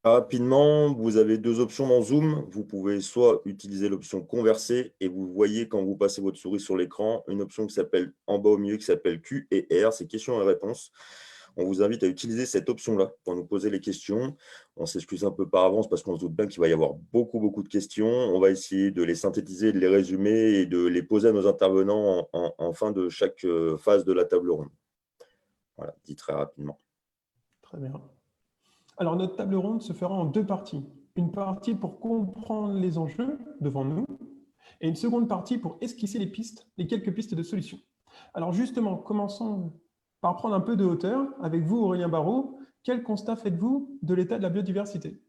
Rapidement, vous avez deux options dans Zoom. Vous pouvez soit utiliser l'option converser et vous voyez quand vous passez votre souris sur l'écran une option qui s'appelle en bas au milieu qui s'appelle Q et R, c'est questions et réponses. On vous invite à utiliser cette option-là pour nous poser les questions. On s'excuse un peu par avance parce qu'on se doute bien qu'il va y avoir beaucoup de questions. On va essayer de les synthétiser, de les résumer et de les poser à nos intervenants en fin de chaque phase de la table ronde. Voilà, dit très rapidement. Très bien. Alors, notre table ronde se fera en deux parties. Une partie pour comprendre les enjeux devant nous et une seconde partie pour esquisser les quelques pistes de solutions. Alors justement, commençons par prendre un peu de hauteur. Avec vous, Aurélien Barraud, quel constat faites-vous de l'état de la biodiversité?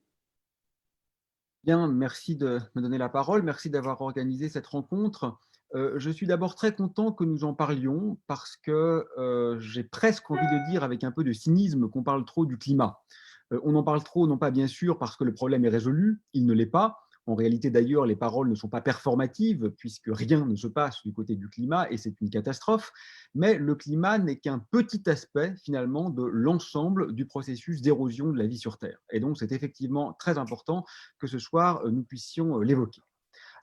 Bien, merci de me donner la parole. Merci d'avoir organisé cette rencontre. Je suis d'abord très content que nous en parlions parce que j'ai presque envie de dire avec un peu de cynisme qu'on parle trop du climat. On en parle trop, non pas bien sûr parce que le problème est résolu, il ne l'est pas. En réalité, d'ailleurs, les paroles ne sont pas performatives puisque rien ne se passe du côté du climat et c'est une catastrophe. Mais le climat n'est qu'un petit aspect finalement de l'ensemble du processus d'érosion de la vie sur Terre. Et donc, c'est effectivement très important que ce soir, nous puissions l'évoquer.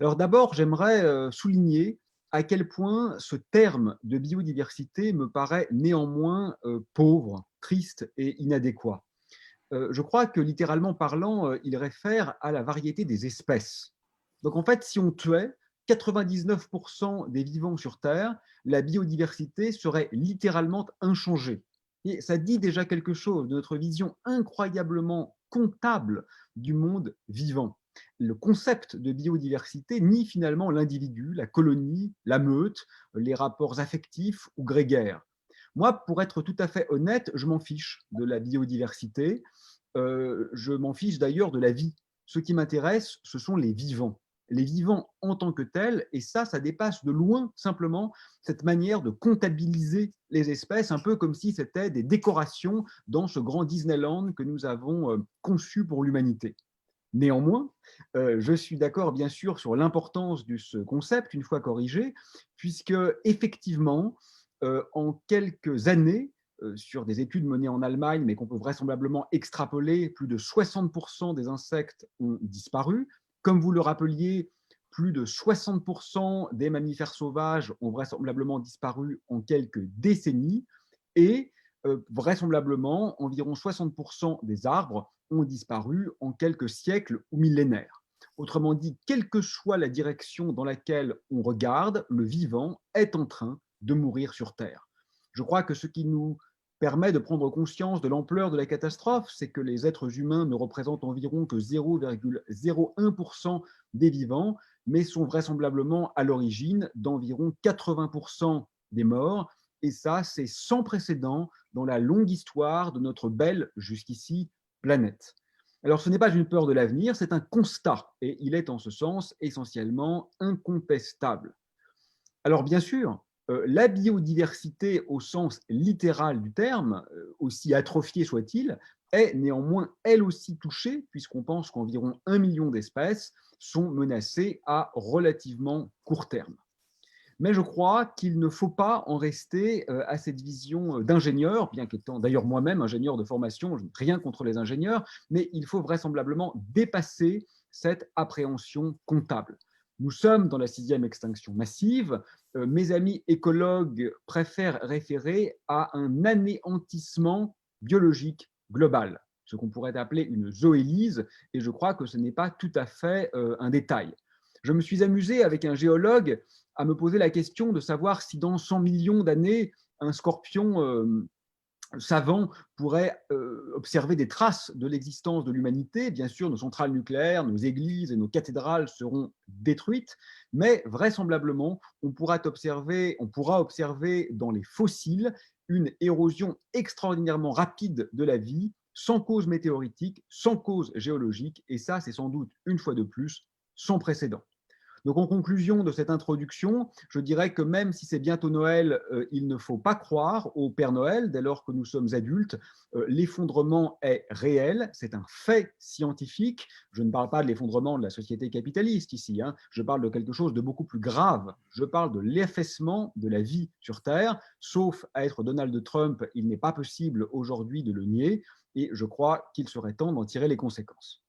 Alors d'abord, j'aimerais souligner à quel point ce terme de biodiversité me paraît néanmoins pauvre, triste et inadéquat. Je crois que littéralement parlant, il réfère à la variété des espèces. Donc en fait, si on tuait 99% des vivants sur Terre, la biodiversité serait littéralement inchangée. Et ça dit déjà quelque chose de notre vision incroyablement comptable du monde vivant. Le concept de biodiversité nie finalement l'individu, la colonie, la meute, les rapports affectifs ou grégaires. Moi, pour être tout à fait honnête, je m'en fiche de la biodiversité. Je m'en fiche d'ailleurs de la vie. Ce qui m'intéresse, ce sont les vivants en tant que tels, et ça dépasse de loin simplement cette manière de comptabiliser les espèces, un peu comme si c'était des décorations dans ce grand Disneyland que nous avons conçu pour l'humanité. Néanmoins, je suis d'accord bien sûr sur l'importance de ce concept, une fois corrigé, puisque effectivement, en quelques années, sur des études menées en Allemagne, mais qu'on peut vraisemblablement extrapoler, plus de 60% des insectes ont disparu. Comme vous le rappeliez, plus de 60% des mammifères sauvages ont vraisemblablement disparu en quelques décennies et vraisemblablement environ 60% des arbres ont disparu en quelques siècles ou millénaires. Autrement dit, quelle que soit la direction dans laquelle on regarde, le vivant est en train de mourir sur Terre. Je crois que ce qui nous permet de prendre conscience de l'ampleur de la catastrophe, c'est que les êtres humains ne représentent environ que 0,01% des vivants, mais sont vraisemblablement à l'origine d'environ 80% des morts. Et ça, c'est sans précédent dans la longue histoire de notre belle, jusqu'ici, planète. Alors, ce n'est pas une peur de l'avenir, c'est un constat, et il est en ce sens essentiellement incontestable. Alors, bien sûr, la biodiversité au sens littéral du terme, aussi atrophiée soit-il, est néanmoins elle aussi touchée, puisqu'on pense qu'environ 1 million d'espèces sont menacées à relativement court terme. Mais je crois qu'il ne faut pas en rester à cette vision d'ingénieur, bien qu'étant d'ailleurs moi-même ingénieur de formation, je n'ai rien contre les ingénieurs, mais il faut vraisemblablement dépasser cette appréhension comptable. Nous sommes dans la 6e extinction massive. Mes amis écologues préfèrent référer à un anéantissement biologique global, ce qu'on pourrait appeler une zoélyse, et je crois que ce n'est pas tout à fait un détail. Je me suis amusé avec un géologue à me poser la question de savoir si dans 100 millions d'années, un scorpion savant pourrait observer des traces de l'existence de l'humanité. Bien sûr, nos centrales nucléaires, nos églises et nos cathédrales seront détruites, mais vraisemblablement, on pourra observer dans les fossiles une érosion extraordinairement rapide de la vie, sans cause météoritique, sans cause géologique, et ça, c'est sans doute, une fois de plus, sans précédent. Donc, en conclusion de cette introduction, je dirais que même si c'est bientôt Noël, il ne faut pas croire au Père Noël dès lors que nous sommes adultes. L'effondrement est réel, c'est un fait scientifique. Je ne parle pas de l'effondrement de la société capitaliste ici, hein. Je parle de quelque chose de beaucoup plus grave. Je parle de l'affaissement de la vie sur Terre. Sauf à être Donald Trump, il n'est pas possible aujourd'hui de le nier. et je crois qu'il serait temps d'en tirer les conséquences.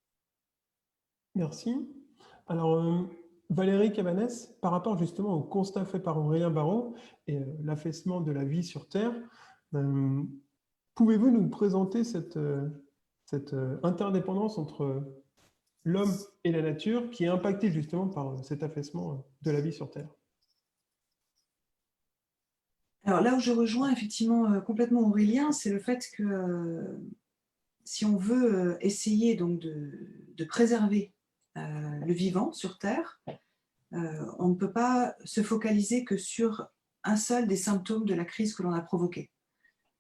Merci. Alors, Valérie Cabanès, par rapport justement au constat fait par Aurélien Barraud et l'affaissement de la vie sur Terre, pouvez-vous nous présenter cette interdépendance entre l'homme et la nature qui est impactée justement par cet affaissement de la vie sur Terre? Alors là où je rejoins effectivement complètement Aurélien, c'est le fait que si on veut essayer donc de préserver le vivant sur Terre, on ne peut pas se focaliser que sur un seul des symptômes de la crise que l'on a provoquée.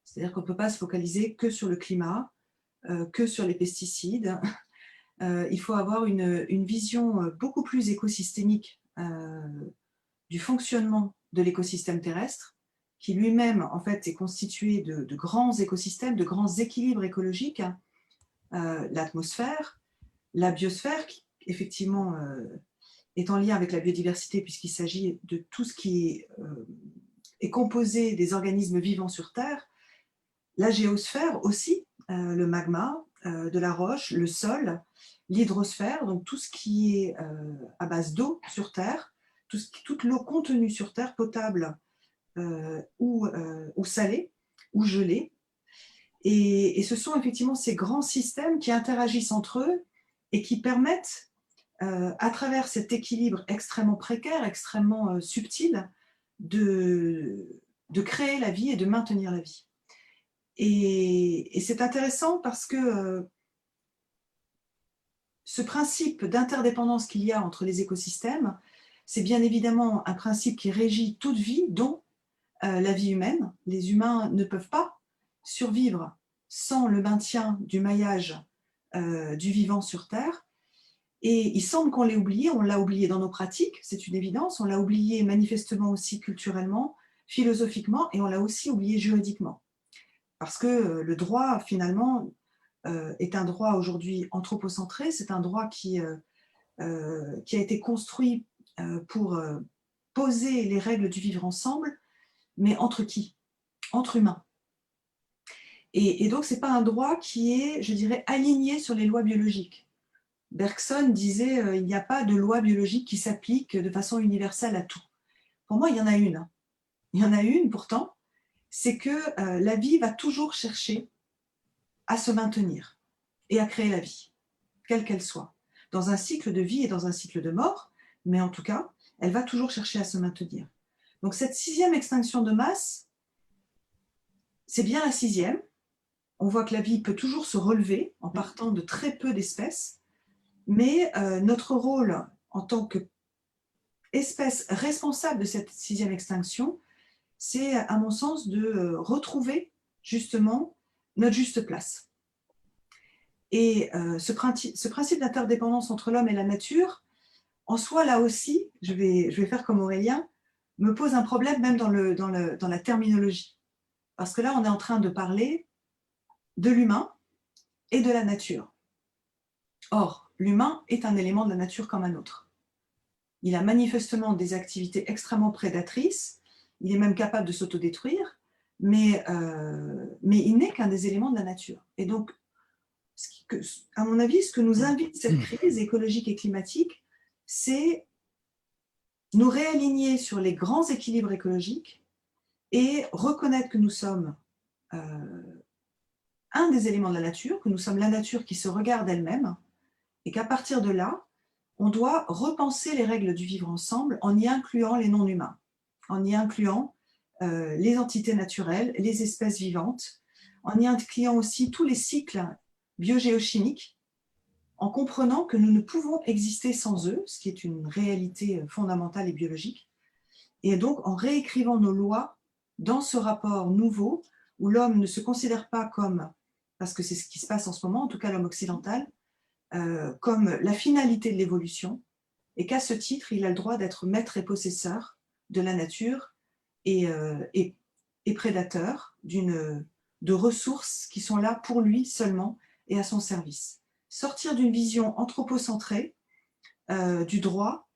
C'est-à-dire qu'on ne peut pas se focaliser que sur le climat, que sur les pesticides. Il faut avoir une vision beaucoup plus écosystémique du fonctionnement de l'écosystème terrestre, qui lui-même en fait est constitué de grands écosystèmes, de grands équilibres écologiques, l'atmosphère, la biosphère, qui effectivement est en lien avec la biodiversité puisqu'il s'agit de tout ce qui est composé des organismes vivants sur Terre, la géosphère aussi, le magma, de la roche, le sol, l'hydrosphère, donc tout ce qui est à base d'eau sur Terre, toute l'eau contenue sur Terre, potable ou salée, ou gelée. Et ce sont effectivement ces grands systèmes qui interagissent entre eux et qui permettent, à travers cet équilibre extrêmement précaire, extrêmement subtil, de créer la vie et de maintenir la vie. Et c'est intéressant parce que ce principe d'interdépendance qu'il y a entre les écosystèmes, c'est bien évidemment un principe qui régit toute vie, dont la vie humaine. Les humains ne peuvent pas survivre sans le maintien du maillage du vivant sur Terre. Et il semble qu'on l'ait oublié, on l'a oublié dans nos pratiques, c'est une évidence, on l'a oublié manifestement aussi culturellement, philosophiquement, et on l'a aussi oublié juridiquement. Parce que le droit, finalement, est un droit aujourd'hui anthropocentré, c'est un droit qui a été construit pour poser les règles du vivre ensemble, mais entre qui? Entre humains. Et donc, ce n'est pas un droit qui est, je dirais, aligné sur les lois biologiques. Bergson disait il n'y a pas de loi biologique qui s'applique de façon universelle à tout. Pour moi, il y en a une. Il y en a une, pourtant, c'est que la vie va toujours chercher à se maintenir et à créer la vie, quelle qu'elle soit, dans un cycle de vie et dans un cycle de mort, mais en tout cas, elle va toujours chercher à se maintenir. Donc cette 6e extinction de masse, c'est bien la 6e. On voit que la vie peut toujours se relever en partant de très peu d'espèces, mais notre rôle en tant qu'espèce responsable de cette 6e extinction, c'est à mon sens de retrouver justement notre juste place. Et ce principe d'interdépendance entre l'homme et la nature, en soi, là aussi, je vais faire comme Aurélien, me pose un problème même dans la terminologie. Parce que là, on est en train de parler de l'humain et de la nature. Or, l'humain est un élément de la nature comme un autre. Il a manifestement des activités extrêmement prédatrices, il est même capable de s'autodétruire, mais il n'est qu'un des éléments de la nature. Et donc, à mon avis, ce que nous invite cette crise écologique et climatique, c'est nous réaligner sur les grands équilibres écologiques et reconnaître que nous sommes un des éléments de la nature, que nous sommes la nature qui se regarde elle-même, et qu'à partir de là, on doit repenser les règles du vivre ensemble en y incluant les non-humains, en y incluant les entités naturelles, les espèces vivantes, en y incluant aussi tous les cycles biogéochimiques, en comprenant que nous ne pouvons exister sans eux, ce qui est une réalité fondamentale et biologique, et donc en réécrivant nos lois dans ce rapport nouveau où l'homme ne se considère pas comme, parce que c'est ce qui se passe en ce moment, en tout cas l'homme occidental, comme la finalité de l'évolution, et qu'à ce titre, il a le droit d'être maître et possesseur de la nature et prédateur de ressources qui sont là pour lui seulement et à son service. Sortir d'une vision anthropocentrée du droit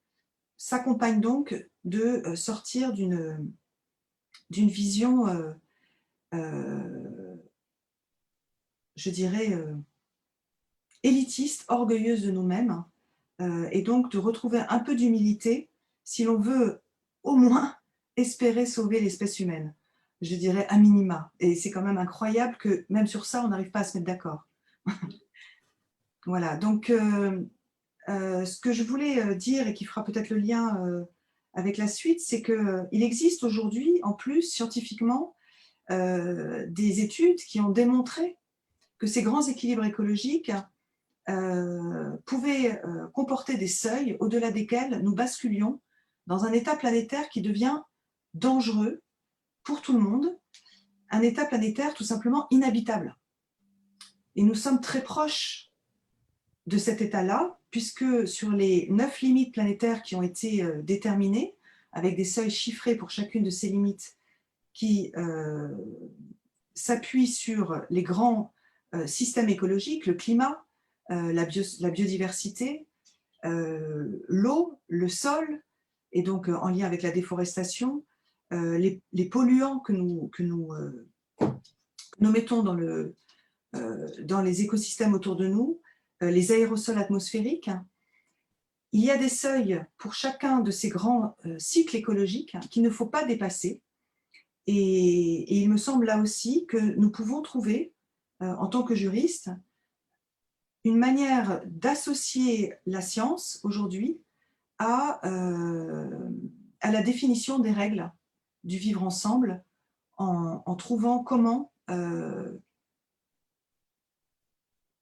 s'accompagne donc de sortir d'une je dirais, élitiste, orgueilleuse de nous-mêmes, et donc de retrouver un peu d'humilité si l'on veut au moins espérer sauver l'espèce humaine, je dirais à minima. Et c'est quand même incroyable que même sur ça, on n'arrive pas à se mettre d'accord. Voilà, donc ce que je voulais dire et qui fera peut-être le lien avec la suite, c'est qu'il existe aujourd'hui, en plus, scientifiquement, des études qui ont démontré que ces grands équilibres écologiques pouvaient comporter des seuils au-delà desquels nous basculions dans un état planétaire qui devient dangereux pour tout le monde, un état planétaire tout simplement inhabitable. Et nous sommes très proches de cet état-là, puisque sur les 9 limites planétaires qui ont été déterminées, avec des seuils chiffrés pour chacune de ces limites qui s'appuient sur les grands systèmes écologiques, le climat, la biodiversité, l'eau, le sol, et donc en lien avec la déforestation, les polluants que nous mettons dans les écosystèmes autour de nous, les aérosols atmosphériques. Il y a des seuils pour chacun de ces grands cycles écologiques qu'il ne faut pas dépasser. Et il me semble là aussi que nous pouvons trouver, en tant que juristes, une manière d'associer la science aujourd'hui à la définition des règles du vivre ensemble, en trouvant comment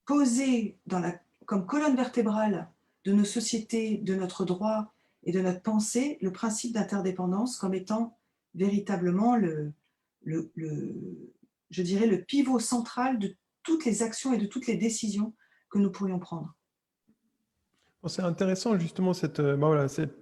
poser comme colonne vertébrale de nos sociétés, de notre droit et de notre pensée, le principe d'interdépendance comme étant véritablement je dirais le pivot central de toutes les actions et de toutes les décisions que nous pourrions prendre. Bon, c'est intéressant justement cette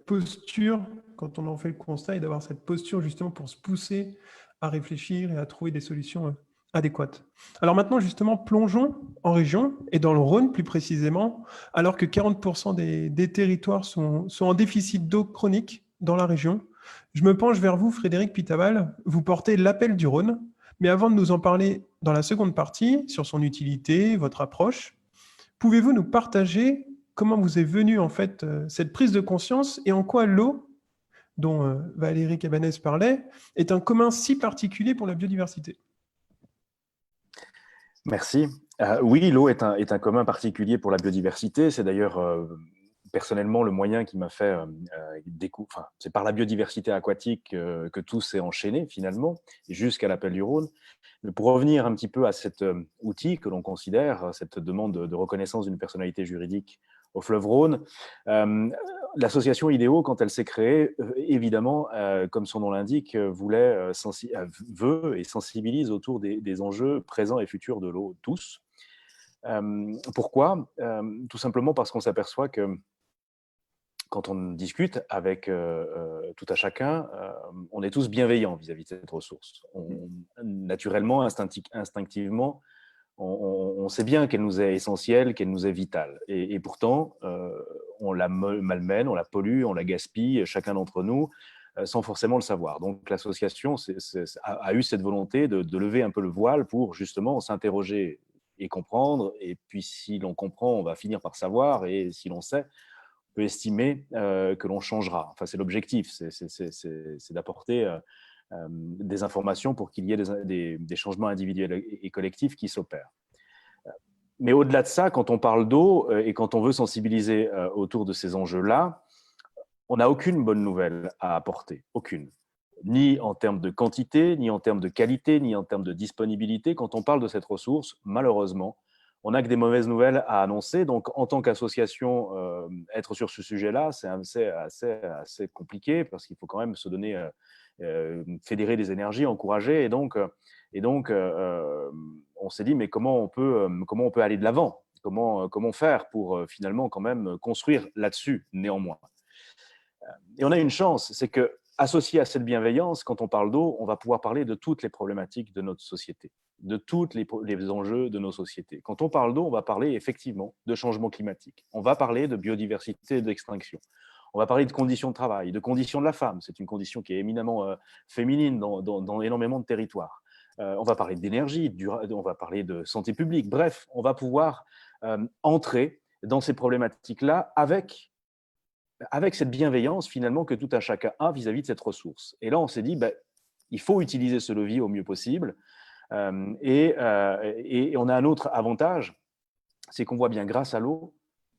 posture, quand on en fait le constat, et d'avoir cette posture justement pour se pousser à réfléchir et à trouver des solutions adéquates. Alors maintenant, justement, plongeons en région et dans le Rhône plus précisément, alors que 40% des territoires sont en déficit d'eau chronique dans la région. Je me penche vers vous, Frédéric Pitaval. Vous portez l'appel du Rhône, mais avant de nous en parler dans la seconde partie, sur son utilité, votre approche, pouvez-vous nous partager comment vous est venue en fait cette prise de conscience et en quoi l'eau, dont Valérie Cabanès parlait, est un commun si particulier pour la biodiversité? Merci. Oui, l'eau est un commun particulier pour la biodiversité. C'est d'ailleurs personnellement le moyen qui m'a fait découvrir. Enfin, c'est par la biodiversité aquatique que tout s'est enchaîné finalement, jusqu'à l'appel du Rhône. Mais pour revenir un petit peu à cet outil que l'on considère, cette demande de reconnaissance d'une personnalité juridique au fleuve Rhône, l'association IDEO, quand elle s'est créée, évidemment, comme son nom l'indique, veut et sensibilise autour des enjeux présents et futurs de l'eau, tous. Pourquoi ? Tout simplement parce qu'on s'aperçoit que quand on discute avec tout à chacun, on est tous bienveillants vis-à-vis de cette ressource. Naturellement, instinctivement, on sait bien qu'elle nous est essentielle, qu'elle nous est vitale. Et pourtant, on la malmène, on la pollue, on la gaspille, chacun d'entre nous, sans forcément le savoir. Donc l'association a eu cette volonté de lever un peu le voile pour justement s'interroger et comprendre. Et puis si l'on comprend, on va finir par savoir. Et si l'on sait, on peut estimer que l'on changera. Enfin, c'est l'objectif, c'est d'apporter des informations pour qu'il y ait des changements individuels et collectifs qui s'opèrent. Mais au-delà de ça, quand on parle d'eau et quand on veut sensibiliser autour de ces enjeux-là, on n'a aucune bonne nouvelle à apporter, aucune. Ni en termes de quantité, ni en termes de qualité, ni en termes de disponibilité. Quand on parle de cette ressource, malheureusement, on n'a que des mauvaises nouvelles à annoncer. Donc, en tant qu'association, être sur ce sujet-là, c'est assez compliqué parce qu'il faut quand même se donner, fédérer des énergies, encourager. Et donc on s'est dit, mais comment on peut aller de l'avant ? Comment faire pour finalement quand même construire là-dessus, néanmoins ? Et on a une chance, c'est que associé à cette bienveillance, quand on parle d'eau, on va pouvoir parler de toutes les problématiques de notre société, de tous les enjeux de nos sociétés. Quand on parle d'eau, on va parler effectivement de changement climatique. On va parler de biodiversité et d'extinction. On va parler de conditions de travail, de conditions de la femme. C'est une condition qui est éminemment féminine dans énormément de territoires. on va parler d'énergie, on va parler de santé publique. Bref, on va pouvoir entrer dans ces problématiques-là avec cette bienveillance finalement que tout un chacun a vis-à-vis de cette ressource. Et là, on s'est dit, il faut utiliser ce levier au mieux possible. Et on a un autre avantage, c'est qu'on voit bien grâce à l'eau,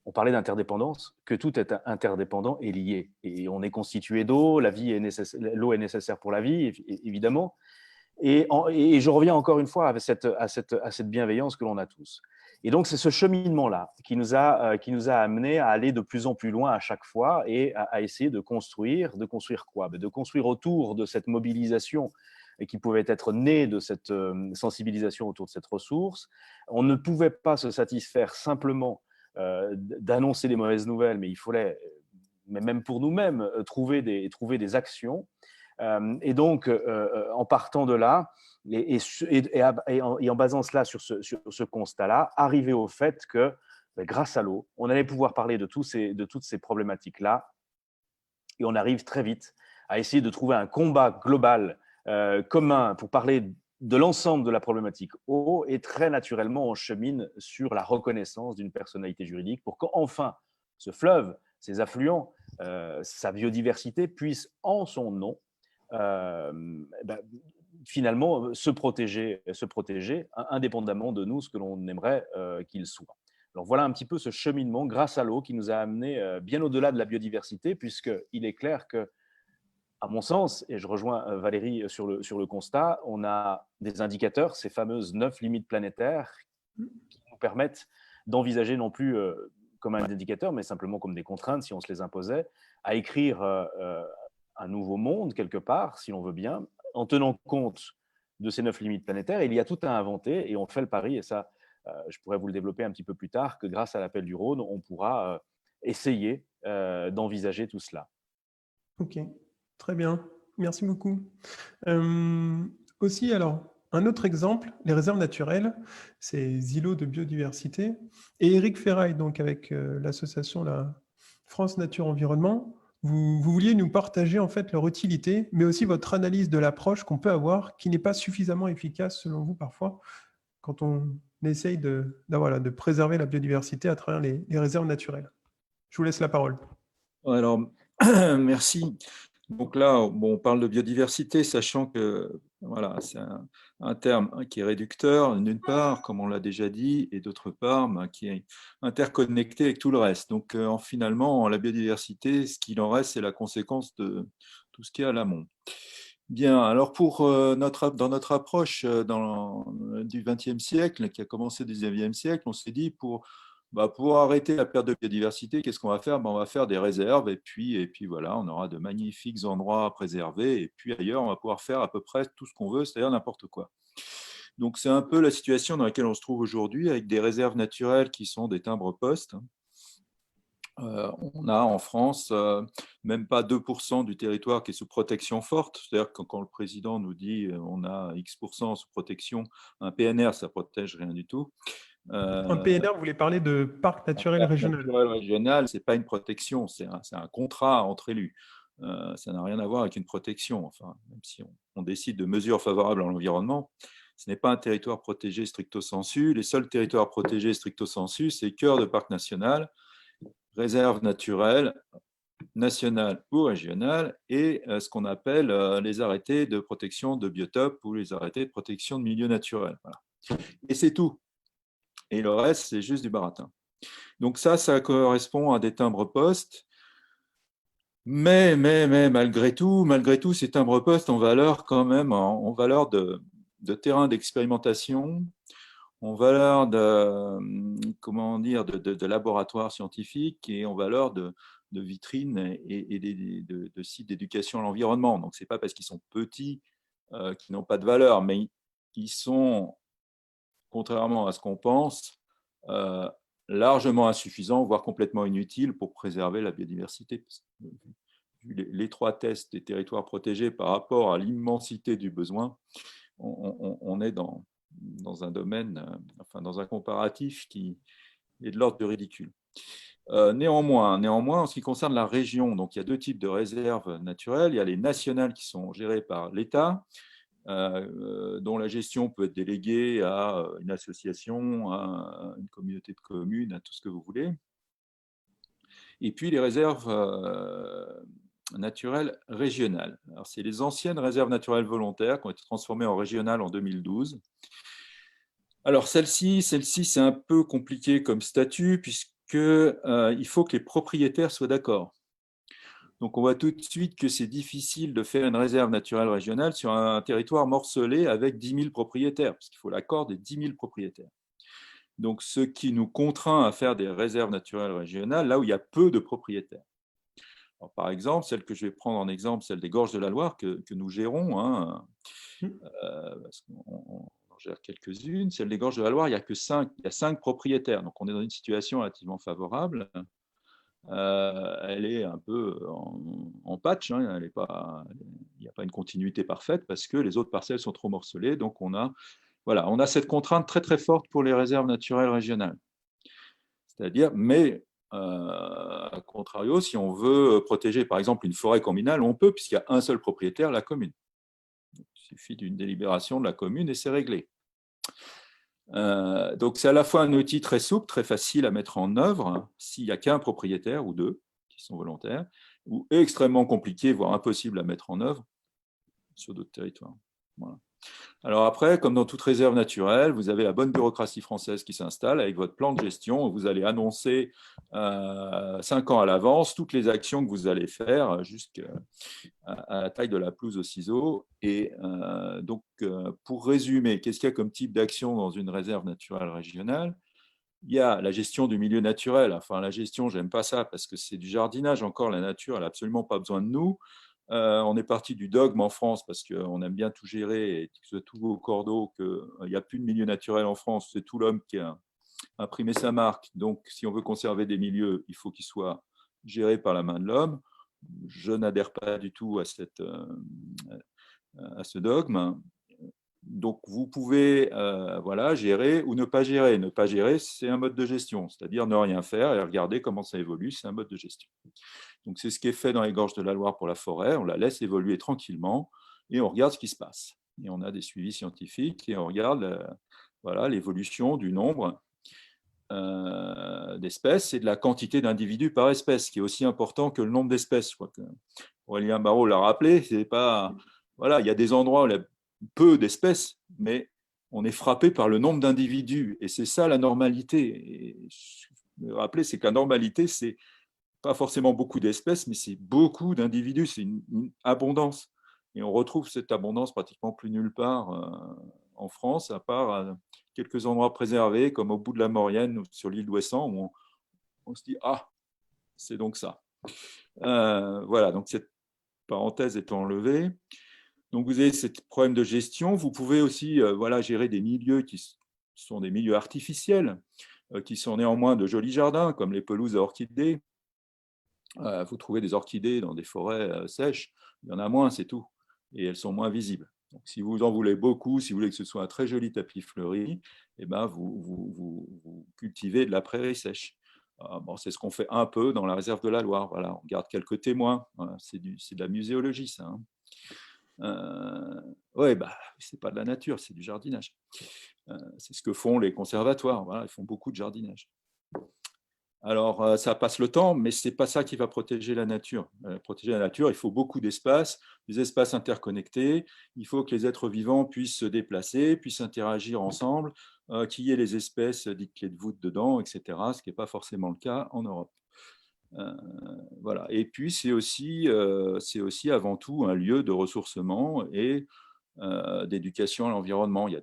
on parlait d'interdépendance, que tout est interdépendant et lié. Et on est constitué d'eau, l'eau est nécessaire pour la vie, évidemment. Et je reviens encore une fois à cette bienveillance que l'on a tous. Et donc, c'est ce cheminement-là qui nous a amené à aller de plus en plus loin à chaque fois et à essayer de construire quoi? De construire autour de cette mobilisation qui pouvait être née de cette sensibilisation autour de cette ressource. On ne pouvait pas se satisfaire simplement d'annoncer des mauvaises nouvelles, mais il fallait, mais même pour nous-mêmes, trouver des actions. Et donc, en partant de là, et en basant cela sur ce constat-là, arriver au fait que, grâce à l'eau, on allait pouvoir parler de toutes ces problématiques-là, et on arrive très vite à essayer de trouver un combat global commun pour parler de l'ensemble de la problématique eau, et très naturellement, on chemine sur la reconnaissance d'une personnalité juridique pour qu'enfin, ce fleuve, ses affluents, sa biodiversité puissent, en son nom, finalement se protéger, indépendamment de nous, ce que l'on aimerait qu'il soit. Alors voilà un petit peu ce cheminement grâce à l'eau qui nous a amené bien au-delà de la biodiversité, puisqu'il est clair que, à mon sens, et je rejoins Valérie sur le constat, on a des indicateurs, ces fameuses 9 limites planétaires, qui nous permettent d'envisager non plus comme un indicateur, mais simplement comme des contraintes, si on se les imposait, à écrire un nouveau monde, quelque part, si l'on veut bien, en tenant compte de ces 9 limites planétaires. Il y a tout à inventer, et on fait le pari, et ça, je pourrais vous le développer un petit peu plus tard, que grâce à l'appel du Rhône, on pourra essayer d'envisager tout cela. Ok, très bien. Merci beaucoup. Aussi, alors, un autre exemple, les réserves naturelles, ces îlots de biodiversité. Et Éric Ferraille, donc avec l'association la France Nature Environnement, vous vouliez nous partager en fait leur utilité, mais aussi votre analyse de l'approche qu'on peut avoir, qui n'est pas suffisamment efficace selon vous parfois, quand on essaye de préserver la biodiversité à travers les réserves naturelles. Je vous laisse la parole. Alors, merci. Donc là, bon, on parle de biodiversité, sachant que voilà, c'est un terme qui est réducteur, d'une part, comme on l'a déjà dit, et d'autre part, qui est interconnecté avec tout le reste. Donc, finalement, la biodiversité, ce qu'il en reste, c'est la conséquence de tout ce qui est à l'amont. Bien, alors dans notre approche du XXe siècle, qui a commencé au XIXe siècle, on s'est dit pour arrêter la perte de biodiversité, qu'est-ce qu'on va faire? On va faire des réserves et puis voilà, on aura de magnifiques endroits à préserver et puis ailleurs, on va pouvoir faire à peu près tout ce qu'on veut, c'est-à-dire n'importe quoi. Donc, c'est un peu la situation dans laquelle on se trouve aujourd'hui avec des réserves naturelles qui sont des timbres-poste. On a en France même pas 2% du territoire qui est sous protection forte. C'est-à-dire que quand le président nous dit on a X% sous protection, un PNR, ça ne protège rien du tout. Un PNR, vous voulez parler de parc naturel régional. Parc naturel régional, ce n'est pas une protection, c'est un contrat entre élus. Ça n'a rien à voir avec une protection. Enfin, même si on décide de mesures favorables à l'environnement, ce n'est pas un territoire protégé stricto sensu. Les seuls territoires protégés stricto sensu, c'est cœur de parc national, réserve naturelle, nationale ou régionale, et ce qu'on appelle les arrêtés de protection de biotopes ou les arrêtés de protection de milieux naturels. Voilà. Et c'est tout. Et le reste, c'est juste du baratin. Donc ça correspond à des timbres-poste. Mais malgré tout, ces timbres-poste ont valeur quand même, en valeur de terrain d'expérimentation, en valeur de laboratoire scientifique et en valeur de vitrines et de sites d'éducation à l'environnement. Donc, ce n'est pas parce qu'ils sont petits qu'ils n'ont pas de valeur, mais ils sont, contrairement à ce qu'on pense, largement insuffisants, voire complètement inutiles pour préserver la biodiversité. Vu l'étroitesse des territoires protégés par rapport à l'immensité du besoin, on est dans un domaine, dans un comparatif qui est de l'ordre du ridicule. Néanmoins, en ce qui concerne la région, donc il y a deux types de réserves naturelles. Il y a les nationales qui sont gérées par l'État, dont la gestion peut être déléguée à une association, à une communauté de communes, à tout ce que vous voulez. Et puis les réserves naturelles régionales. Alors, c'est les anciennes réserves naturelles volontaires qui ont été transformées en régionales en 2012. Alors, celle-ci, c'est un peu compliqué comme statut puisqu'il faut que les propriétaires soient d'accord. Donc, on voit tout de suite que c'est difficile de faire une réserve naturelle régionale sur un territoire morcelé avec 10 000 propriétaires, parce qu'il faut l'accord des 10 000 propriétaires. Donc, ce qui nous contraint à faire des réserves naturelles régionales là où il y a peu de propriétaires. Alors, par exemple, celle que je vais prendre en exemple, celle des Gorges de la Loire que nous gérons, hein, parce qu'on en gère quelques-unes. Celle des Gorges de la Loire, il y a 5 propriétaires, donc on est dans une situation relativement favorable. Elle est un peu en patch, hein, il n'y a pas une continuité parfaite parce que les autres parcelles sont trop morcelées. Donc on a cette contrainte très très forte pour les réserves naturelles régionales. C'est-à-dire, mais à contrario, si on veut protéger par exemple une forêt communale, on peut puisqu'il y a un seul propriétaire, la commune. Il suffit d'une délibération de la commune et c'est réglé. Donc c'est à la fois un outil très souple, très facile à mettre en œuvre s'il n'y a qu'un propriétaire ou deux qui sont volontaires, ou extrêmement compliqué, voire impossible à mettre en œuvre sur d'autres territoires. Voilà. Alors après, comme dans toute réserve naturelle, vous avez la bonne bureaucratie française qui s'installe avec votre plan de gestion. Vous allez annoncer 5 ans à l'avance toutes les actions que vous allez faire jusqu'à la taille de la pelouse au ciseau. Et donc, pour résumer, qu'est-ce qu'il y a comme type d'action dans une réserve naturelle régionale ? Il y a la gestion du milieu naturel. Enfin, la gestion, j'aime pas ça parce que c'est du jardinage encore. La nature, elle n'a absolument pas besoin de nous. On est parti du dogme en France parce qu'on aime bien tout gérer et que tout au cordeau, qu'il n'y a plus de milieu naturel en France, c'est tout l'homme qui a imprimé sa marque. Donc, si on veut conserver des milieux, il faut qu'ils soient gérés par la main de l'homme. Je n'adhère pas du tout à ce dogme. Donc, vous pouvez gérer ou ne pas gérer. Ne pas gérer, c'est un mode de gestion, c'est-à-dire ne rien faire et regarder comment ça évolue, c'est un mode de gestion. Donc, c'est ce qui est fait dans les Gorges de la Loire pour la forêt. On la laisse évoluer tranquillement et on regarde ce qui se passe. Et on a des suivis scientifiques et on regarde l'évolution du nombre d'espèces et de la quantité d'individus par espèce, qui est aussi important que le nombre d'espèces. Je crois que Aurélien Barraud l'a rappelé. C'est pas, il y a des endroits où il y a peu d'espèces, mais on est frappé par le nombre d'individus. Et c'est ça la normalité. Et je veux rappeler, c'est que la normalité, c'est pas forcément beaucoup d'espèces, mais c'est beaucoup d'individus, c'est une abondance. Et on retrouve cette abondance pratiquement plus nulle part en France, à part à quelques endroits préservés, comme au bout de la Maurienne ou sur l'île d'Ouessant, où on se dit « Ah, c'est donc ça ». Voilà, donc cette parenthèse est enlevée. Donc vous avez ce problème de gestion. Vous pouvez aussi gérer des milieux qui sont des milieux artificiels, qui sont néanmoins de jolis jardins, comme les pelouses à orchidées. Vous trouvez des orchidées dans des forêts sèches, il y en a moins, c'est tout, et elles sont moins visibles. Donc, si vous en voulez beaucoup, si vous voulez que ce soit un très joli tapis fleuri, eh ben, vous cultivez de la prairie sèche. C'est ce qu'on fait un peu dans la réserve de la Loire. Voilà, on garde quelques témoins. Voilà, c'est de la muséologie, ça. C'est pas de la nature, c'est du jardinage. C'est ce que font les conservatoires. Voilà, ils font beaucoup de jardinage. Alors, ça passe le temps, mais ce n'est pas ça qui va protéger la nature. Protéger la nature, il faut beaucoup d'espace, des espaces interconnectés. Il faut que les êtres vivants puissent se déplacer, puissent interagir ensemble, qu'il y ait les espèces dites clés de voûte dedans, etc., ce qui n'est pas forcément le cas en Europe. Voilà. Et puis, c'est aussi avant tout un lieu de ressourcement et d'éducation à l'environnement. Il y a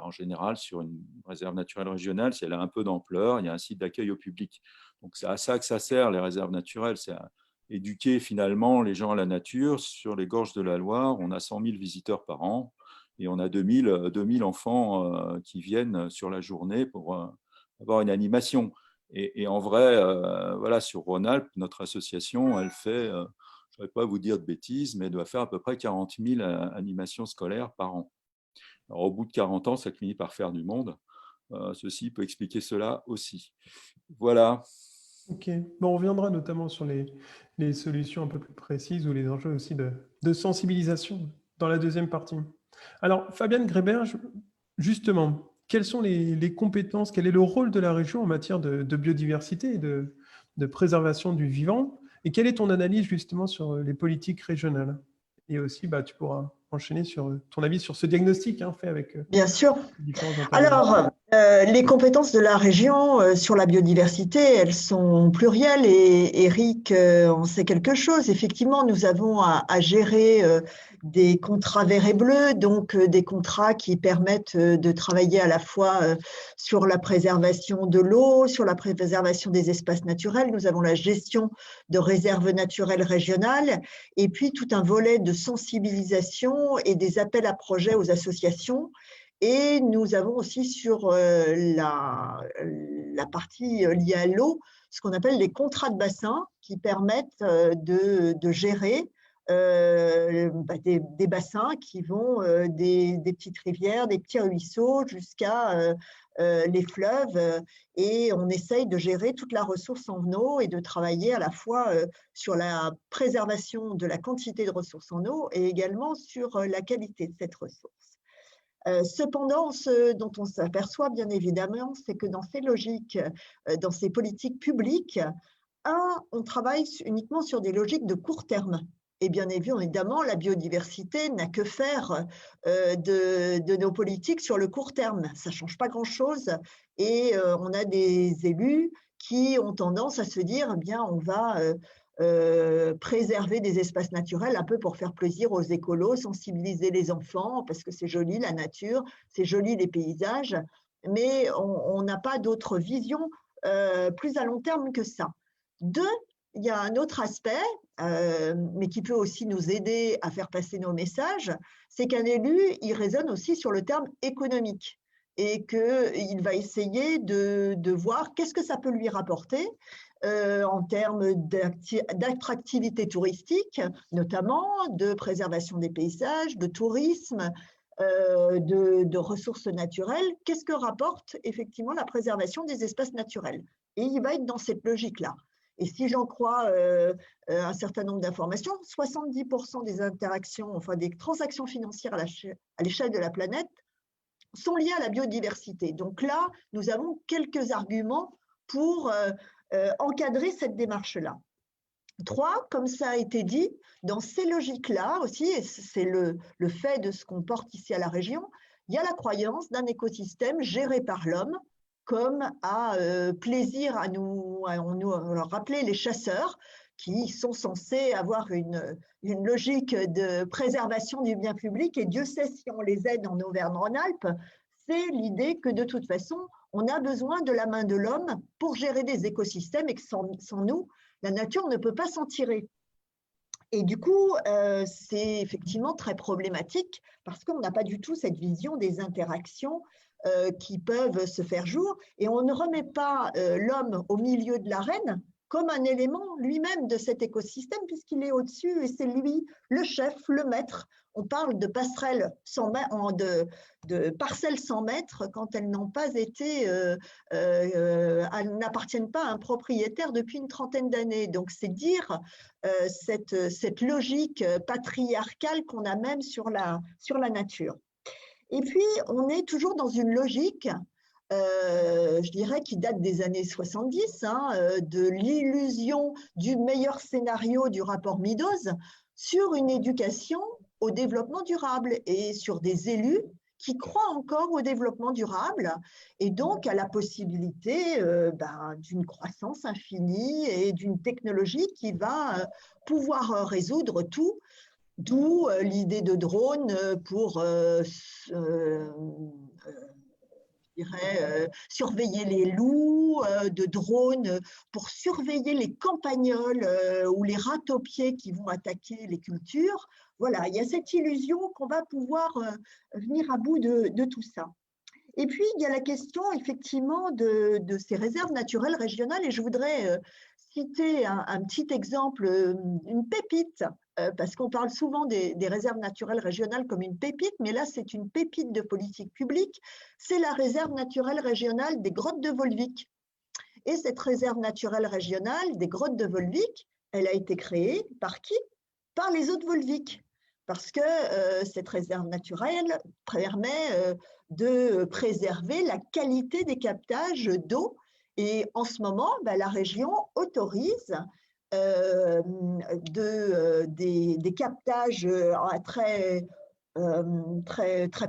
en général, sur une réserve naturelle régionale, si elle a un peu d'ampleur, il y a un site d'accueil au public. Donc, c'est à ça que ça sert, les réserves naturelles, c'est à éduquer finalement les gens à la nature. Sur les Gorges de la Loire, on a 100 000 visiteurs par an et on a 2000 enfants qui viennent sur la journée pour avoir une animation. Et en vrai, sur Rhône-Alpes, notre association, elle fait, je ne vais pas vous dire de bêtises, mais elle doit faire à peu près 40 000 animations scolaires par an. Alors, au bout de 40 ans, ça finit par faire du monde. Ceci peut expliquer cela aussi. Voilà. Ok. Bon, on reviendra notamment sur les solutions un peu plus précises ou les enjeux aussi de sensibilisation dans la deuxième partie. Alors, Fabienne Grébert, justement, quelles sont les compétences, quel est le rôle de la région en matière de biodiversité et de préservation du vivant? Et quelle est ton analyse justement sur les politiques régionales? Et aussi, tu pourras enchaîner sur ton avis sur ce diagnostic fait avec Bien sûr. différents intervenants. Alors, les compétences de la région sur la biodiversité, elles sont plurielles et Eric en sait quelque chose. Effectivement, nous avons à gérer des contrats verts et bleus, donc des contrats qui permettent de travailler à la fois sur la préservation de l'eau, sur la préservation des espaces naturels. Nous avons la gestion de réserves naturelles régionales et puis tout un volet de sensibilisation et des appels à projets aux associations. Et nous avons aussi sur la partie liée à l'eau, ce qu'on appelle les contrats de bassin qui permettent de gérer des bassins qui vont des petites rivières, des petits ruisseaux jusqu'à les fleuves. Et on essaye de gérer toute la ressource en eau et de travailler à la fois sur la préservation de la quantité de ressources en eau et également sur la qualité de cette ressource. Cependant, ce dont on s'aperçoit bien évidemment, c'est que dans ces logiques, dans ces politiques publiques, on travaille uniquement sur des logiques de court terme. Et bien évidemment, la biodiversité n'a que faire de nos politiques sur le court terme. Ça ne change pas grand-chose. Et on a des élus qui ont tendance à se dire, eh bien, on va préserver des espaces naturels un peu pour faire plaisir aux écolos, sensibiliser les enfants, parce que c'est joli la nature, c'est joli les paysages, mais on n'a pas d'autre vision plus à long terme que ça. Il y a un autre aspect, mais qui peut aussi nous aider à faire passer nos messages, c'est qu'un élu, il raisonne aussi sur le terme économique et qu'il va essayer de voir qu'est-ce que ça peut lui rapporter en termes d'attractivité touristique, notamment de préservation des paysages, de tourisme, de ressources naturelles. Qu'est-ce que rapporte effectivement la préservation des espaces naturels? Et il va être dans cette logique-là. Et si j'en crois un certain nombre d'informations, 70% des interactions, enfin des transactions financières à l'échelle de la planète sont liées à la biodiversité. Donc là, nous avons quelques arguments pour encadrer cette démarche-là. 3, comme ça a été dit, dans ces logiques-là aussi, et c'est le fait de ce qu'on porte ici à la région, il y a la croyance d'un écosystème géré par l'homme, comme à plaisir à nous rappeler les chasseurs, qui sont censés avoir une logique de préservation du bien public, et Dieu sait si on les aide en Auvergne-Rhône-Alpes, c'est l'idée que de toute façon, on a besoin de la main de l'homme pour gérer des écosystèmes et que sans nous, la nature ne peut pas s'en tirer. Et du coup, c'est effectivement très problématique parce qu'on n'a pas du tout cette vision des interactions qui peuvent se faire jour et on ne remet pas l'homme au milieu de l'arène comme un élément lui-même de cet écosystème puisqu'il est au-dessus et c'est lui le chef, le maître. On parle de passerelles de parcelles 100 mètres quand elles n'ont pas été, elles n'appartiennent pas à un propriétaire depuis une trentaine d'années. Donc c'est dire cette logique patriarcale qu'on a même sur la nature. Et puis on est toujours dans une logique je dirais, qui date des années 70, de l'illusion du meilleur scénario du rapport Meadows sur une éducation au développement durable et sur des élus qui croient encore au développement durable et donc à la possibilité d'une croissance infinie et d'une technologie qui va pouvoir résoudre tout, d'où l'idée de drones pour surveiller les loups, de drones pour surveiller les campagnols ou les rats-aux-pieds qui vont attaquer les cultures. Voilà, il y a cette illusion qu'on va pouvoir venir à bout de tout ça. Et puis, il y a la question effectivement de ces réserves naturelles régionales et je voudrais citer un petit exemple, une pépite, parce qu'on parle souvent des réserves naturelles régionales comme une pépite, mais là, c'est une pépite de politique publique. C'est la réserve naturelle régionale des grottes de Volvic. Et cette réserve naturelle régionale des grottes de Volvic, elle a été créée par qui? Par les Hauts-de-Volvic. parce que cette réserve naturelle permet de préserver la qualité des captages d'eau. Et en ce moment, la région autorise des captages très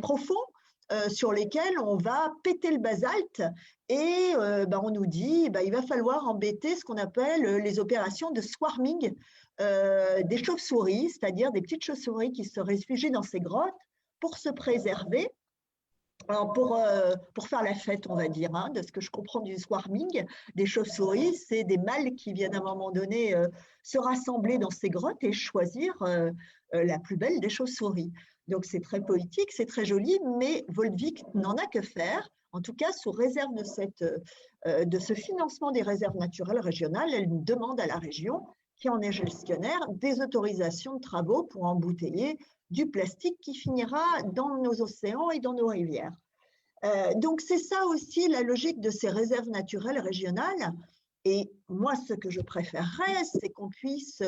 profonds sur lesquels on va péter le basalte et on nous dit il va falloir embêter ce qu'on appelle les opérations de swarming des chauves-souris, c'est-à-dire des petites chauves-souris qui se réfugient dans ces grottes pour se préserver. Alors pour faire la fête, on va dire, de ce que je comprends du swarming, des chauves-souris, c'est des mâles qui viennent à un moment donné se rassembler dans ces grottes et choisir la plus belle des chauves-souris. Donc c'est très poétique, c'est très joli, mais Volvic n'en a que faire. En tout cas, sous réserve de ce financement des réserves naturelles régionales, elle demande à la région, qui en est gestionnaire, des autorisations de travaux pour embouteiller du plastique qui finira dans nos océans et dans nos rivières. Donc, c'est ça aussi la logique de ces réserves naturelles régionales. Et moi, ce que je préférerais, c'est qu'on puisse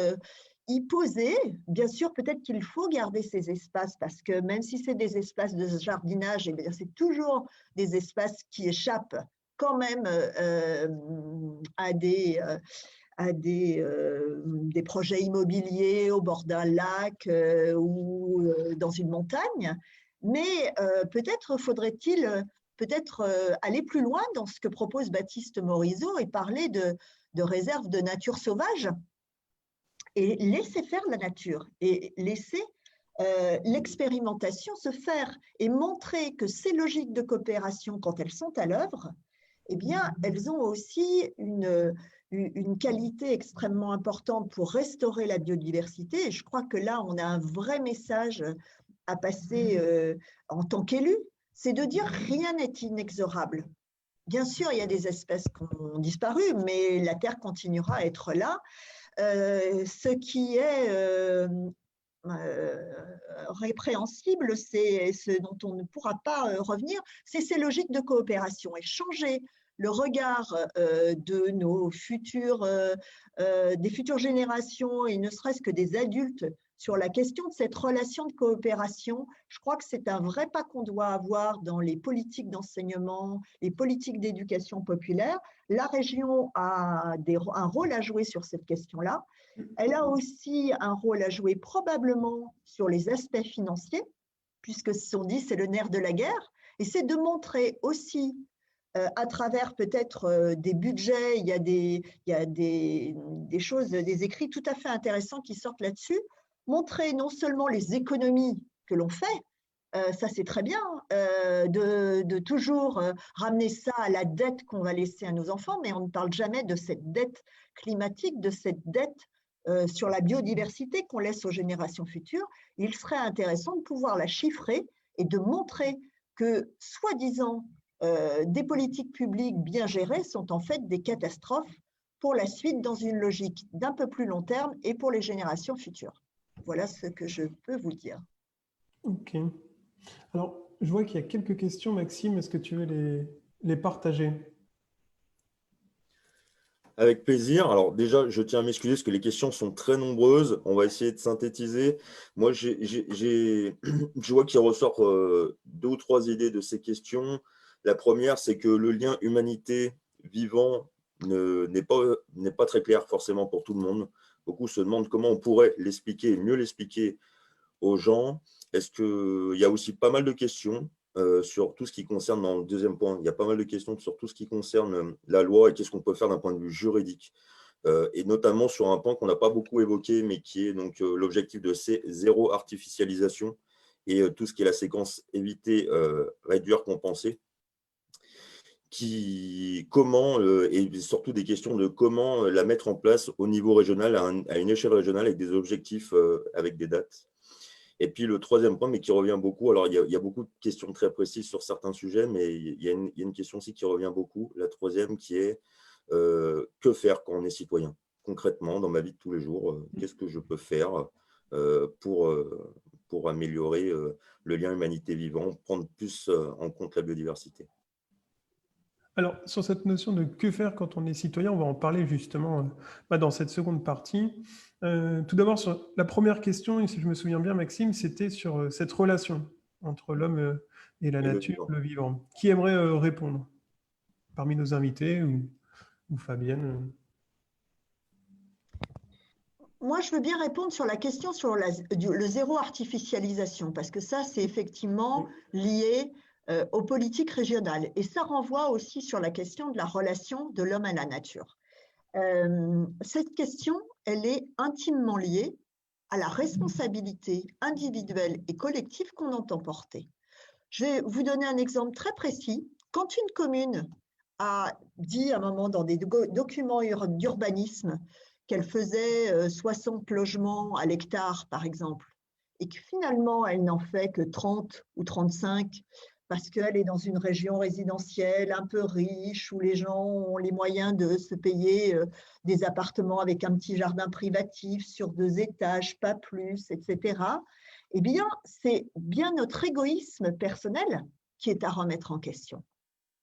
y poser. Bien sûr, peut-être qu'il faut garder ces espaces parce que même si c'est des espaces de jardinage, c'est toujours des espaces qui échappent quand même à des projets immobiliers au bord d'un lac ou dans une montagne. Mais peut-être faudrait-il aller plus loin dans ce que propose Baptiste Morisot et parler de réserves de nature sauvage et laisser faire la nature et laisser l'expérimentation se faire et montrer que ces logiques de coopération, quand elles sont à l'œuvre, eh bien, elles ont aussi une qualité extrêmement importante pour restaurer la biodiversité. Et je crois que là, on a un vrai message à passer en tant qu'élu, c'est de dire rien n'est inexorable. Bien sûr, il y a des espèces qui ont disparu, mais la Terre continuera à être là. Ce qui est répréhensible, c'est ce dont on ne pourra pas revenir, c'est ces logiques de coopération et changer le regard de nos des futures générations et ne serait-ce que des adultes sur la question de cette relation de coopération. Je crois que c'est un vrai pas qu'on doit avoir dans les politiques d'enseignement, les politiques d'éducation populaire. La région a un rôle à jouer sur cette question-là. Elle a aussi un rôle à jouer probablement sur les aspects financiers, puisque on dit c'est le nerf de la guerre, et c'est de montrer aussi à travers peut-être des budgets, il y a des choses, des écrits tout à fait intéressants qui sortent là-dessus, montrer non seulement les économies que l'on fait, ça c'est très bien, de toujours ramener ça à la dette qu'on va laisser à nos enfants, mais on ne parle jamais de cette dette climatique, de cette dette sur la biodiversité qu'on laisse aux générations futures. Il serait intéressant de pouvoir la chiffrer et de montrer que, soi-disant, des politiques publiques bien gérées sont en fait des catastrophes pour la suite dans une logique d'un peu plus long terme et pour les générations futures. Voilà ce que je peux vous dire. Ok. Alors, je vois qu'il y a quelques questions, Maxime. Est-ce que tu veux les partager? Avec plaisir. Alors déjà, je tiens à m'excuser parce que les questions sont très nombreuses. On va essayer de synthétiser. Moi, je vois qu'il ressort 2 ou 3 idées de ces questions. La première, c'est que le lien humanité-vivant n'est pas très clair forcément pour tout le monde. Beaucoup se demandent comment on pourrait l'expliquer, mieux l'expliquer aux gens. Est-ce qu'il y a aussi pas mal de questions sur tout ce qui concerne, dans le deuxième point, il y a pas mal de questions sur tout ce qui concerne la loi et qu'est-ce qu'on peut faire d'un point de vue juridique. Et notamment sur un point qu'on n'a pas beaucoup évoqué, mais qui est donc l'objectif de zéro artificialisation et tout ce qui est la séquence éviter, réduire, compenser. Comment, et surtout des questions de comment la mettre en place au niveau régional, à une échelle régionale, avec des objectifs, avec des dates. Et puis le troisième point, mais qui revient beaucoup, alors il y a beaucoup de questions très précises sur certains sujets, mais il y a une question aussi qui revient beaucoup, la troisième, qui est que faire quand on est citoyen? Concrètement, dans ma vie de tous les jours, qu'est-ce que je peux faire pour améliorer le lien humanité-vivant, prendre plus en compte la biodiversité? Alors, sur cette notion de que faire quand on est citoyen, on va en parler justement dans cette seconde partie. Tout d'abord, sur la première question, et si je me souviens bien, Maxime, c'était sur cette relation entre l'homme et la Et le nature, vivant. le vivant. Qui aimerait répondre parmi nos invités ou Fabienne? Moi, je veux bien répondre sur la question sur le zéro artificialisation, parce que ça, c'est effectivement lié aux politiques régionales. Et ça renvoie aussi sur la question de la relation de l'homme à la nature. Cette question, elle est intimement liée à la responsabilité individuelle et collective qu'on entend porter. Je vais vous donner un exemple très précis. Quand une commune a dit à un moment dans des documents d'urbanisme qu'elle faisait 60 logements à l'hectare, par exemple, et que finalement, elle n'en fait que 30 ou 35 parce qu'elle est dans une région résidentielle un peu riche où les gens ont les moyens de se payer des appartements avec un petit jardin privatif sur 2 étages, pas plus, etc. Eh bien, c'est bien notre égoïsme personnel qui est à remettre en question.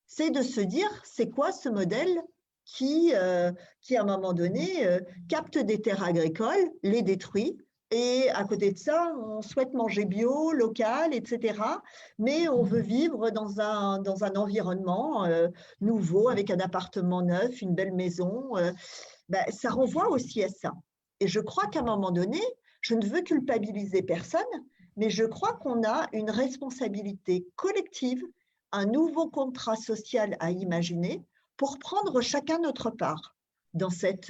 C'est de se dire, c'est quoi ce modèle qui à un moment donné, capte des terres agricoles, les détruit, et à côté de ça, on souhaite manger bio, local, etc. Mais on veut vivre dans un environnement nouveau, avec un appartement neuf, une belle maison. Ça renvoie aussi à ça. Et je crois qu'à un moment donné, je ne veux culpabiliser personne, mais je crois qu'on a une responsabilité collective, un nouveau contrat social à imaginer pour prendre chacun notre part dans cette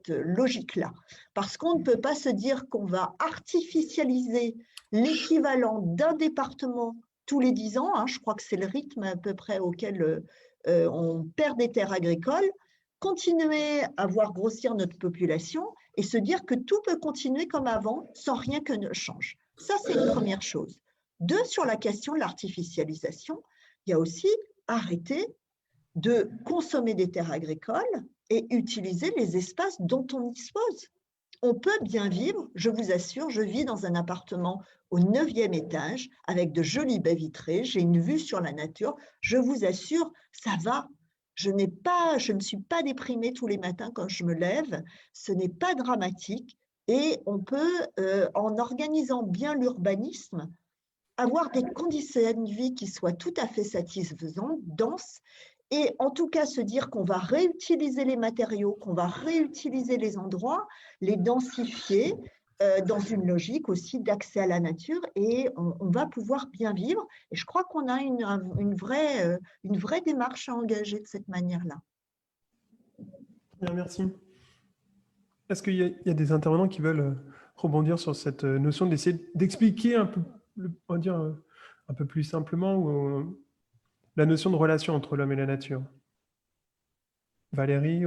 logique-là. Parce qu'on ne peut pas se dire qu'on va artificialiser l'équivalent d'un département tous les 10 ans, hein, je crois que c'est le rythme à peu près auquel on perd des terres agricoles, continuer à voir grossir notre population et se dire que tout peut continuer comme avant sans rien que ne change. Ça, c'est une première chose. 2, sur la question de l'artificialisation, il y a aussi arrêter de consommer des terres agricoles et utiliser les espaces dont on dispose. On peut bien vivre, je vous assure, je vis dans un appartement au 9e étage avec de jolies baies vitrées, j'ai une vue sur la nature, je vous assure, ça va. Je ne suis pas déprimée tous les matins quand je me lève, ce n'est pas dramatique et on peut, en organisant bien l'urbanisme, avoir des conditions de vie qui soient tout à fait satisfaisantes, denses, et en tout cas se dire qu'on va réutiliser les matériaux, qu'on va réutiliser les endroits, les densifier dans une logique aussi d'accès à la nature, et on va pouvoir bien vivre. Et je crois qu'on a une vraie démarche à engager de cette manière-là. Bien, merci. Est-ce qu'il y a des intervenants qui veulent rebondir sur cette notion d'essayer d'expliquer un peu, on va dire, un peu plus simplement la notion de relation entre l'homme et la nature? Valérie,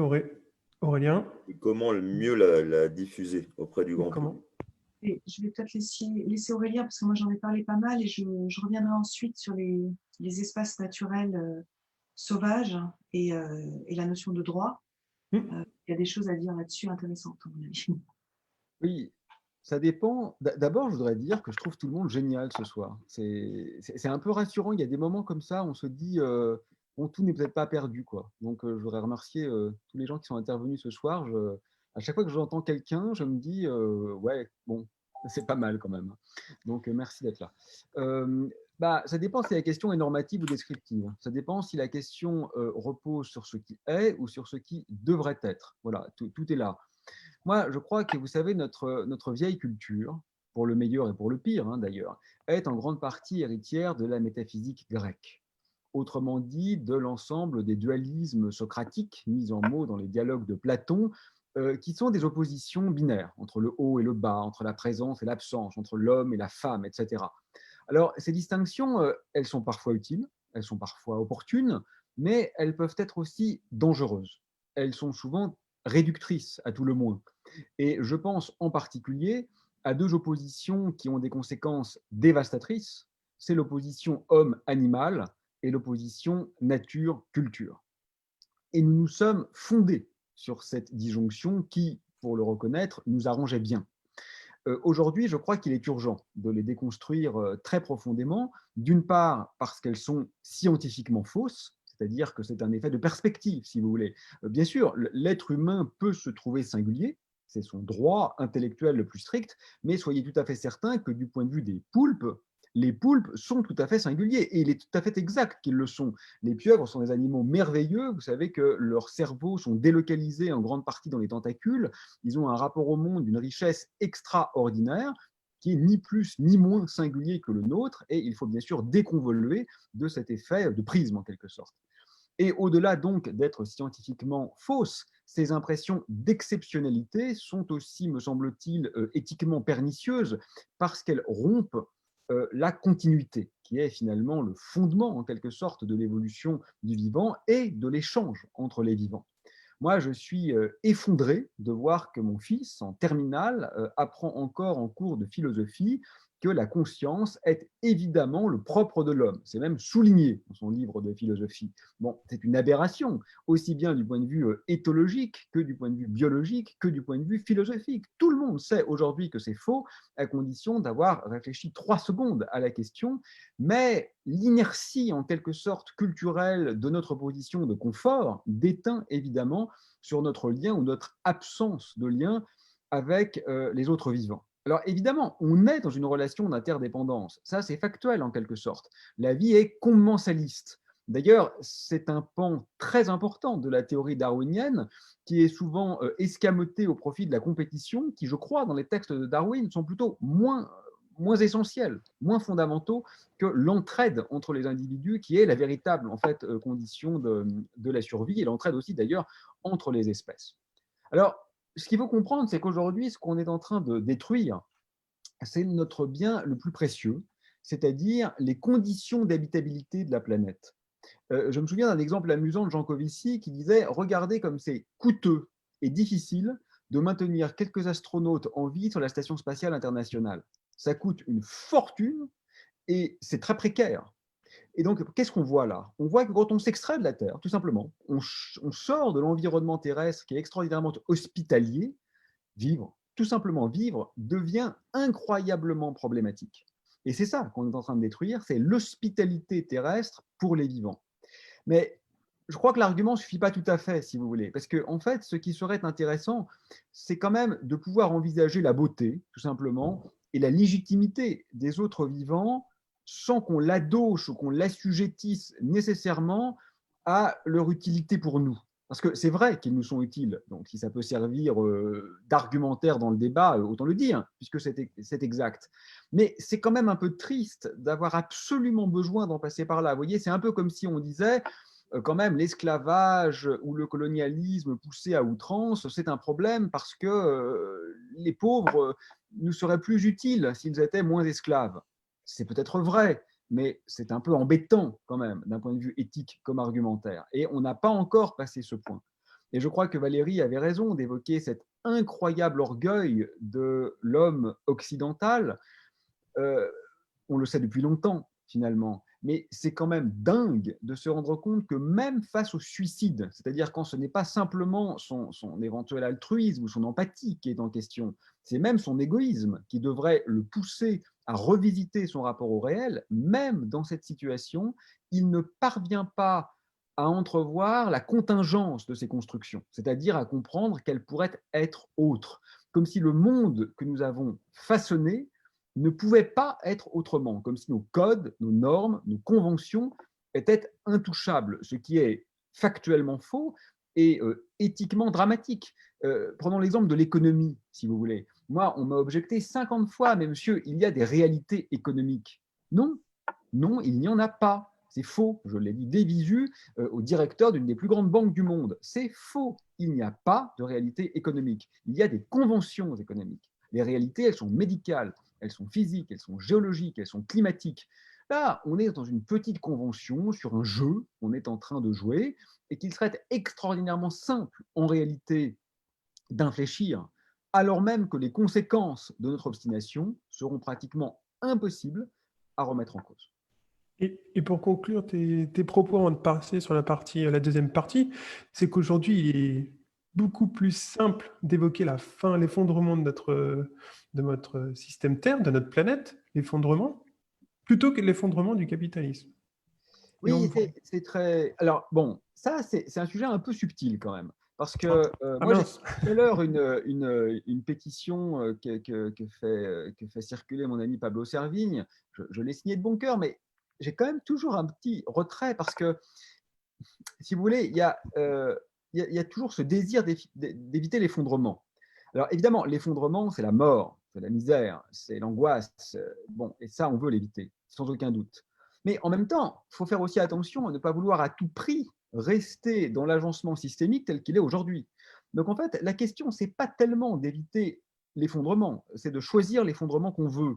Aurélien? Et comment mieux la diffuser auprès du grand Comment? public? Et je vais peut-être laisser Aurélien, parce que moi j'en ai parlé pas mal, et je reviendrai ensuite sur les espaces naturels sauvages et la notion de droit. Il y a des choses à dire là-dessus intéressantes, à mon avis. Oui, ça dépend. D'abord, je voudrais dire que je trouve tout le monde génial ce soir. C'est un peu rassurant. Il y a des moments comme ça, on se dit, bon, tout n'est peut-être pas perdu, quoi. Donc, je voudrais remercier tous les gens qui sont intervenus ce soir. À chaque fois que j'entends quelqu'un, je me dis, ouais, bon, c'est pas mal quand même. Donc, merci d'être là. Ça dépend si la question est normative ou descriptive. Ça dépend si la question repose sur ce qui est ou sur ce qui devrait être. Voilà, tout est là. Moi, je crois que, vous savez, notre vieille culture, pour le meilleur et pour le pire d'ailleurs, est en grande partie héritière de la métaphysique grecque. Autrement dit, de l'ensemble des dualismes socratiques mis en mots dans les dialogues de Platon, qui sont des oppositions binaires entre le haut et le bas, entre la présence et l'absence, entre l'homme et la femme, etc. Alors, ces distinctions, elles sont parfois utiles, elles sont parfois opportunes, mais elles peuvent être aussi dangereuses. Elles sont souvent réductrices, à tout le moins. Et je pense en particulier à 2 oppositions qui ont des conséquences dévastatrices. C'est l'opposition homme-animal et l'opposition nature-culture. Et nous nous sommes fondés sur cette disjonction qui, pour le reconnaître, nous arrangeait bien. Aujourd'hui, je crois qu'il est urgent de les déconstruire très profondément, d'une part parce qu'elles sont scientifiquement fausses, c'est-à-dire que c'est un effet de perspective, si vous voulez. Bien sûr, l'être humain peut se trouver singulier, c'est son droit intellectuel le plus strict, mais soyez tout à fait certain que du point de vue des poulpes, les poulpes sont tout à fait singuliers, et il est tout à fait exact qu'ils le sont. Les pieuvres sont des animaux merveilleux, vous savez que leurs cerveaux sont délocalisés en grande partie dans les tentacules, ils ont un rapport au monde d'une richesse extraordinaire, qui est ni plus ni moins singulier que le nôtre, et il faut bien sûr déconvoluer de cet effet de prisme en quelque sorte. Et au-delà donc d'être scientifiquement fausses, ces impressions d'exceptionnalité sont aussi, me semble-t-il, éthiquement pernicieuses parce qu'elles rompent la continuité, qui est finalement le fondement en quelque sorte de l'évolution du vivant et de l'échange entre les vivants. Moi, je suis effondré de voir que mon fils, en terminale, apprend encore en cours de philosophie que la conscience est évidemment le propre de l'homme. C'est même souligné dans son livre de philosophie. Bon, c'est une aberration, aussi bien du point de vue éthologique que du point de vue biologique, que du point de vue philosophique. Tout le monde sait aujourd'hui que c'est faux, à condition d'avoir réfléchi 3 secondes à la question, mais l'inertie en quelque sorte culturelle de notre position de confort déteint évidemment sur notre lien ou notre absence de lien avec les autres vivants. Alors évidemment, on est dans une relation d'interdépendance. Ça, c'est factuel en quelque sorte. La vie est commensaliste. D'ailleurs, c'est un pan très important de la théorie darwinienne qui est souvent escamoté au profit de la compétition, qui, je crois, dans les textes de Darwin, sont plutôt moins essentiels, moins fondamentaux que l'entraide entre les individus, qui est la véritable en fait, condition de la survie, et l'entraide aussi d'ailleurs entre les espèces. Alors, ce qu'il faut comprendre, c'est qu'aujourd'hui, ce qu'on est en train de détruire, c'est notre bien le plus précieux, c'est-à-dire les conditions d'habitabilité de la planète. Je me souviens d'un exemple amusant de Jean Covici qui disait « Regardez comme c'est coûteux et difficile de maintenir quelques astronautes en vie sur la Station spatiale internationale. Ça coûte une fortune et c'est très précaire. » Et donc, qu'est-ce qu'on voit là? On voit que quand on s'extrait de la Terre, tout simplement, on sort de l'environnement terrestre qui est extraordinairement hospitalier, vivre, tout simplement vivre, devient incroyablement problématique. Et c'est ça qu'on est en train de détruire, c'est l'hospitalité terrestre pour les vivants. Mais je crois que l'argument ne suffit pas tout à fait, si vous voulez, parce qu'en fait, ce qui serait intéressant, c'est quand même de pouvoir envisager la beauté, tout simplement, et la légitimité des autres vivants sans qu'on l'adoche ou qu'on l'assujettisse nécessairement à leur utilité pour nous. Parce que c'est vrai qu'ils nous sont utiles, donc si ça peut servir d'argumentaire dans le débat, autant le dire, puisque c'est exact. Mais c'est quand même un peu triste d'avoir absolument besoin d'en passer par là. Vous voyez, c'est un peu comme si on disait, quand même, l'esclavage ou le colonialisme poussé à outrance, c'est un problème parce que les pauvres nous seraient plus utiles s'ils étaient moins esclaves. C'est peut-être vrai, mais c'est un peu embêtant quand même d'un point de vue éthique comme argumentaire. Et on n'a pas encore passé ce point. Et je crois que Valérie avait raison d'évoquer cet incroyable orgueil de l'homme occidental. On le sait depuis longtemps, finalement. Mais c'est quand même dingue de se rendre compte que même face au suicide, c'est-à-dire quand ce n'est pas simplement son éventuel altruisme ou son empathie qui est en question, c'est même son égoïsme qui devrait le pousser à revisiter son rapport au réel, même dans cette situation, il ne parvient pas à entrevoir la contingence de ces constructions, c'est-à-dire à comprendre qu'elles pourraient être autres, comme si le monde que nous avons façonné ne pouvait pas être autrement, comme si nos codes, nos normes, nos conventions étaient intouchables, ce qui est factuellement faux et éthiquement dramatique. Prenons l'exemple de l'économie, si vous voulez. Moi, on m'a objecté 50 fois, mais monsieur, il y a des réalités économiques. Non, non, il n'y en a pas. C'est faux. Je l'ai dit dès visu au directeur d'une des plus grandes banques du monde. C'est faux. Il n'y a pas de réalité économique. Il y a des conventions économiques. Les réalités, elles sont médicales, elles sont physiques, elles sont géologiques, elles sont climatiques. Là, on est dans une petite convention sur un jeu qu'on est en train de jouer et qu'il serait extraordinairement simple, en réalité, d'infléchir, alors même que les conséquences de notre obstination seront pratiquement impossibles à remettre en cause. Et pour conclure tes propos avant de passer sur la deuxième partie, c'est qu'aujourd'hui, il est beaucoup plus simple d'évoquer la fin, l'effondrement de notre système Terre, de notre planète, l'effondrement, plutôt que l'effondrement du capitalisme. Et on Oui, voit. c'est très. Alors, bon, ça, c'est un sujet un peu subtil quand même. Parce que Ah moi, j'ai mince. tout à l'heure une pétition que fait circuler mon ami Pablo Servigne. Je l'ai signée de bon cœur, mais j'ai quand même toujours un petit retrait parce que, si vous voulez, il y a toujours ce désir d'éviter l'effondrement. Alors, évidemment, l'effondrement, c'est la mort, c'est la misère, c'est l'angoisse. Bon, et ça, on veut l'éviter, sans aucun doute. Mais en même temps, il faut faire aussi attention à ne pas vouloir à tout prix rester dans l'agencement systémique tel qu'il est aujourd'hui. Donc, en fait, la question, c'est pas tellement d'éviter l'effondrement, c'est de choisir l'effondrement qu'on veut.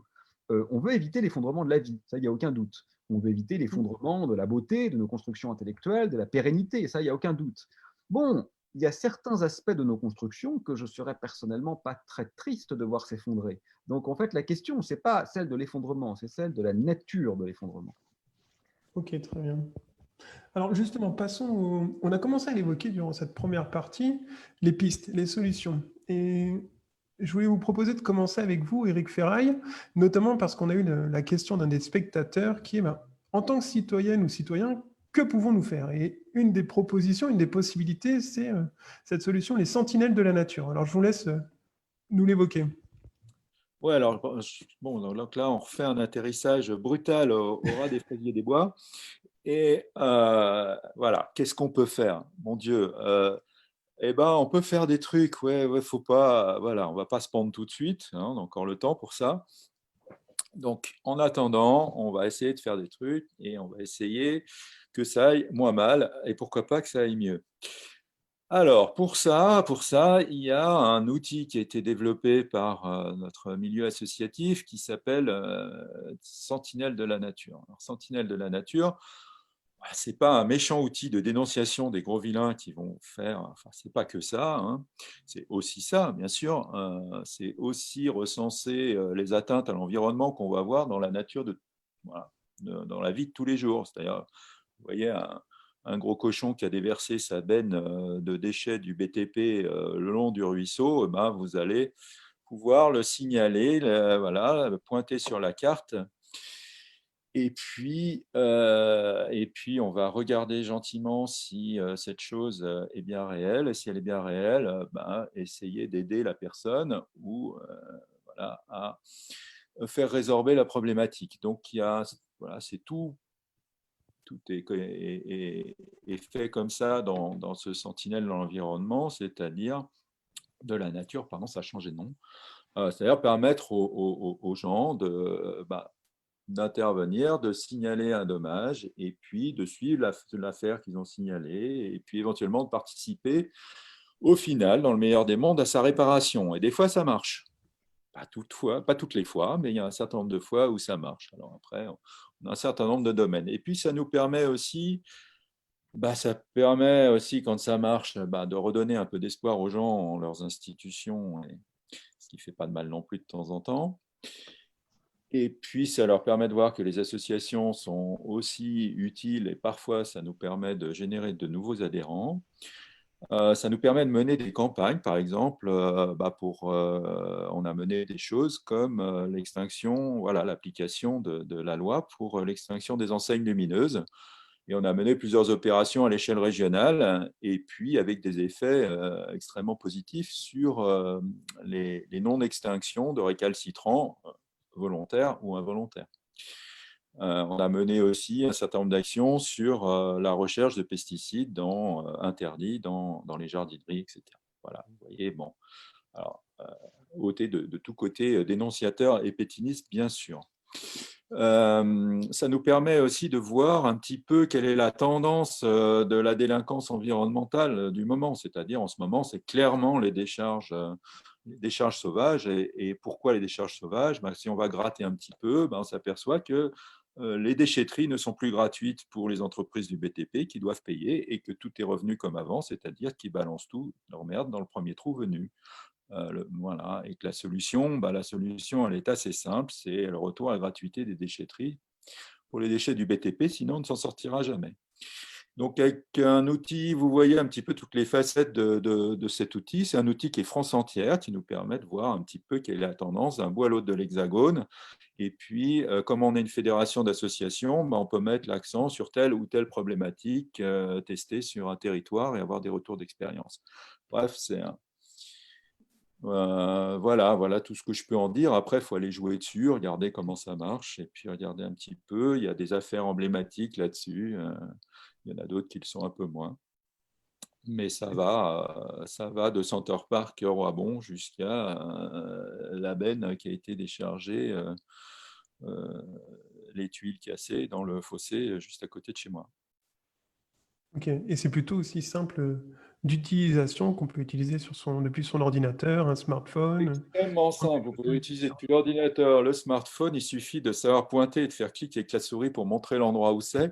On veut éviter l'effondrement de la vie, ça, il n'y a aucun doute. On veut éviter l'effondrement de la beauté, de nos constructions intellectuelles, de la pérennité, ça, il n'y a aucun doute. Bon, il y a certains aspects de nos constructions que je serais personnellement pas très triste de voir s'effondrer. Donc, en fait, la question, ce n'est pas celle de l'effondrement, c'est celle de la nature de l'effondrement. Ok, très bien. Alors justement, on a commencé à l'évoquer durant cette première partie, les pistes, les solutions. Et je voulais vous proposer de commencer avec vous, Éric Ferraille, notamment parce qu'on a eu la question d'un des spectateurs qui est, ben, en tant que citoyenne ou citoyen, que pouvons-nous faire? Et une des propositions, une des possibilités, c'est cette solution, les sentinelles de la nature. Alors je vous laisse nous l'évoquer. Ouais, alors, bon, donc là, on refait un atterrissage brutal au ras des fraisiers des bois. Et voilà, qu'est-ce qu'on peut faire? Mon Dieu, eh ben, on peut faire des trucs, ouais, ouais, faut pas, voilà, on va pas se pendre tout de suite, hein, on a encore le temps pour ça. Donc, en attendant, on va essayer de faire des trucs et on va essayer que ça aille moins mal et pourquoi pas que ça aille mieux. Alors, pour ça, il y a un outil qui a été développé par notre milieu associatif qui s'appelle Sentinelle de la nature. Alors, Sentinelle de la nature, ce n'est pas un méchant outil de dénonciation des gros vilains qui vont faire, enfin, c'est pas que ça, hein. C'est aussi ça, bien sûr, c'est aussi recenser les atteintes à l'environnement qu'on va avoir dans la nature, voilà, dans la vie de tous les jours. C'est-à-dire, vous voyez, un gros cochon qui a déversé sa benne de déchets du BTP le long du ruisseau, ben, vous allez pouvoir le signaler, voilà, le pointer sur la carte. Et puis, on va regarder gentiment si cette chose est bien réelle. Et si elle est bien réelle, ben, essayer d'aider la personne ou voilà, à faire résorber la problématique. Donc, voilà, c'est tout est fait comme ça dans ce sentinelle dans l'environnement, c'est-à-dire de la nature, pardon, ça a changé de nom. C'est-à-dire permettre aux gens d'intervenir, de signaler un dommage et puis de suivre l'affaire qu'ils ont signalée et puis éventuellement de participer au final, dans le meilleur des mondes, à sa réparation. Et des fois, ça marche. Pas toutes les fois, mais il y a un certain nombre de fois où ça marche. Alors après, on a un certain nombre de domaines. Et puis, ça nous permet aussi, quand ça marche, de redonner un peu d'espoir aux gens en leurs institutions, ce qui ne fait pas de mal non plus de temps en temps. Et puis, ça leur permet de voir que les associations sont aussi utiles et parfois, ça nous permet de générer de nouveaux adhérents. Ça nous permet de mener des campagnes, par exemple, on a mené des choses comme l'extinction, voilà, l'application de la loi pour l'extinction des enseignes lumineuses. Et on a mené plusieurs opérations à l'échelle régionale et puis avec des effets extrêmement positifs sur les non-extinctions de récalcitrants volontaires ou involontaires. On a mené aussi un certain nombre d'actions sur la recherche de pesticides interdits dans les jardineries, etc. Voilà, vous voyez, bon. Alors, de tout côté, dénonciateur et pétiniste, bien sûr. Ça nous permet aussi de voir un petit peu quelle est la tendance de la délinquance environnementale du moment. C'est-à-dire, en ce moment, c'est clairement les décharges sauvages. Et pourquoi les décharges sauvages? Si on va gratter un petit peu, on s'aperçoit que les déchetteries ne sont plus gratuites pour les entreprises du BTP qui doivent payer et que tout est revenu comme avant, c'est-à-dire qu'ils balancent tout leur merde dans le premier trou venu. Voilà. Et que la solution, elle est assez simple, c'est le retour à la gratuité des déchetteries pour les déchets du BTP, sinon on ne s'en sortira jamais. Donc, avec un outil, vous voyez un petit peu toutes les facettes de cet outil. C'est un outil qui est France entière, qui nous permet de voir un petit peu quelle est la tendance d'un bout à l'autre de l'Hexagone. Et puis, comme on est une fédération d'associations, on peut mettre l'accent sur telle ou telle problématique testée sur un territoire et avoir des retours d'expérience. Bref, voilà tout ce que je peux en dire. Après, il faut aller jouer dessus, regarder comment ça marche et puis regarder un petit peu. Il y a des affaires emblématiques là-dessus. Il y en a d'autres qui le sont un peu moins. Mais ça va de Center Park Roibon jusqu'à la benne qui a été déchargée, les tuiles cassées dans le fossé juste à côté de chez moi. Ok. Et c'est plutôt aussi simple d'utilisation qu'on peut utiliser depuis son ordinateur, un smartphone. Extrêmement simple. Vous pouvez utiliser depuis l'ordinateur, le smartphone. Il suffit de savoir pointer et de faire clic avec la souris pour montrer l'endroit où c'est.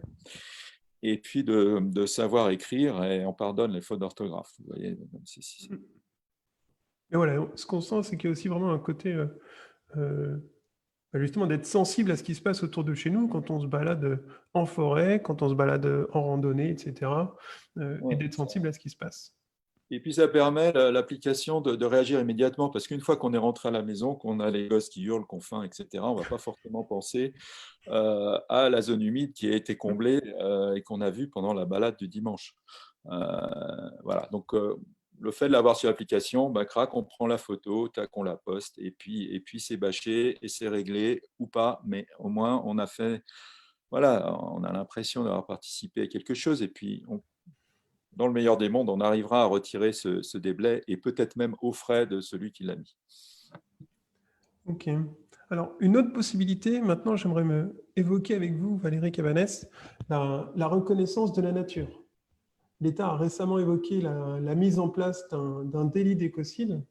Et puis de savoir écrire, et on pardonne les fautes d'orthographe. Vous voyez, même si. Mais voilà, ce qu'on sent, c'est qu'il y a aussi vraiment un côté, justement, d'être sensible à ce qui se passe autour de chez nous quand on se balade en forêt, quand on se balade en randonnée, etc. Et d'être sensible à ce qui se passe. Et puis ça permet l'application de réagir immédiatement, parce qu'une fois qu'on est rentré à la maison, qu'on a les gosses qui hurlent, qu'on faim, etc., on ne va pas forcément penser à la zone humide qui a été comblée et qu'on a vue pendant la balade du dimanche. Voilà, donc le fait de l'avoir sur l'application, crac, on prend la photo, tac, on la poste, et puis c'est bâché et c'est réglé ou pas, mais au moins on a fait, voilà, on a l'impression d'avoir participé à quelque chose, et puis dans le meilleur des mondes, on arrivera à retirer ce déblai et peut-être même aux frais de celui qui l'a mis. Ok. Alors, une autre possibilité, maintenant, j'aimerais évoquer avec vous, Valérie Cabanès, la reconnaissance de la nature. L'État a récemment évoqué la mise en place d'un délit d'écocide.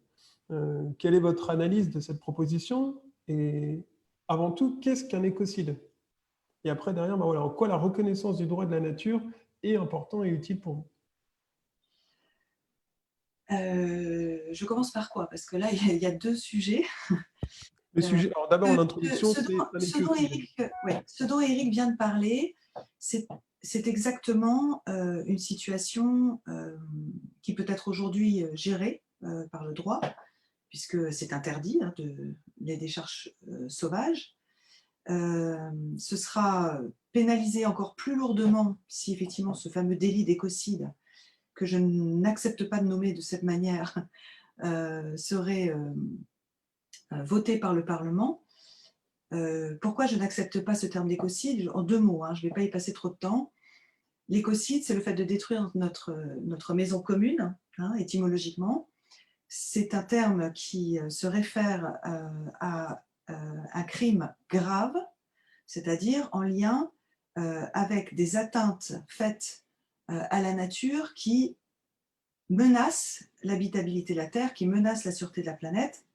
Quelle est votre analyse de cette proposition? Et avant tout, qu'est-ce qu'un écocide? Et après, derrière, voilà, en quoi la reconnaissance du droit de la nature est important et utile pour vous? Je commence par quoi? Parce que là, il y a deux sujets. Le sujet, alors d'abord, en introduction, ce dont Eric vient de parler, c'est exactement une situation qui peut être aujourd'hui gérée par le droit, puisque c'est interdit les décharges sauvages. Ce sera pénalisé encore plus lourdement si effectivement ce fameux délit d'écocide, que je n'accepte pas de nommer de cette manière, serait voté par le Parlement. Pourquoi je n'accepte pas ce terme d'écocide? En deux mots, je ne vais pas y passer trop de temps. L'écocide, c'est le fait de détruire notre maison commune, étymologiquement. C'est un terme qui se réfère à un crime grave, c'est-à-dire en lien avec des atteintes faites à la nature qui menacent l'habitabilité de la Terre, qui menacent la sûreté de la planète,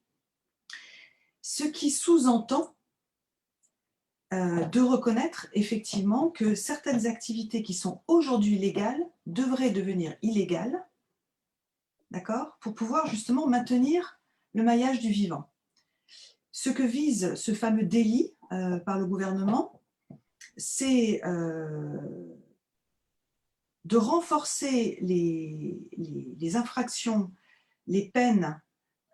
ce qui sous-entend de reconnaître effectivement que certaines activités qui sont aujourd'hui légales devraient devenir illégales, d'accord, pour pouvoir justement maintenir le maillage du vivant. Ce que vise ce fameux délit par le gouvernement, c'est de renforcer les infractions, les peines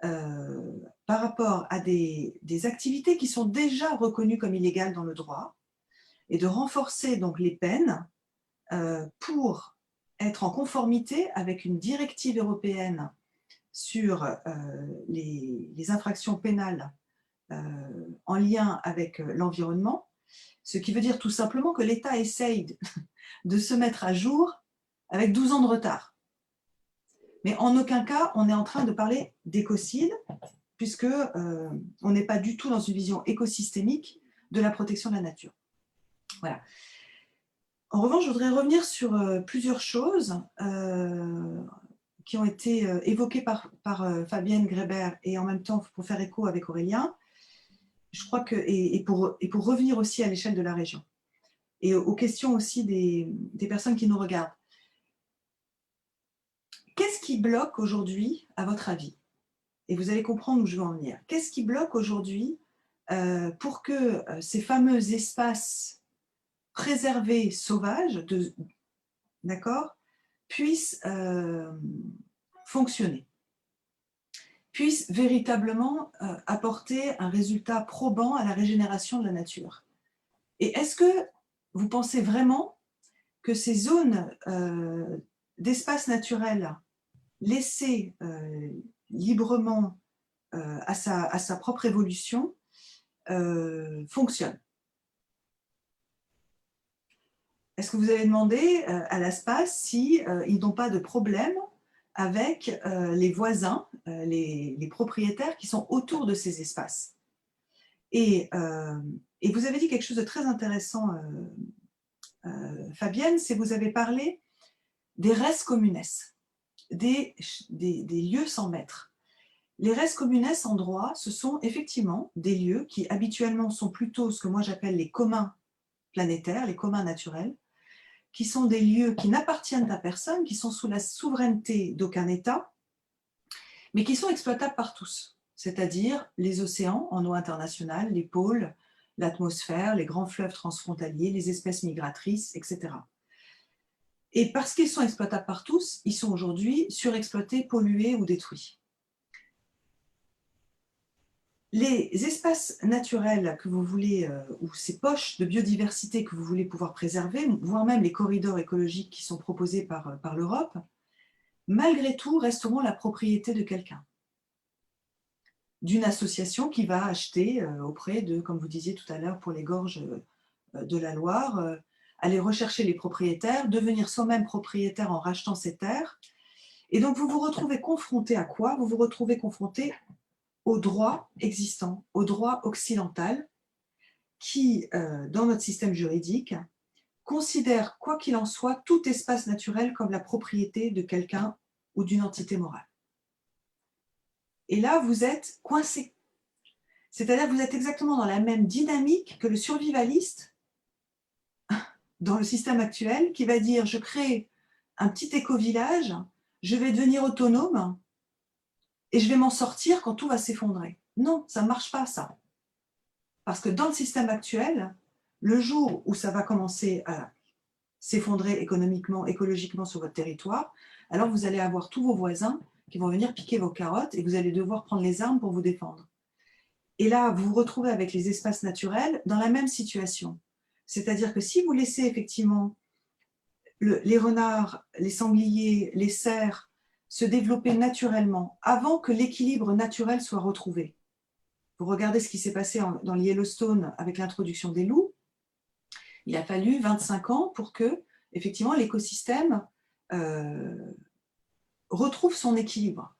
par rapport à des activités qui sont déjà reconnues comme illégales dans le droit, et de renforcer donc les peines pour être en conformité avec une directive européenne sur les infractions pénales en lien avec l'environnement, ce qui veut dire tout simplement que l'État essaye de se mettre à jour avec 12 ans de retard. Mais en aucun cas, on est en train de parler d'écocide, puisque on n'est pas du tout dans une vision écosystémique de la protection de la nature. Voilà. En revanche, je voudrais revenir sur plusieurs choses qui ont été évoquées par Fabienne Grébert et en même temps pour faire écho avec Aurélien. Je crois que, et pour revenir aussi à l'échelle de la région et aux questions aussi des personnes qui nous regardent. Qu'est-ce qui bloque aujourd'hui, à votre avis? Et vous allez comprendre où je veux en venir. Qu'est-ce qui bloque aujourd'hui pour que ces fameux espaces préservés sauvages, d'accord, puisse fonctionner, puisse véritablement apporter un résultat probant à la régénération de la nature. Et est-ce que vous pensez vraiment que ces zones d'espace naturel laissées librement à sa propre évolution fonctionnent? Est-ce que vous avez demandé à l'espace si ils n'ont pas de problème avec les voisins, les propriétaires qui sont autour de ces espaces? Et vous avez dit quelque chose de très intéressant, Fabienne, c'est que vous avez parlé des res communes, des lieux sans maître. Les res communes en droit, ce sont effectivement des lieux qui habituellement sont plutôt ce que moi j'appelle les communs planétaires, les communs naturels, qui sont des lieux qui n'appartiennent à personne, qui sont sous la souveraineté d'aucun État, mais qui sont exploitables par tous, c'est-à-dire les océans en eau internationale, les pôles, l'atmosphère, les grands fleuves transfrontaliers, les espèces migratrices, etc. Et parce qu'ils sont exploitables par tous, ils sont aujourd'hui surexploités, pollués ou détruits. Les espaces naturels que vous voulez, ou ces poches de biodiversité que vous voulez pouvoir préserver, voire même les corridors écologiques qui sont proposés par l'Europe, malgré tout resteront la propriété de quelqu'un, d'une association qui va acheter auprès de, comme vous disiez tout à l'heure pour les gorges de la Loire, aller rechercher les propriétaires, devenir soi-même propriétaire en rachetant ces terres. Et donc vous vous retrouvez confronté à quoi? Vous vous retrouvez confronté au droit existant, au droit occidental, qui, dans notre système juridique, considère, quoi qu'il en soit, tout espace naturel comme la propriété de quelqu'un ou d'une entité morale. Et là, vous êtes coincé. C'est-à-dire que vous êtes exactement dans la même dynamique que le survivaliste dans le système actuel, qui va dire « je crée un petit éco-village, je vais devenir autonome, et je vais m'en sortir quand tout va s'effondrer. » Non, ça ne marche pas, ça. Parce que dans le système actuel, le jour où ça va commencer à s'effondrer économiquement, écologiquement sur votre territoire, alors vous allez avoir tous vos voisins qui vont venir piquer vos carottes et vous allez devoir prendre les armes pour vous défendre. Et là, vous vous retrouvez avec les espaces naturels dans la même situation. C'est-à-dire que si vous laissez effectivement les renards, les sangliers, les cerfs se développer naturellement avant que l'équilibre naturel soit retrouvé. Vous regardez ce qui s'est passé dans le Yellowstone avec l'introduction des loups. Il a fallu 25 ans pour que, effectivement, l'écosystème retrouve son équilibre.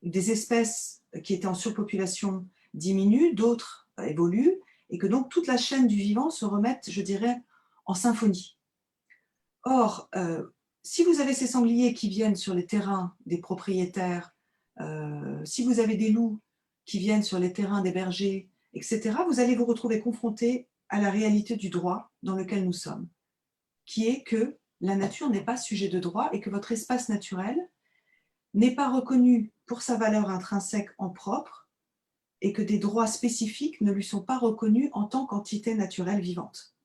Des espèces qui étaient en surpopulation diminuent, d'autres évoluent, et que donc toute la chaîne du vivant se remette, je dirais, en symphonie. Or, si vous avez ces sangliers qui viennent sur les terrains des propriétaires, si vous avez des loups qui viennent sur les terrains des bergers, etc., vous allez vous retrouver confronté à la réalité du droit dans lequel nous sommes, qui est que la nature n'est pas sujet de droit et que votre espace naturel n'est pas reconnu pour sa valeur intrinsèque en propre et que des droits spécifiques ne lui sont pas reconnus en tant qu'entité naturelle vivante.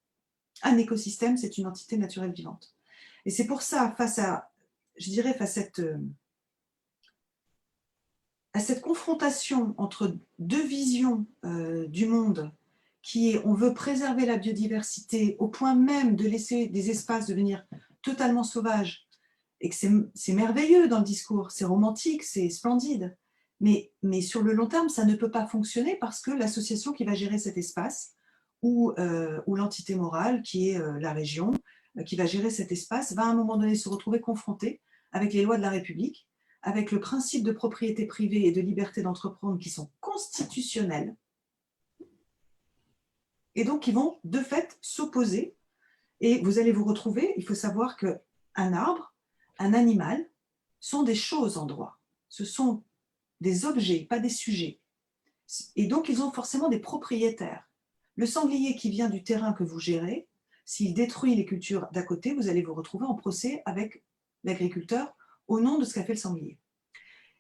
Un écosystème, c'est une entité naturelle vivante. Et c'est pour ça, face à, je dirais, face à cette confrontation entre deux visions du monde, qui est, on veut préserver la biodiversité au point même de laisser des espaces devenir totalement sauvages, et que c'est merveilleux dans le discours, c'est romantique, c'est splendide, mais sur le long terme, ça ne peut pas fonctionner parce que l'association qui va gérer cet espace, ou l'entité morale, qui est la région, qui va gérer cet espace, va à un moment donné se retrouver confrontée avec les lois de la République, avec le principe de propriété privée et de liberté d'entreprendre qui sont constitutionnels, et donc qui vont de fait s'opposer. Et vous allez vous retrouver, il faut savoir qu'un arbre, un animal, sont des choses en droit. Ce sont des objets, pas des sujets. Et donc, ils ont forcément des propriétaires. Le sanglier qui vient du terrain que vous gérez, s'il détruit les cultures d'à côté, vous allez vous retrouver en procès avec l'agriculteur au nom de ce qu'a fait le sanglier.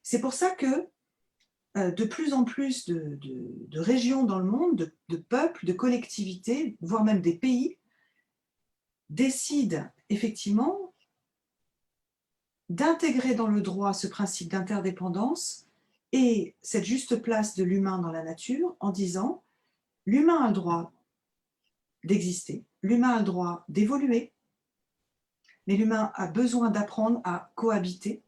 C'est pour ça que de plus en plus de régions dans le monde, de peuples, de collectivités, voire même des pays, décident effectivement d'intégrer dans le droit ce principe d'interdépendance et cette juste place de l'humain dans la nature en disant l'humain a le droit d'exister, l'humain a le droit d'évoluer, mais l'humain a besoin d'apprendre à cohabiter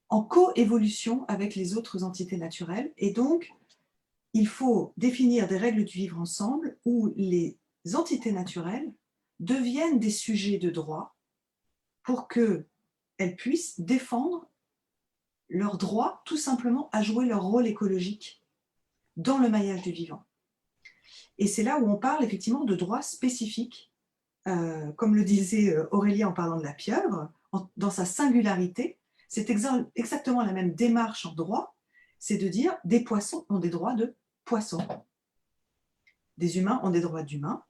en coévolution avec les autres entités naturelles. Et donc, il faut définir des règles du vivre ensemble où les entités naturelles deviennent des sujets de droit pour qu'elles puissent défendre leur droit tout simplement à jouer leur rôle écologique dans le maillage du vivant. Et c'est là où on parle effectivement de droits spécifiques, comme le disait Aurélie en parlant de la pieuvre, dans sa singularité, c'est exactement la même démarche en droit, c'est de dire des poissons ont des droits de poissons, des humains ont des droits d'humains,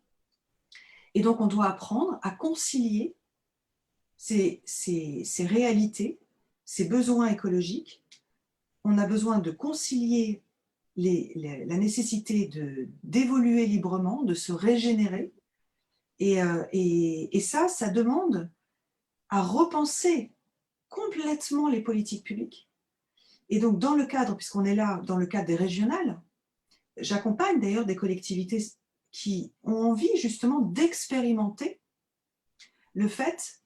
et donc on doit apprendre à concilier ces réalités, ces besoins écologiques. On a besoin de concilier la nécessité d'évoluer librement, de se régénérer, et ça demande à repenser complètement les politiques publiques. Et donc, dans le cadre, puisqu'on est là, dans le cadre des régionales, j'accompagne d'ailleurs des collectivités qui ont envie justement d'expérimenter le fait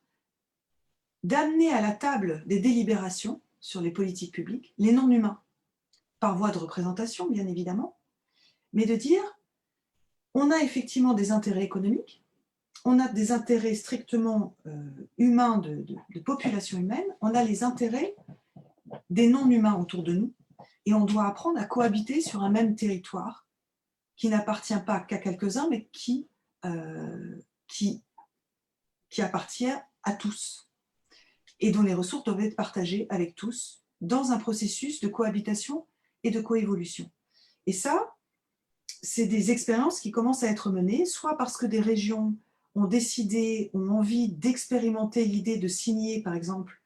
d'amener à la table des délibérations sur les politiques publiques les non-humains, par voie de représentation, bien évidemment, mais de dire, on a effectivement des intérêts économiques, on a des intérêts strictement humains, de population humaine, on a les intérêts des non-humains autour de nous, et on doit apprendre à cohabiter sur un même territoire qui n'appartient pas qu'à quelques-uns, mais qui appartient à tous, et dont les ressources doivent être partagées avec tous, dans un processus de cohabitation et de coévolution. Et ça, c'est des expériences qui commencent à être menées, soit parce que des régions ont décidé, ont envie d'expérimenter l'idée de signer, par exemple,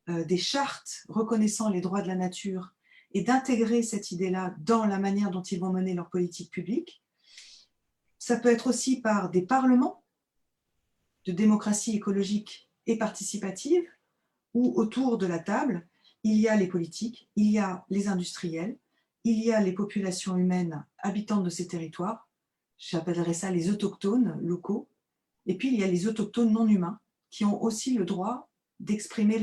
des chartes reconnaissant les droits de la nature et d'intégrer cette idée-là dans la manière dont ils vont mener leur politique publique. Ça peut être aussi par des parlements de démocratie écologique et participative, où autour de la table, il y a les politiques, il y a les industriels, il y a les populations humaines habitantes de ces territoires, j'appellerais ça les autochtones locaux, et puis il y a les autochtones non humains, qui ont aussi le droit d'exprimer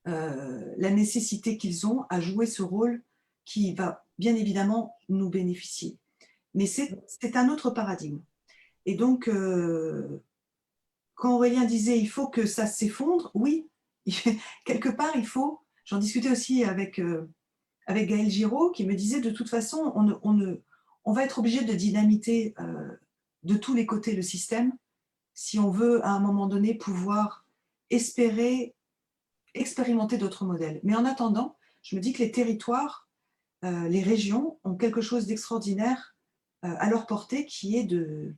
la nécessité qu'ils ont à jouer ce rôle qui va bien évidemment nous bénéficier. Mais c'est un autre paradigme. Et donc, quand Aurélien disait « il faut que ça s'effondre », oui, quelque part il faut, j'en discutais aussi avec Gaël Giraud, qui me disait de toute façon, on va être obligé de dynamiter de tous les côtés le système si on veut à un moment donné pouvoir espérer expérimenter d'autres modèles. Mais en attendant, je me dis que les territoires, les régions ont quelque chose d'extraordinaire à leur portée, qui est de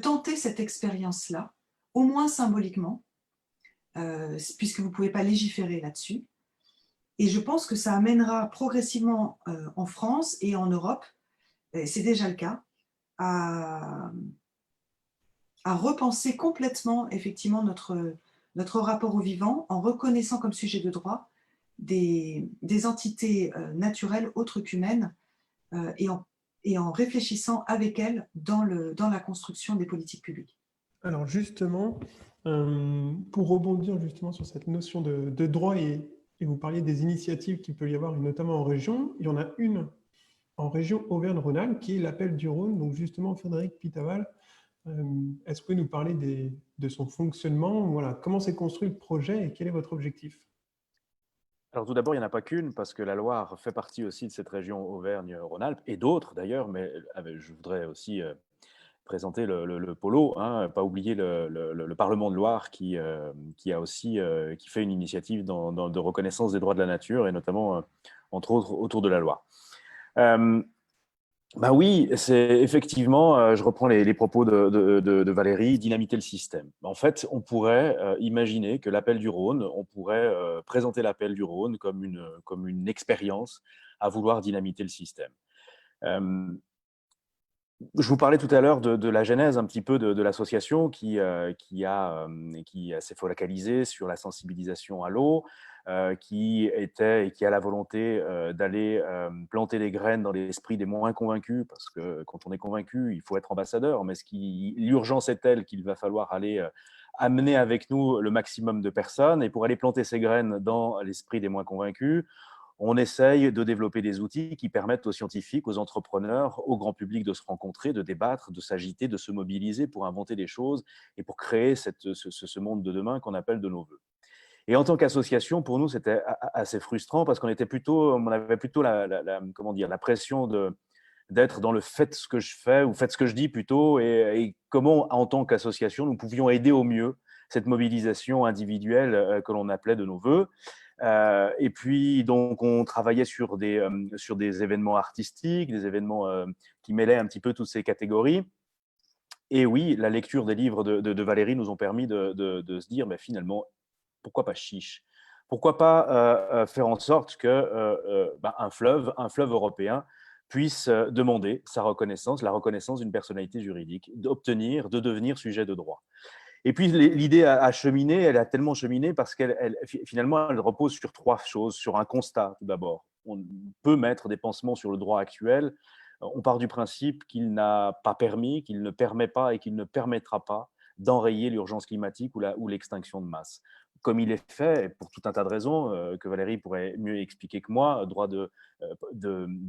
tenter cette expérience-là, au moins symboliquement, puisque vous ne pouvez pas légiférer là-dessus. Et je pense que ça amènera progressivement en France et en Europe, c'est déjà le cas, à repenser complètement effectivement notre rapport au vivant en reconnaissant comme sujet de droit des entités naturelles autres qu'humaines et en réfléchissant avec elles dans la construction des politiques publiques. Alors justement, pour rebondir justement sur cette notion de droit, et vous parliez des initiatives qu'il peut y avoir, notamment en région, il y en a une en région Auvergne-Rhône-Alpes qui est l'appel du Rhône. Donc justement, Frédéric Pitaval, est-ce que vous pouvez nous parler de son fonctionnement? Voilà, comment s'est construit le projet et quel est votre objectif? Alors tout d'abord, il n'y en a pas qu'une, parce que la Loire fait partie aussi de cette région Auvergne-Rhône-Alpes, et d'autres d'ailleurs, mais je voudrais aussi présenter le Polo, hein, pas oublier le Parlement de Loire qui a aussi qui fait une initiative de reconnaissance des droits de la nature, et notamment, entre autres, autour de la Loire. Ben oui, c'est effectivement, je reprends les propos de Valérie, dynamiter le système. En fait, on pourrait imaginer que l'appel du Rhône, on pourrait présenter l'appel du Rhône comme une expérience à vouloir dynamiter le système. Je vous parlais tout à l'heure de la genèse un petit peu de l'association qui s'est focalisée sur la sensibilisation à l'eau, qui a la volonté d'aller planter des graines dans l'esprit des moins convaincus, parce que quand on est convaincu, il faut être ambassadeur, mais l'urgence est telle qu'il va falloir aller amener avec nous le maximum de personnes, et pour aller planter ces graines dans l'esprit des moins convaincus, on essaye de développer des outils qui permettent aux scientifiques, aux entrepreneurs, au grand public de se rencontrer, de débattre, de s'agiter, de se mobiliser pour inventer des choses et pour créer ce monde de demain qu'on appelle de nos voeux. Et en tant qu'association, pour nous, c'était assez frustrant parce on avait plutôt la pression d'être dans le faites ce que je fais ou faites ce que je dis plutôt, et comment, en tant qu'association, nous pouvions aider au mieux cette mobilisation individuelle que l'on appelait de nos voeux. Et puis, donc, on travaillait sur des événements artistiques, des événements qui mêlaient un petit peu toutes ces catégories. Et oui, la lecture des livres de Valérie nous ont permis de se dire, mais finalement, pourquoi pas chiche? Pourquoi pas faire en sorte que un fleuve européen puisse demander sa reconnaissance, la reconnaissance d'une personnalité juridique, de devenir sujet de droit. Et puis, l'idée a cheminé, elle a tellement cheminé parce finalement, elle repose sur trois choses. Sur un constat, tout d'abord. On peut mettre des pansements sur le droit actuel. On part du principe qu'il n'a pas permis, qu'il ne permet pas et qu'il ne permettra pas d'enrayer l'urgence climatique ou l'extinction de masse. Comme il est fait, pour tout un tas de raisons que Valérie pourrait mieux expliquer que moi, droit de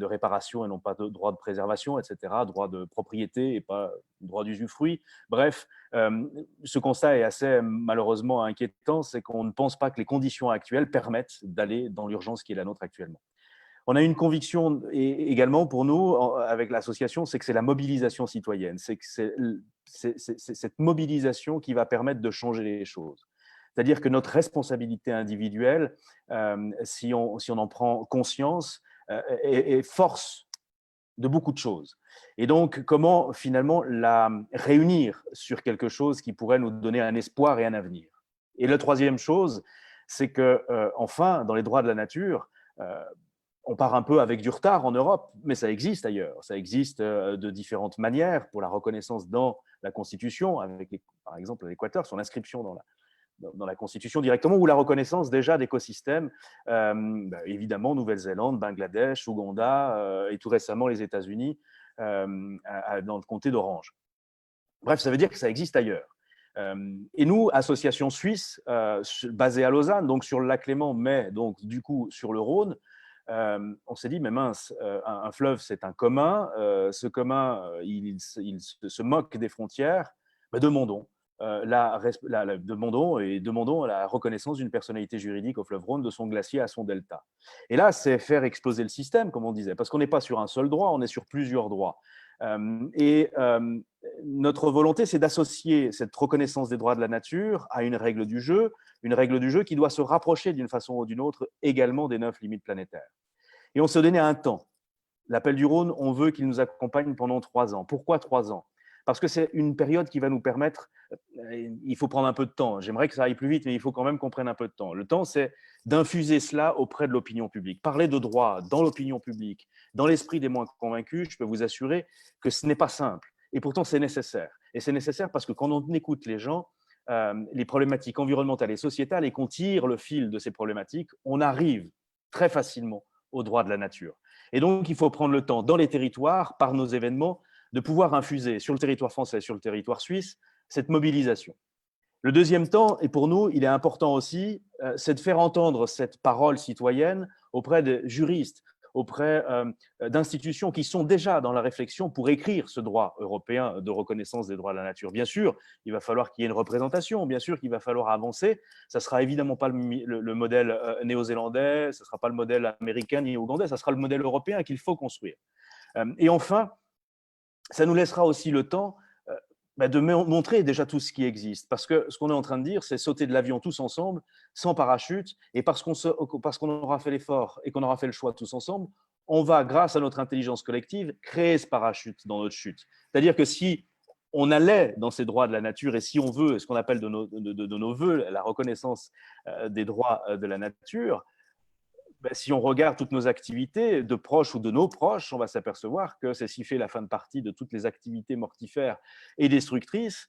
réparation et non pas de droit de préservation, etc., droit de propriété et pas droit d'usufruit. Bref, ce constat est assez malheureusement inquiétant, c'est qu'on ne pense pas que les conditions actuelles permettent d'aller dans l'urgence qui est la nôtre actuellement. On a une conviction également pour nous, avec l'association, c'est que c'est la mobilisation citoyenne, c'est que c'est cette mobilisation qui va permettre de changer les choses. C'est-à-dire que notre responsabilité individuelle, si on en prend conscience, est force de beaucoup de choses. Et donc, comment finalement la réunir sur quelque chose qui pourrait nous donner un espoir et un avenir. Et la troisième chose, c'est que, enfin, dans les droits de la nature, on part un peu avec du retard en Europe, mais ça existe ailleurs. Ça existe de différentes manières pour la reconnaissance dans la Constitution, avec par exemple l'Équateur, son inscription dans la Constitution directement, ou la reconnaissance déjà d'écosystèmes, évidemment Nouvelle-Zélande, Bangladesh, Ouganda et tout récemment les États-Unis dans le comté d'Orange. Bref, ça veut dire que ça existe ailleurs. Et nous, association suisse, basée à Lausanne, donc sur le lac Léman, mais donc du coup sur le Rhône, on s'est dit, mais mince, un fleuve, c'est un commun. Ce commun, il se moque des frontières. Demandons la reconnaissance d'une personnalité juridique au fleuve Rhône, de son glacier à son delta. Et là, c'est faire exploser le système, comme on disait, parce qu'on n'est pas sur un seul droit, on est sur plusieurs droits. Notre volonté, c'est d'associer cette reconnaissance des droits de la nature à une règle du jeu qui doit se rapprocher d'une façon ou d'une autre également des 9 limites planétaires. Et on se donnait un temps. L'appel du Rhône, on veut qu'il nous accompagne pendant 3 ans. Pourquoi 3 ans? Parce que c'est une période qui va nous permettre, il faut prendre un peu de temps, j'aimerais que ça aille plus vite, mais il faut quand même qu'on prenne un peu de temps. Le temps, c'est d'infuser cela auprès de l'opinion publique. Parler de droit dans l'opinion publique, dans l'esprit des moins convaincus, je peux vous assurer que ce n'est pas simple. Et pourtant, c'est nécessaire. Et c'est nécessaire parce que quand on écoute les gens, les problématiques environnementales et sociétales, et qu'on tire le fil de ces problématiques, on arrive très facilement aux droits de la nature. Et donc, il faut prendre le temps, dans les territoires, par nos événements, de pouvoir infuser sur le territoire français, sur le territoire suisse, cette mobilisation. Le deuxième temps, et pour nous, il est important aussi, c'est de faire entendre cette parole citoyenne auprès des juristes, auprès d'institutions qui sont déjà dans la réflexion pour écrire ce droit européen de reconnaissance des droits de la nature. Bien sûr, il va falloir qu'il y ait une représentation, bien sûr qu'il va falloir avancer. Ça ne sera évidemment pas le modèle néo-zélandais, ce ne sera pas le modèle américain ni ougandais, ça sera le modèle européen qu'il faut construire. Et enfin, ça nous laissera aussi le temps de montrer déjà tout ce qui existe. Parce que ce qu'on est en train de dire, c'est sauter de l'avion tous ensemble, sans parachute, et parce qu'on aura fait l'effort et qu'on aura fait le choix tous ensemble, on va, grâce à notre intelligence collective, créer ce parachute dans notre chute. C'est-à-dire que si on allait dans ces droits de la nature, et si on veut, ce qu'on appelle de nos voeux, la reconnaissance des droits de la nature, Si on regarde toutes nos activités, de proches ou de nos proches, on va s'apercevoir que c'est ce qui fait la fin de partie de toutes les activités mortifères et destructrices.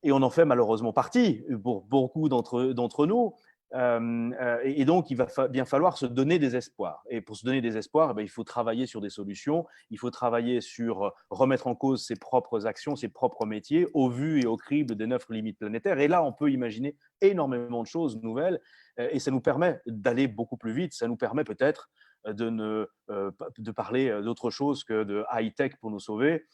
Et on en fait malheureusement partie pour beaucoup d'entre nous. Et donc, il va bien falloir se donner des espoirs. Et pour se donner des espoirs, il faut travailler sur des solutions, il faut travailler sur remettre en cause ses propres actions, ses propres métiers, au vu et au crible des 9 limites planétaires. Et là, on peut imaginer énormément de choses nouvelles, et ça nous permet d'aller beaucoup plus vite. Ça nous permet peut-être de parler d'autre chose que de high-tech pour nous sauver.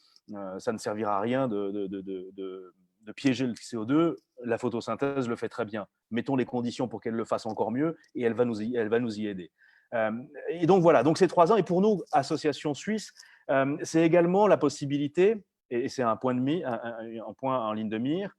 Ça ne servira à rien de piéger le CO2, la photosynthèse le fait très bien. Mettons les conditions pour qu'elle le fasse encore mieux et elle va nous y aider. Et donc voilà, donc c'est 3 ans. Et pour nous, Association Suisse, c'est également la possibilité, et c'est un point en ligne de mire,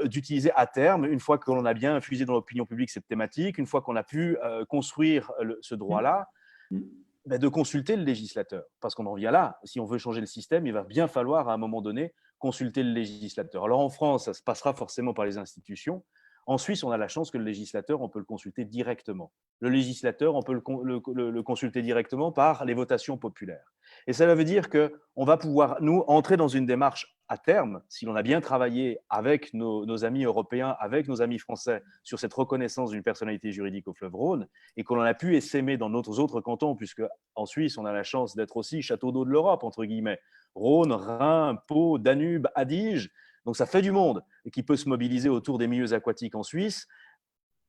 d'utiliser à terme, une fois que l'on a bien infusé dans l'opinion publique cette thématique, une fois qu'on a pu construire ce droit-là, de consulter le législateur. Parce qu'on en vient là, si on veut changer le système, il va bien falloir à un moment donné consulter le législateur. Alors en France, ça se passera forcément par les institutions. En Suisse, on a la chance que le législateur, on peut le consulter directement. Le législateur, on peut le consulter directement par les votations populaires. Et ça veut dire qu'on va pouvoir, nous, entrer dans une démarche à terme, si l'on a bien travaillé avec nos amis européens, avec nos amis français, sur cette reconnaissance d'une personnalité juridique au fleuve Rhône, et qu'on en a pu essaimer dans nos autres cantons, puisque en Suisse, on a la chance d'être aussi château d'eau de l'Europe, entre guillemets. Rhône, Rhin, Pau, Danube, Adige. Donc ça fait du monde et qui peut se mobiliser autour des milieux aquatiques en Suisse,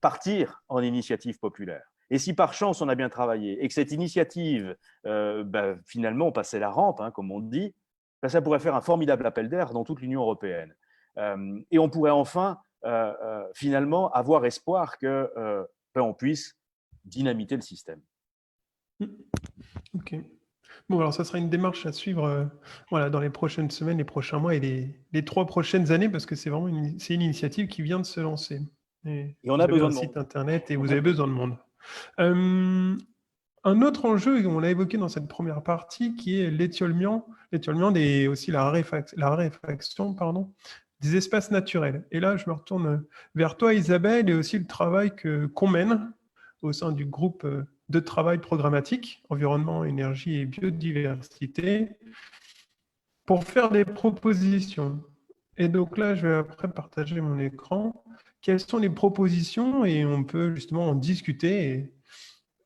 partir en initiative populaire. Et si par chance on a bien travaillé et que cette initiative, finalement, passait la rampe, comme on dit, ça pourrait faire un formidable appel d'air dans toute l'Union européenne. Et on pourrait enfin, finalement, avoir espoir qu'on puisse dynamiter le système. Ok. Bon, alors ça sera une démarche à suivre dans les prochaines semaines, les prochains mois et les 3 prochaines années, parce que c'est vraiment une initiative qui vient de se lancer. Et on a besoin de un monde. site internet et vous avez besoin de monde. Un autre enjeu, et on l'a évoqué dans cette première partie, qui est l'étiolement et aussi la raréfaction des espaces naturels. Et là, je me retourne vers toi, Isabelle, et aussi le travail qu'on mène au sein du groupe de travail programmatique, environnement, énergie et biodiversité, pour faire des propositions. Et donc là, je vais après partager mon écran. Quelles sont les propositions? Et on peut justement en discuter. Et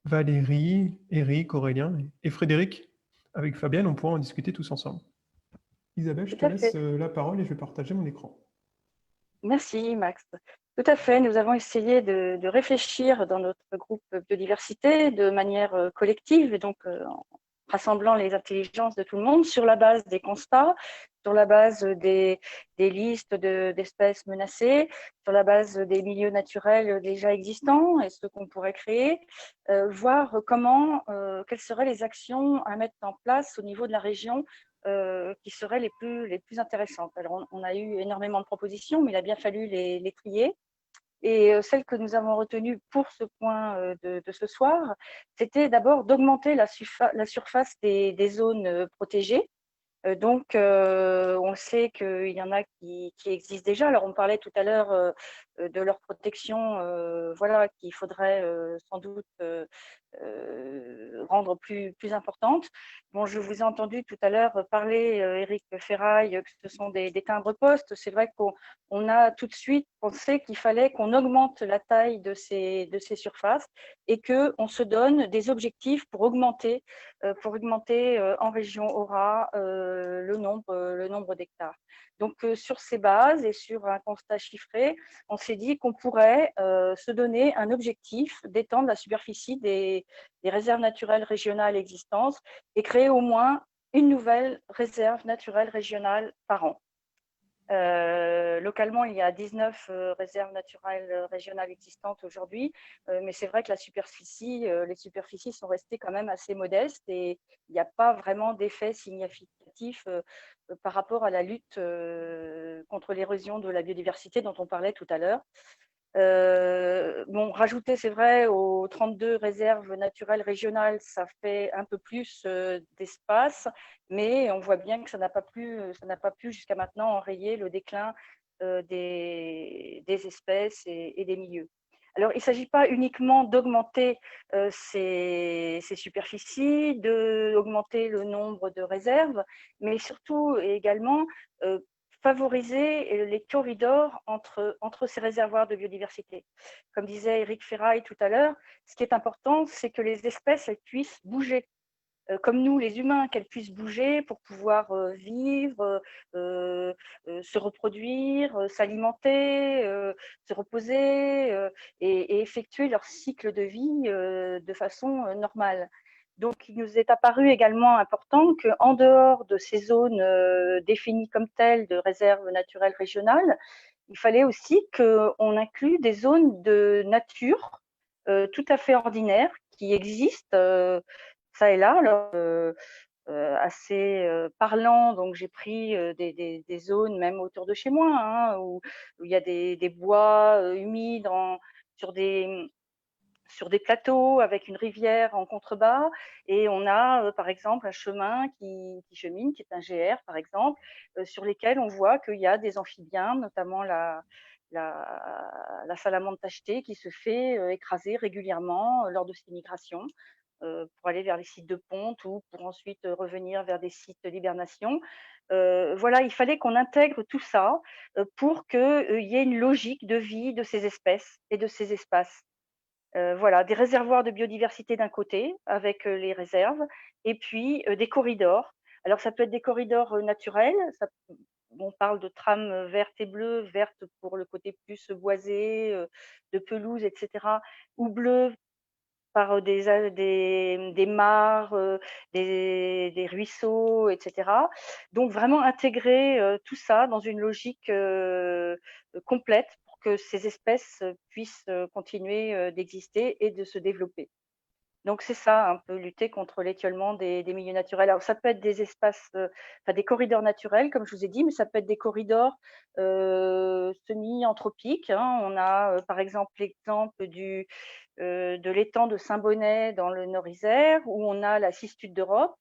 Valérie, Eric, Aurélien et Frédéric, avec Fabienne, on pourra en discuter tous ensemble. Isabelle, je te laisse la parole et je vais partager mon écran. Merci Max. Tout à fait, nous avons essayé de réfléchir dans notre groupe biodiversité de manière collective et donc en rassemblant les intelligences de tout le monde sur la base des constats, sur la base des listes d'espèces menacées, sur la base des milieux naturels déjà existants et ceux qu'on pourrait créer, voir quelles seraient les actions à mettre en place au niveau de la région qui seraient les plus intéressantes. Alors, on a eu énormément de propositions, mais il a bien fallu les trier. Et celle que nous avons retenue pour ce point de ce soir, c'était d'abord d'augmenter la surface des zones protégées. Donc, on sait qu'il y en a qui existent déjà. Alors, on parlait tout à l'heure de leur protection, qu'il faudrait sans doute rendre plus importante. Bon, je vous ai entendu tout à l'heure parler, Éric Ferraille, que ce sont des timbres-postes. C'est vrai qu'on a tout de suite pensé qu'il fallait qu'on augmente la taille de ces surfaces et qu'on se donne des objectifs pour augmenter en région Aura le nombre d'hectares. Donc, sur ces bases et sur un constat chiffré, on s'est dit qu'on pourrait se donner un objectif d'étendre la superficie des réserves naturelles régionales existantes et créer au moins une nouvelle réserve naturelle régionale par an. Localement, il y a 19 réserves naturelles régionales existantes aujourd'hui, mais c'est vrai que les superficies sont restées quand même assez modestes et il n'y a pas vraiment d'effet significatif par rapport à la lutte contre l'érosion de la biodiversité dont on parlait tout à l'heure. Rajouter, c'est vrai, aux 32 réserves naturelles régionales, ça fait un peu plus d'espace, mais on voit bien que ça n'a pas pu jusqu'à maintenant enrayer le déclin des espèces et des milieux. Alors, il ne s'agit pas uniquement d'augmenter ces superficies, d'augmenter le nombre de réserves, mais surtout et également favoriser les corridors entre ces réservoirs de biodiversité. Comme disait Éric Ferraille tout à l'heure, ce qui est important, c'est que les espèces elles puissent bouger. Comme nous, les humains, qu'elles puissent bouger pour pouvoir vivre, se reproduire, s'alimenter, se reposer et effectuer leur cycle de vie de façon normale. Donc, il nous est apparu également important qu'en dehors de ces zones définies comme telles de réserves naturelles régionales, il fallait aussi qu'on inclue des zones de nature tout à fait ordinaires qui existent ça et là, alors, assez parlant. Donc, j'ai pris des zones même autour de chez moi, hein, où il y a des bois humides sur des plateaux avec une rivière en contrebas. Et on a, par exemple, un chemin qui chemine, qui est un GR, par exemple, sur lesquels on voit qu'il y a des amphibiens, notamment la salamandre tachetée qui se fait écraser régulièrement lors de ses migrations. Pour aller vers les sites de ponte ou pour ensuite revenir vers des sites d'hibernation. Voilà, il fallait qu'on intègre tout ça pour qu'il y ait une logique de vie de ces espèces et de ces espaces. Voilà, des réservoirs de biodiversité d'un côté, avec les réserves, et puis des corridors. Alors, ça peut être des corridors naturels, on parle de trames vertes et bleues, vertes pour le côté plus boisé, de pelouse, etc., ou bleues par des mares, des ruisseaux, etc. Donc vraiment intégrer tout ça dans une logique complète pour que ces espèces puissent continuer d'exister et de se développer. Donc c'est ça, un peu lutter contre l'étiolement des milieux naturels. Alors ça peut être des espaces, des corridors naturels, comme je vous ai dit, mais ça peut être des corridors semi-anthropiques, hein. On a par exemple l'exemple de l'étang de Saint-Bonnet dans le Nord-Isère, où on a la cistude d'Europe,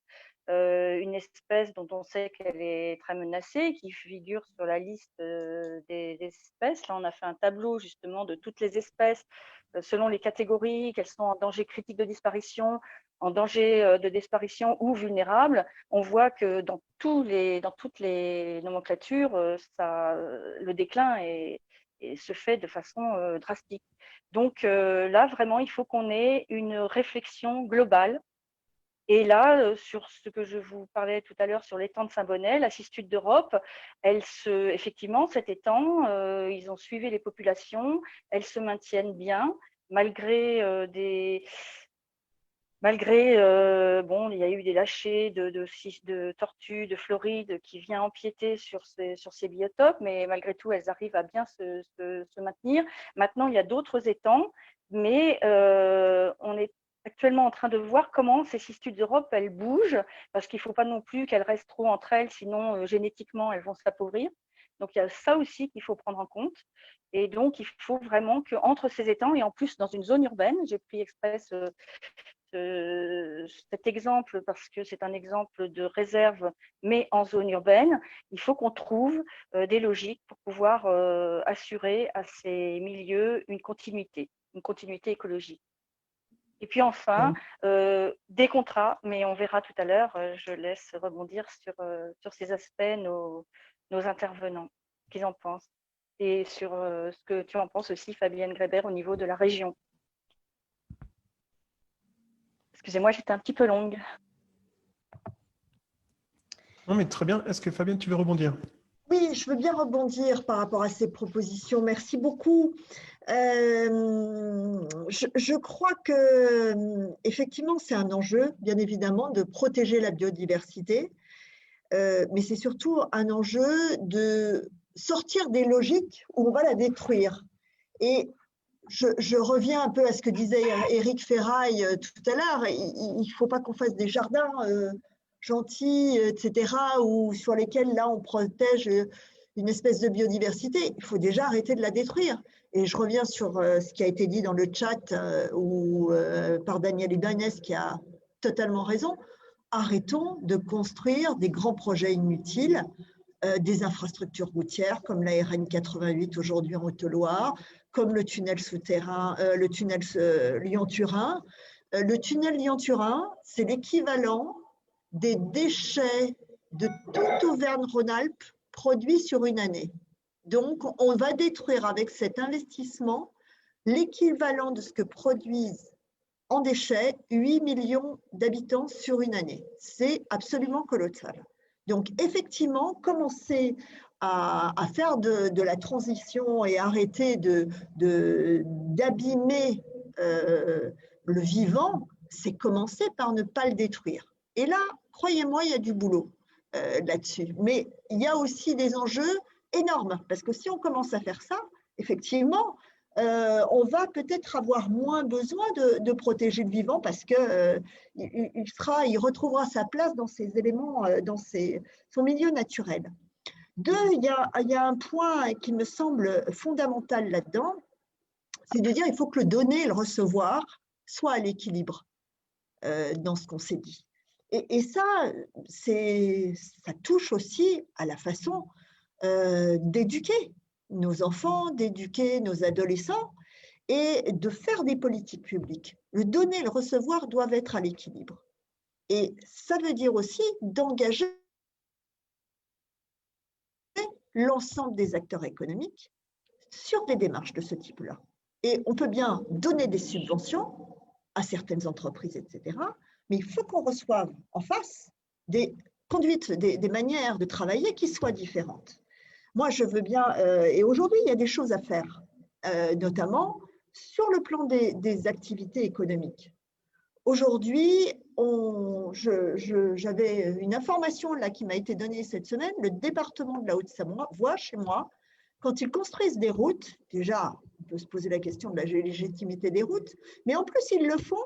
une espèce dont on sait qu'elle est très menacée, qui figure sur la liste des espèces. Là, on a fait un tableau justement de toutes les espèces selon les catégories, qu'elles sont en danger critique de disparition, en danger de disparition ou vulnérables. On voit que dans toutes les nomenclatures, le déclin se fait de façon drastique. Donc là, vraiment, il faut qu'on ait une réflexion globale. Et là, sur ce que je vous parlais tout à l'heure sur l'étang de Saint-Bonnet, la cistude d'Europe, effectivement, cet étang, ils ont suivi les populations, elles se maintiennent bien, malgré bon, il y a eu des lâchers de tortues, de florides qui viennent empiéter sur ces biotopes, mais malgré tout, elles arrivent à bien se maintenir. Maintenant, il y a d'autres étangs, mais on est actuellement en train de voir comment ces cistudes d'Europe, elles bougent, parce qu'il ne faut pas non plus qu'elles restent trop entre elles, sinon génétiquement, elles vont s'appauvrir. Donc, il y a ça aussi qu'il faut prendre en compte. Et donc, il faut vraiment qu'entre ces étangs, et en plus dans une zone urbaine, j'ai pris exprès cet exemple parce que c'est un exemple de réserve, mais en zone urbaine, il faut qu'on trouve des logiques pour pouvoir assurer à ces milieux une continuité écologique. Et puis enfin, des contrats, mais on verra tout à l'heure, je laisse rebondir sur ces aspects nos intervenants, ce qu'ils en pensent, et sur ce que tu en penses aussi, Fabienne Grébert, au niveau de la région. Excusez-moi, j'étais un petit peu longue. Non, mais très bien. Est-ce que Fabienne, tu veux rebondir? Oui, je veux bien rebondir par rapport à ces propositions. Merci beaucoup. Je crois que effectivement, c'est un enjeu, bien évidemment, de protéger la biodiversité, mais c'est surtout un enjeu de sortir des logiques où on va la détruire. Et je reviens un peu à ce que disait Éric Ferraille tout à l'heure. Il ne faut pas qu'on fasse des jardins gentils, etc., ou sur lesquels là on protège une espèce de biodiversité. Il faut déjà arrêter de la détruire. Et je reviens sur ce qui a été dit dans le chat par Daniel Ibanez, qui a totalement raison. Arrêtons de construire des grands projets inutiles, des infrastructures routières comme la RN 88 aujourd'hui en Haute-Loire, comme le tunnel souterrain, le tunnel Lyon-Turin. Le tunnel Lyon-Turin, c'est l'équivalent des déchets de toute Auvergne-Rhône-Alpes produits sur une année. Donc, on va détruire avec cet investissement l'équivalent de ce que produisent en déchets 8 millions d'habitants sur une année. C'est absolument colossal. Donc, effectivement, commencer à faire de la transition et arrêter d'abîmer le vivant, c'est commencer par ne pas le détruire. Et là, croyez-moi, il y a du boulot là-dessus. Mais il y a aussi des enjeux énormes, parce que si on commence à faire ça, effectivement, on va peut-être avoir moins besoin de protéger le vivant parce qu'il il retrouvera sa place dans ses éléments, dans son milieu naturel. Deux, il y a un point qui me semble fondamental là-dedans, c'est de dire qu'il faut que le donner et le recevoir soient à l'équilibre dans ce qu'on s'est dit. Et ça touche aussi à la façon d'éduquer nos enfants, d'éduquer nos adolescents et de faire des politiques publiques. Le donner et le recevoir doivent être à l'équilibre. Et ça veut dire aussi d'engager l'ensemble des acteurs économiques sur des démarches de ce type-là. Et on peut bien donner des subventions à certaines entreprises, etc., mais il faut qu'on reçoive en face des conduites, des manières de travailler qui soient différentes. Moi, je veux bien, et aujourd'hui, il y a des choses à faire, notamment sur le plan des activités économiques. Aujourd'hui, j'avais une information là qui m'a été donnée cette semaine, le département de la Haute-Savoie, chez moi, quand ils construisent des routes, déjà, on peut se poser la question de la légitimité des routes, mais en plus, ils le font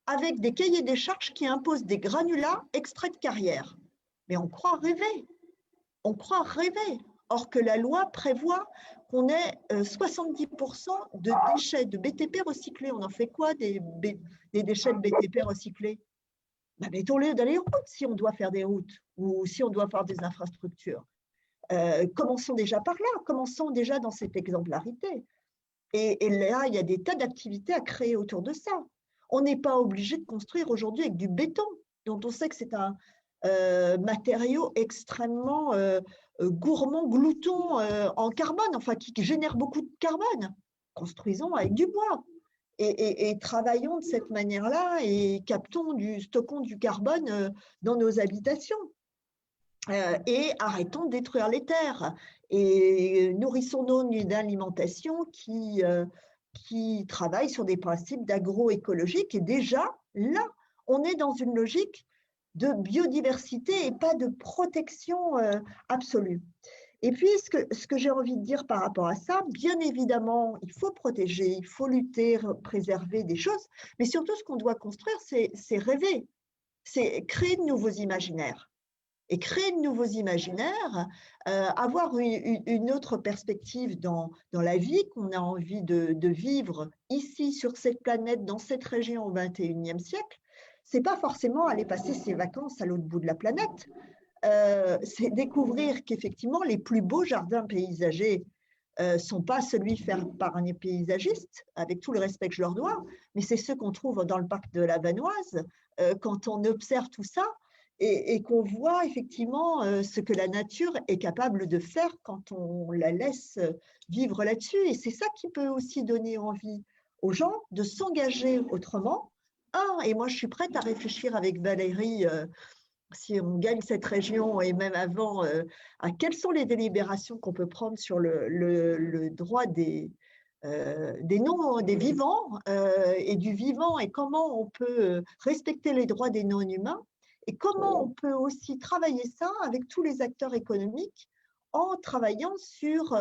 avec des cahiers des charges qui imposent des granulats extraits de carrière. Mais on croit rêver. On croit rêver. Or que la loi prévoit qu'on ait 70% de déchets de BTP recyclés. On en fait quoi des déchets de BTP recyclés? Ben, mettons-les dans les routes si on doit faire des routes ou si on doit faire des infrastructures. Commençons déjà par là, commençons déjà dans cette exemplarité. Et là, il y a des tas d'activités à créer autour de ça. On n'est pas obligé de construire aujourd'hui avec du béton, dont on sait que c'est un matériau extrêmement gourmand, glouton en carbone, enfin qui génère beaucoup de carbone. Construisons avec du bois et travaillons de cette manière-là et stockons du carbone dans nos habitations. Et arrêtons de détruire les terres et nourrissons-nous d'une alimentation qui travaille sur des principes d'agroécologique. Et déjà, là, on est dans une logique de biodiversité et pas de protection absolue. Et puis, ce que j'ai envie de dire par rapport à ça, bien évidemment, il faut protéger, il faut lutter, préserver des choses, mais surtout, ce qu'on doit construire, c'est rêver, c'est créer de nouveaux imaginaires. Et créer de nouveaux imaginaires, avoir une autre perspective dans la vie qu'on a envie de vivre ici, sur cette planète, dans cette région au XXIe siècle, c'est pas forcément aller passer ses vacances à l'autre bout de la planète, c'est découvrir qu'effectivement, les plus beaux jardins paysagers sont pas celui fait par un paysagiste, avec tout le respect que je leur dois, mais c'est ceux qu'on trouve dans le parc de la Vanoise, quand on observe tout ça, et qu'on voit effectivement ce que la nature est capable de faire quand on la laisse vivre là-dessus. Et c'est ça qui peut aussi donner envie aux gens de s'engager autrement. Et moi, je suis prête à réfléchir avec Valérie, si on gagne cette région et même avant, à quelles sont les délibérations qu'on peut prendre sur le droit des vivants et du vivant, et comment on peut respecter les droits des non-humains. Et comment on peut aussi travailler ça avec tous les acteurs économiques en travaillant sur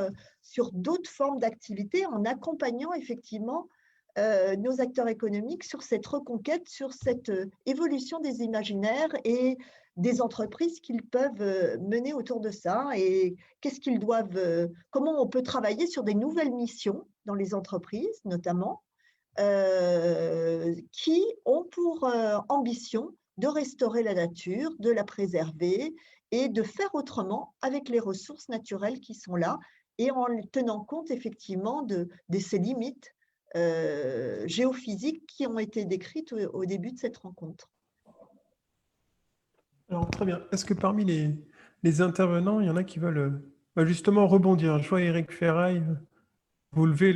d'autres formes d'activités, en accompagnant effectivement nos acteurs économiques sur cette reconquête, sur cette évolution des imaginaires et des entreprises qu'ils peuvent mener autour de ça, et qu'est-ce qu'ils doivent, comment on peut travailler sur des nouvelles missions dans les entreprises notamment, qui ont pour ambition de restaurer la nature, de la préserver et de faire autrement avec les ressources naturelles qui sont là et en tenant compte effectivement de ces limites géophysiques qui ont été décrites au début de cette rencontre. Alors, très bien. Est-ce que parmi les intervenants, il y en a qui veulent justement rebondir? Je vois Eric Ferraille, vous levez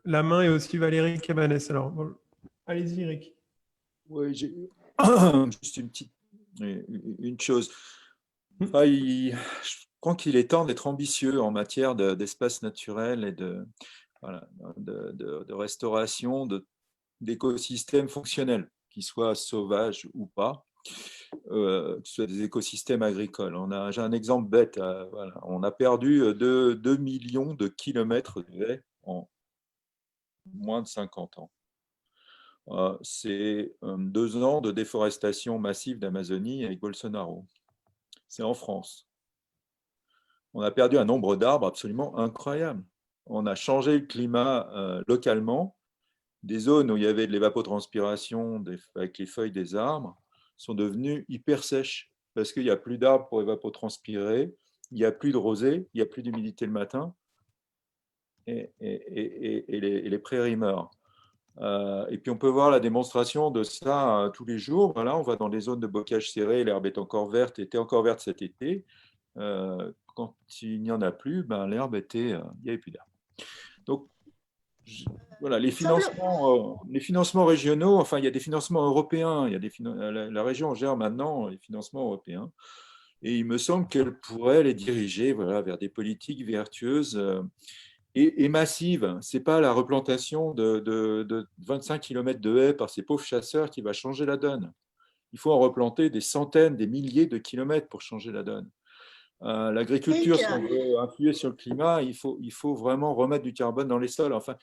la main, et aussi Valérie Cabanès. Alors, bon, allez-y, Eric. Oui, j'ai juste une chose. Enfin, je crois qu'il est temps d'être ambitieux en matière d'espace naturel et voilà, de restauration d'écosystèmes fonctionnels, qu'ils soient sauvages ou pas, que ce soit des écosystèmes agricoles. J'ai un exemple bête. Voilà, on a perdu 2 millions de kilomètres de haies en moins de 50 ans. C'est 2 ans de déforestation massive d'Amazonie avec Bolsonaro. C'est en France. On a perdu un nombre d'arbres absolument incroyable. On a changé le climat localement. Des zones où il y avait de l'évapotranspiration avec les feuilles des arbres sont devenues hyper sèches parce qu'il n'y a plus d'arbres pour évapotranspirer, il n'y a plus de rosée, il n'y a plus d'humidité le matin et les prairies meurent. Et puis on peut voir la démonstration de ça tous les jours. Voilà, on va dans des zones de bocage serré, l'herbe est encore verte, était encore verte cet été. Quand il n'y en a plus, l'herbe il n'y avait plus d'herbe. Donc voilà, les financements régionaux, enfin il y a des financements européens, la région gère maintenant les financements européens, et il me semble qu'elle pourrait les diriger vers des politiques vertueuses et massives. Ce n'est pas la replantation de 25 km de haies par ces pauvres chasseurs qui va changer la donne. Il faut en replanter des centaines, des milliers de kilomètres pour changer la donne. L'agriculture, si on veut influer sur le climat, il faut vraiment remettre du carbone dans les sols. Enfin,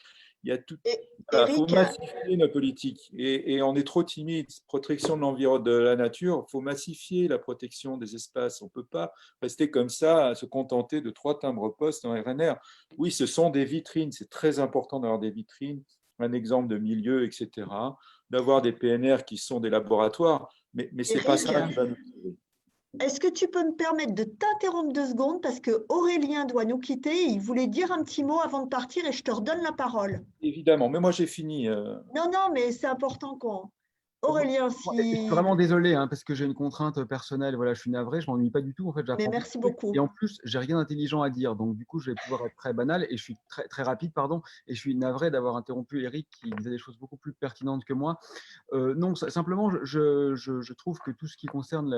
il y a tout. Il faut massifier nos politiques. Et on est trop timide. Protection de la nature, il faut massifier la protection des espaces. On ne peut pas rester comme ça, à se contenter de 3 timbres-poste en RNR. Oui, ce sont des vitrines. C'est très important d'avoir des vitrines, un exemple de milieu, etc. D'avoir des PNR qui sont des laboratoires. Mais ce n'est pas ça qui va nous sauver. Est-ce que tu peux me permettre de t'interrompre 2 secondes parce que Aurélien doit nous quitter. Il voulait dire un petit mot avant de partir et je te redonne la parole. Évidemment, mais moi j'ai fini. Non, mais c'est important qu'on… Aurélien, si… Je suis vraiment désolé parce que j'ai une contrainte personnelle. Voilà, je suis navré, je m'ennuie pas du tout. En fait, Mais j'apprends. merci beaucoup. Et en plus, j'ai rien d'intelligent à dire. Donc, du coup, je vais pouvoir être très banal et je suis très rapide, pardon. Et je suis navré d'avoir interrompu Eric qui disait des choses beaucoup plus pertinentes que moi. Non, simplement, je trouve que tout ce qui concerne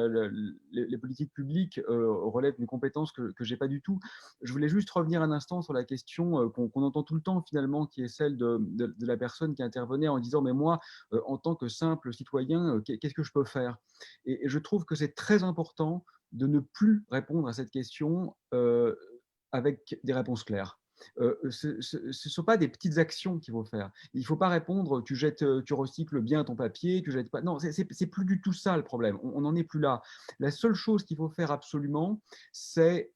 les politiques publiques relève d'une compétence que je n'ai pas du tout. Je voulais juste revenir un instant sur la question qu'on entend tout le temps finalement, qui est celle de la personne qui intervenait en disant « mais moi, en tant que simple citoyen, qu'est-ce que je peux faire ?» Et je trouve que c'est très important de ne plus répondre à cette question avec des réponses claires. Ce ne sont pas des petites actions qu'il faut faire. Il ne faut pas répondre tu recycles bien ton papier, tu jettes pas. Non, c'est plus du tout ça le problème. On n'en est plus là. La seule chose qu'il faut faire absolument, c'est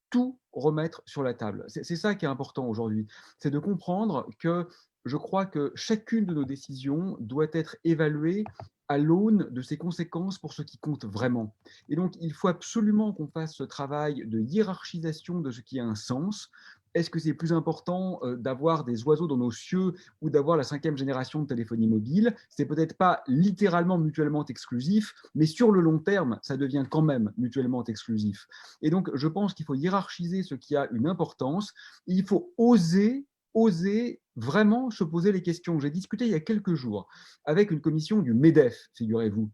tout remettre sur la table. C'est ça qui est important aujourd'hui. C'est de comprendre que je crois que chacune de nos décisions doit être évaluée à l'aune de ses conséquences pour ce qui compte vraiment. Et donc, il faut absolument qu'on fasse ce travail de hiérarchisation de ce qui a un sens. Est-ce que c'est plus important d'avoir des oiseaux dans nos cieux ou d'avoir la 5e génération de téléphonie mobile? C'est peut-être pas littéralement mutuellement exclusif, mais sur le long terme, ça devient quand même mutuellement exclusif. Et donc, je pense qu'il faut hiérarchiser ce qui a une importance. Il faut oser vraiment se poser les questions. J'ai discuté il y a quelques jours avec une commission du MEDEF, figurez-vous.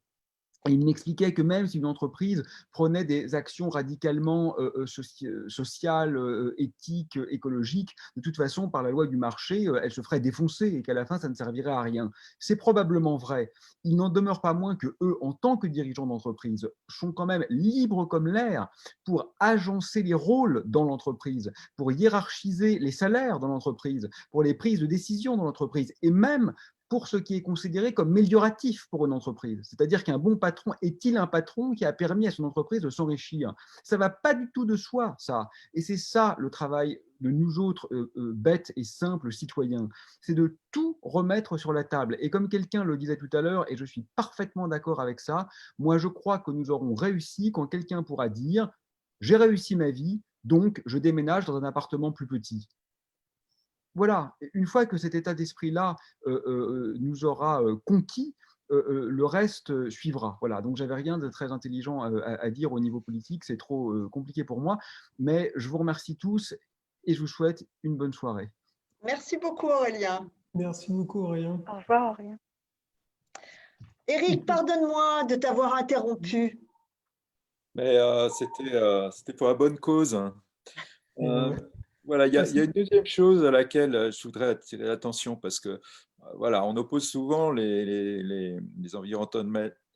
Et il m'expliquait que même si une entreprise prenait des actions radicalement sociales, éthiques, écologiques, de toute façon, par la loi du marché, elle se ferait défoncer et qu'à la fin, ça ne servirait à rien. C'est probablement vrai. Il n'en demeure pas moins que eux, en tant que dirigeants d'entreprise, sont quand même libres comme l'air pour agencer les rôles dans l'entreprise, pour hiérarchiser les salaires dans l'entreprise, pour les prises de décision dans l'entreprise et même pour ce qui est considéré comme amélioratif pour une entreprise. C'est-à-dire qu'un bon patron est-il un patron qui a permis à son entreprise de s'enrichir? Ça ne va pas du tout de soi, ça. Et c'est ça le travail de nous autres bêtes et simples citoyens. C'est de tout remettre sur la table. Et comme quelqu'un le disait tout à l'heure, et je suis parfaitement d'accord avec ça, moi je crois que nous aurons réussi quand quelqu'un pourra dire « j'ai réussi ma vie », Donc, je déménage dans un appartement plus petit. Voilà, une fois que cet état d'esprit-là nous aura conquis, le reste suivra. Voilà, donc j'avais rien de très intelligent à dire au niveau politique, c'est trop compliqué pour moi, mais je vous remercie tous et je vous souhaite une bonne soirée. Merci beaucoup, Aurélien. Merci beaucoup, Aurélien. Au revoir, Aurélien. Éric, pardonne-moi de t'avoir interrompu. Mais c'était pour la bonne cause. Ouais. Voilà, il y a une deuxième chose à laquelle je voudrais attirer l'attention parce que voilà, on oppose souvent les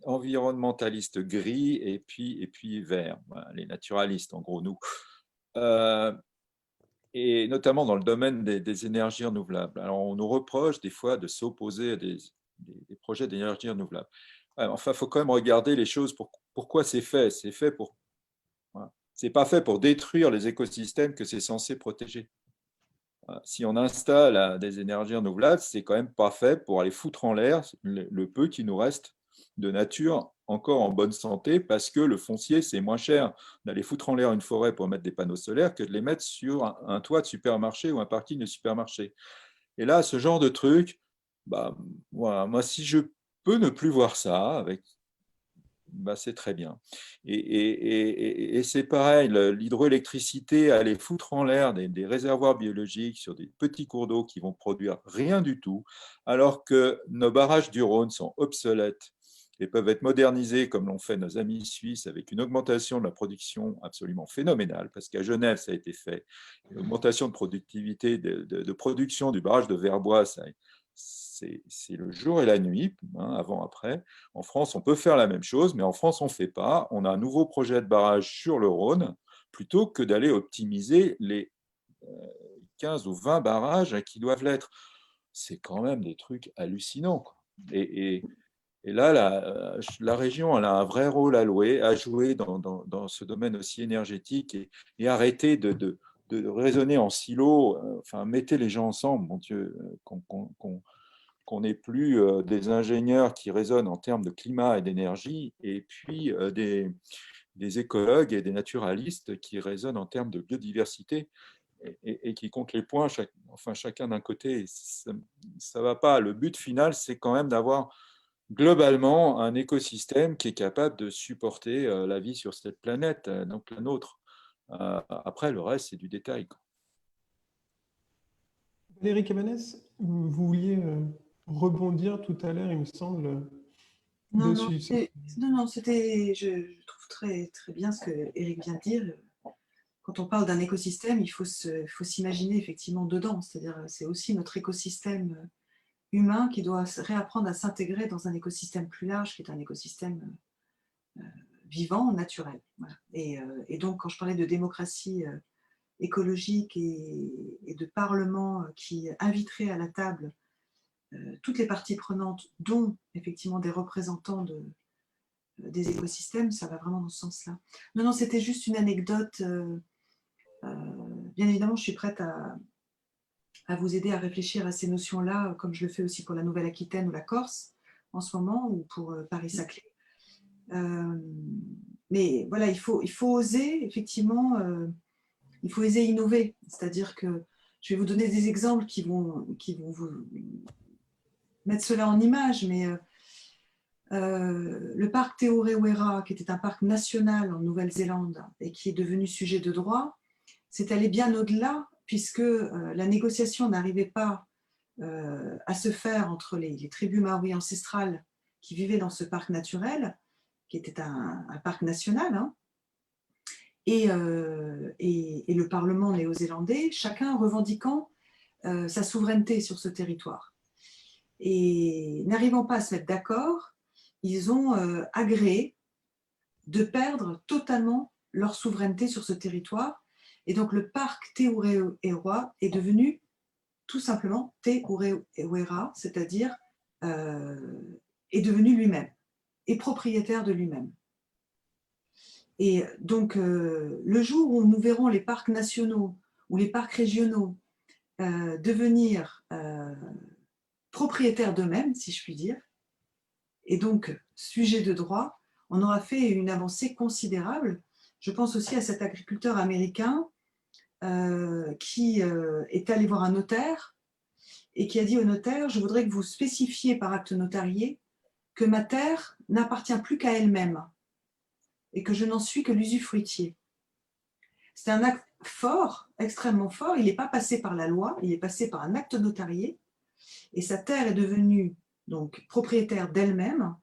environnementalistes gris et puis verts, voilà, les naturalistes en gros, nous. Et notamment dans le domaine des énergies renouvelables. Alors, on nous reproche des fois de s'opposer à des projets d'énergie renouvelable. Enfin, il faut quand même regarder les choses. Pourquoi c'est fait? C'est fait pour. Voilà. C'est pas fait pour détruire les écosystèmes que c'est censé protéger. Voilà. Si on installe des énergies renouvelables, c'est quand même pas fait pour aller foutre en l'air le peu qui nous reste de nature encore en bonne santé, parce que le foncier, c'est moins cher d'aller foutre en l'air une forêt pour mettre des panneaux solaires que de les mettre sur un toit de supermarché ou un parking de supermarché. Et là, ce genre de truc, bah, voilà, moi, si je peux ne plus voir ça, c'est très bien. Et c'est pareil, l'hydroélectricité, aller foutre en l'air des réservoirs biologiques sur des petits cours d'eau qui vont produire rien du tout, alors que nos barrages du Rhône sont obsolètes et peuvent être modernisés comme l'ont fait nos amis suisses avec une augmentation de la production absolument phénoménale, parce qu'à Genève, ça a été fait. Une augmentation de productivité, de production du barrage de Verbois, c'est le jour et la nuit, avant, après. En France, on peut faire la même chose, mais en France, on ne fait pas. On a un nouveau projet de barrage sur le Rhône, plutôt que d'aller optimiser les 15 ou 20 barrages qui doivent l'être. C'est quand même des trucs hallucinants, quoi. Et là, la région elle a un vrai rôle à jouer dans ce domaine aussi énergétique et arrêter de raisonner en silo. Enfin, mettez les gens ensemble, mon Dieu, qu'on n'ait plus des ingénieurs qui raisonnent en termes de climat et d'énergie, et puis des écologues et des naturalistes qui raisonnent en termes de biodiversité et qui comptent les points, chacun d'un côté. Ça ne va pas. Le but final, c'est quand même d'avoir globalement un écosystème qui est capable de supporter la vie sur cette planète, donc la nôtre. Après, le reste, c'est du détail, quoi. Valérie Cabanès, vous vouliez rebondir tout à l'heure, il me semble, Non, dessus. je trouve très, très bien ce que Éric vient de dire. Quand on parle d'un écosystème, il faut s'imaginer effectivement dedans. C'est-à-dire, c'est aussi notre écosystème humain qui doit réapprendre à s'intégrer dans un écosystème plus large, qui est un écosystème vivant, naturel. Voilà. Et donc, quand je parlais de démocratie écologique et de parlement qui inviterait à la table toutes les parties prenantes, dont effectivement des représentants des écosystèmes, ça va vraiment dans ce sens-là. Non, c'était juste une anecdote. Bien évidemment, je suis prête à vous aider à réfléchir à ces notions-là, comme je le fais aussi pour la Nouvelle-Aquitaine ou la Corse en ce moment, ou pour Paris-Saclay. Mais voilà, il faut oser, effectivement, il faut oser innover. C'est-à-dire que je vais vous donner des exemples qui vont vous mettre cela en image, mais le parc Te Urewera, qui était un parc national en Nouvelle-Zélande et qui est devenu sujet de droit, c'est allé bien au-delà, puisque la négociation n'arrivait pas à se faire entre les tribus maoris ancestrales qui vivaient dans ce parc naturel, qui était un parc national, hein, et le Parlement néo-zélandais, chacun revendiquant sa souveraineté sur ce territoire. Et n'arrivant pas à se mettre d'accord, ils ont agréé de perdre totalement leur souveraineté sur ce territoire. Et donc le parc Te Urewera est devenu tout simplement Te Urewera, c'est-à-dire est devenu lui-même, est propriétaire de lui-même. Et donc le jour où nous verrons les parcs nationaux ou les parcs régionaux devenir propriétaires d'eux-mêmes, si je puis dire, et donc sujet de droit, on aura fait une avancée considérable. Je pense aussi à cet agriculteur américain qui est allé voir un notaire et qui a dit au notaire « Je voudrais que vous spécifiez par acte notarié que ma terre n'appartient plus qu'à elle-même et que je n'en suis que l'usufruitier. » C'est un acte fort, extrêmement fort. Il n'est pas passé par la loi, il est passé par un acte notarié. Et sa terre est devenue donc propriétaire d'elle-même.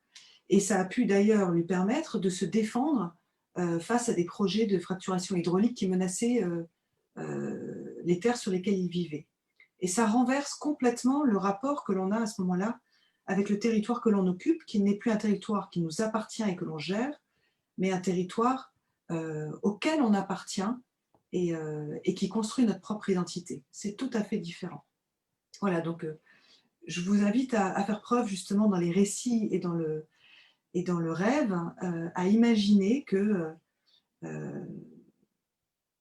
Et ça a pu d'ailleurs lui permettre de se défendre face à des projets de fracturation hydraulique qui menaçaient les terres sur lesquelles il vivait. Et ça renverse complètement le rapport que l'on a à ce moment-là avec le territoire que l'on occupe, qui n'est plus un territoire qui nous appartient et que l'on gère, mais un territoire auquel on appartient et qui construit notre propre identité. C'est tout à fait différent. Voilà, donc je vous invite à faire preuve justement dans les récits et dans le rêve, à imaginer que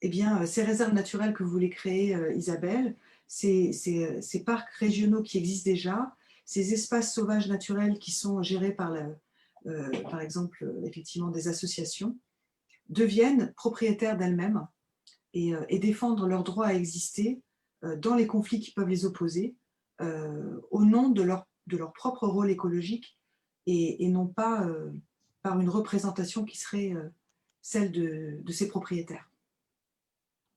eh bien, ces réserves naturelles que vous voulez créer, Isabelle, ces parcs régionaux qui existent déjà, ces espaces sauvages naturels qui sont gérés par exemple, effectivement, des associations, deviennent propriétaires d'elles-mêmes et défendre leur droit à exister dans les conflits qui peuvent les opposer au nom de leur propre rôle écologique et non pas par une représentation qui serait celle de ces propriétaires.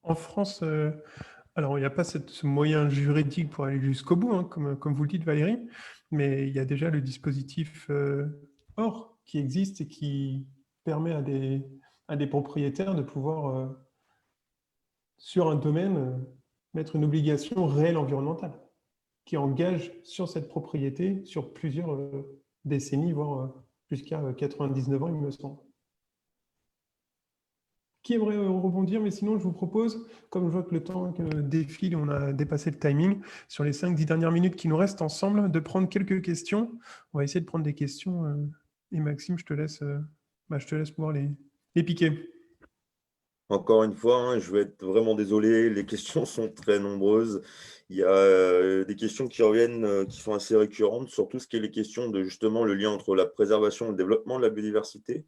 En France, alors il n'y a pas ce moyen juridique pour aller jusqu'au bout, hein, comme vous le dites Valérie, mais il y a déjà le dispositif OR qui existe et qui permet à des propriétaires de pouvoir, sur un domaine, mettre une obligation réelle environnementale qui engage sur cette propriété sur plusieurs décennies, voire jusqu'à 99 ans, il me semble. Qui aimerait rebondir? Mais sinon, je vous propose, comme je vois que le temps défile et on a dépassé le timing, sur les 5-10 dernières minutes qui nous restent ensemble, de prendre quelques questions. On va essayer de prendre des questions. Et Maxime, je te laisse pouvoir les piquer. Encore une fois, hein, je vais être vraiment désolé, les questions sont très nombreuses. Il y a des questions qui reviennent, qui sont assez récurrentes, surtout ce qui est les questions de justement le lien entre la préservation et le développement de la biodiversité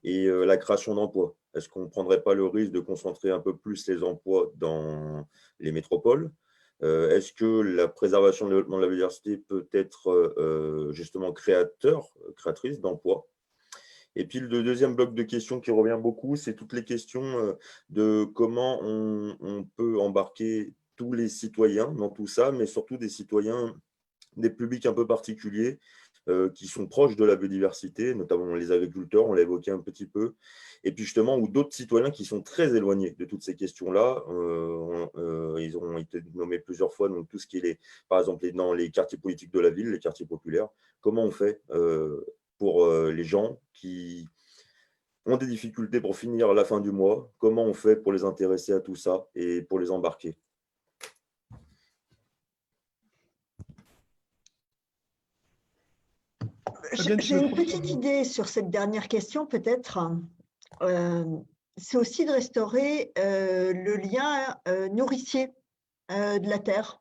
et la création d'emplois. Est-ce qu'on ne prendrait pas le risque de concentrer un peu plus les emplois dans les métropoles? Est-ce que la préservation et le développement de la biodiversité peut être justement créatrice d'emplois? Et puis, le deuxième bloc de questions qui revient beaucoup, c'est toutes les questions de comment on peut embarquer tous les citoyens dans tout ça, mais surtout des citoyens, des publics un peu particuliers qui sont proches de la biodiversité, notamment les agriculteurs, on l'a évoqué un petit peu, et puis justement, ou d'autres citoyens qui sont très éloignés de toutes ces questions-là. Ils ont été nommés plusieurs fois, donc tout ce qui est, par exemple, dans les quartiers politiques de la ville, les quartiers populaires. Comment on fait pour les gens qui ont des difficultés pour finir à la fin du mois? Comment on fait pour les intéresser à tout ça et pour les embarquer? J'ai une petite idée sur cette dernière question, peut-être. C'est aussi de restaurer le lien nourricier de la terre.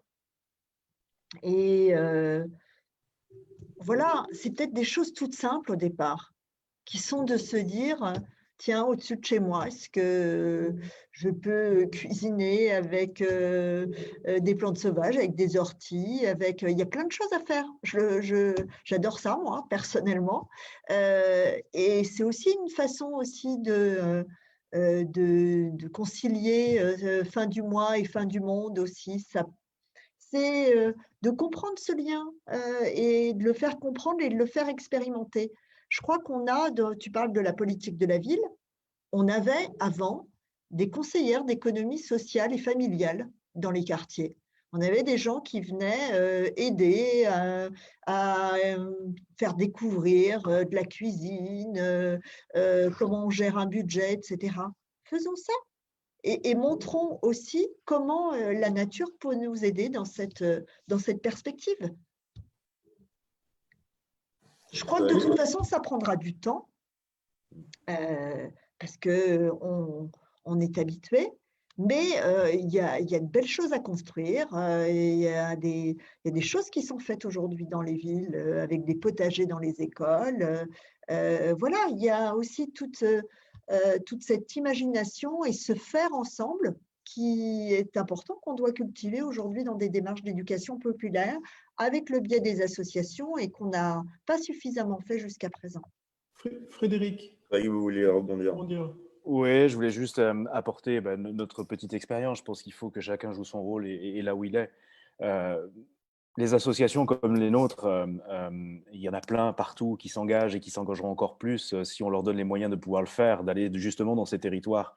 Et voilà, c'est peut-être des choses toutes simples au départ, qui sont de se dire, tiens, au-dessus de chez moi, est-ce que je peux cuisiner avec des plantes sauvages, avec des orties, il y a plein de choses à faire. J'adore ça, moi, personnellement. Et c'est aussi une façon aussi de concilier fin du mois et fin du monde aussi. C'est de comprendre ce lien et de le faire comprendre et de le faire expérimenter. Je crois qu'on a, tu parles de la politique de la ville, on avait avant des conseillères d'économie sociale et familiale dans les quartiers. On avait des gens qui venaient aider à faire découvrir de la cuisine, comment on gère un budget, etc. Faisons ça. Et montrons aussi comment la nature peut nous aider dans cette perspective. Je crois que de toute façon, ça prendra du temps parce qu'on est habitué, mais il y a de belles choses à construire. Il y a des choses qui sont faites aujourd'hui dans les villes avec des potagers dans les écoles. Voilà, il y a aussi toute cette imagination et ce faire ensemble qui est important, qu'on doit cultiver aujourd'hui dans des démarches d'éducation populaire avec le biais des associations et qu'on n'a pas suffisamment fait jusqu'à présent. Frédéric, Vous voulez rebondir? comment dire? Oui, je voulais juste apporter notre petite expérience. Je pense qu'il faut que chacun joue son rôle et là où il est. Les associations comme les nôtres, il y en a plein partout qui s'engagent et qui s'engageront encore plus si on leur donne les moyens de pouvoir le faire, d'aller justement dans ces territoires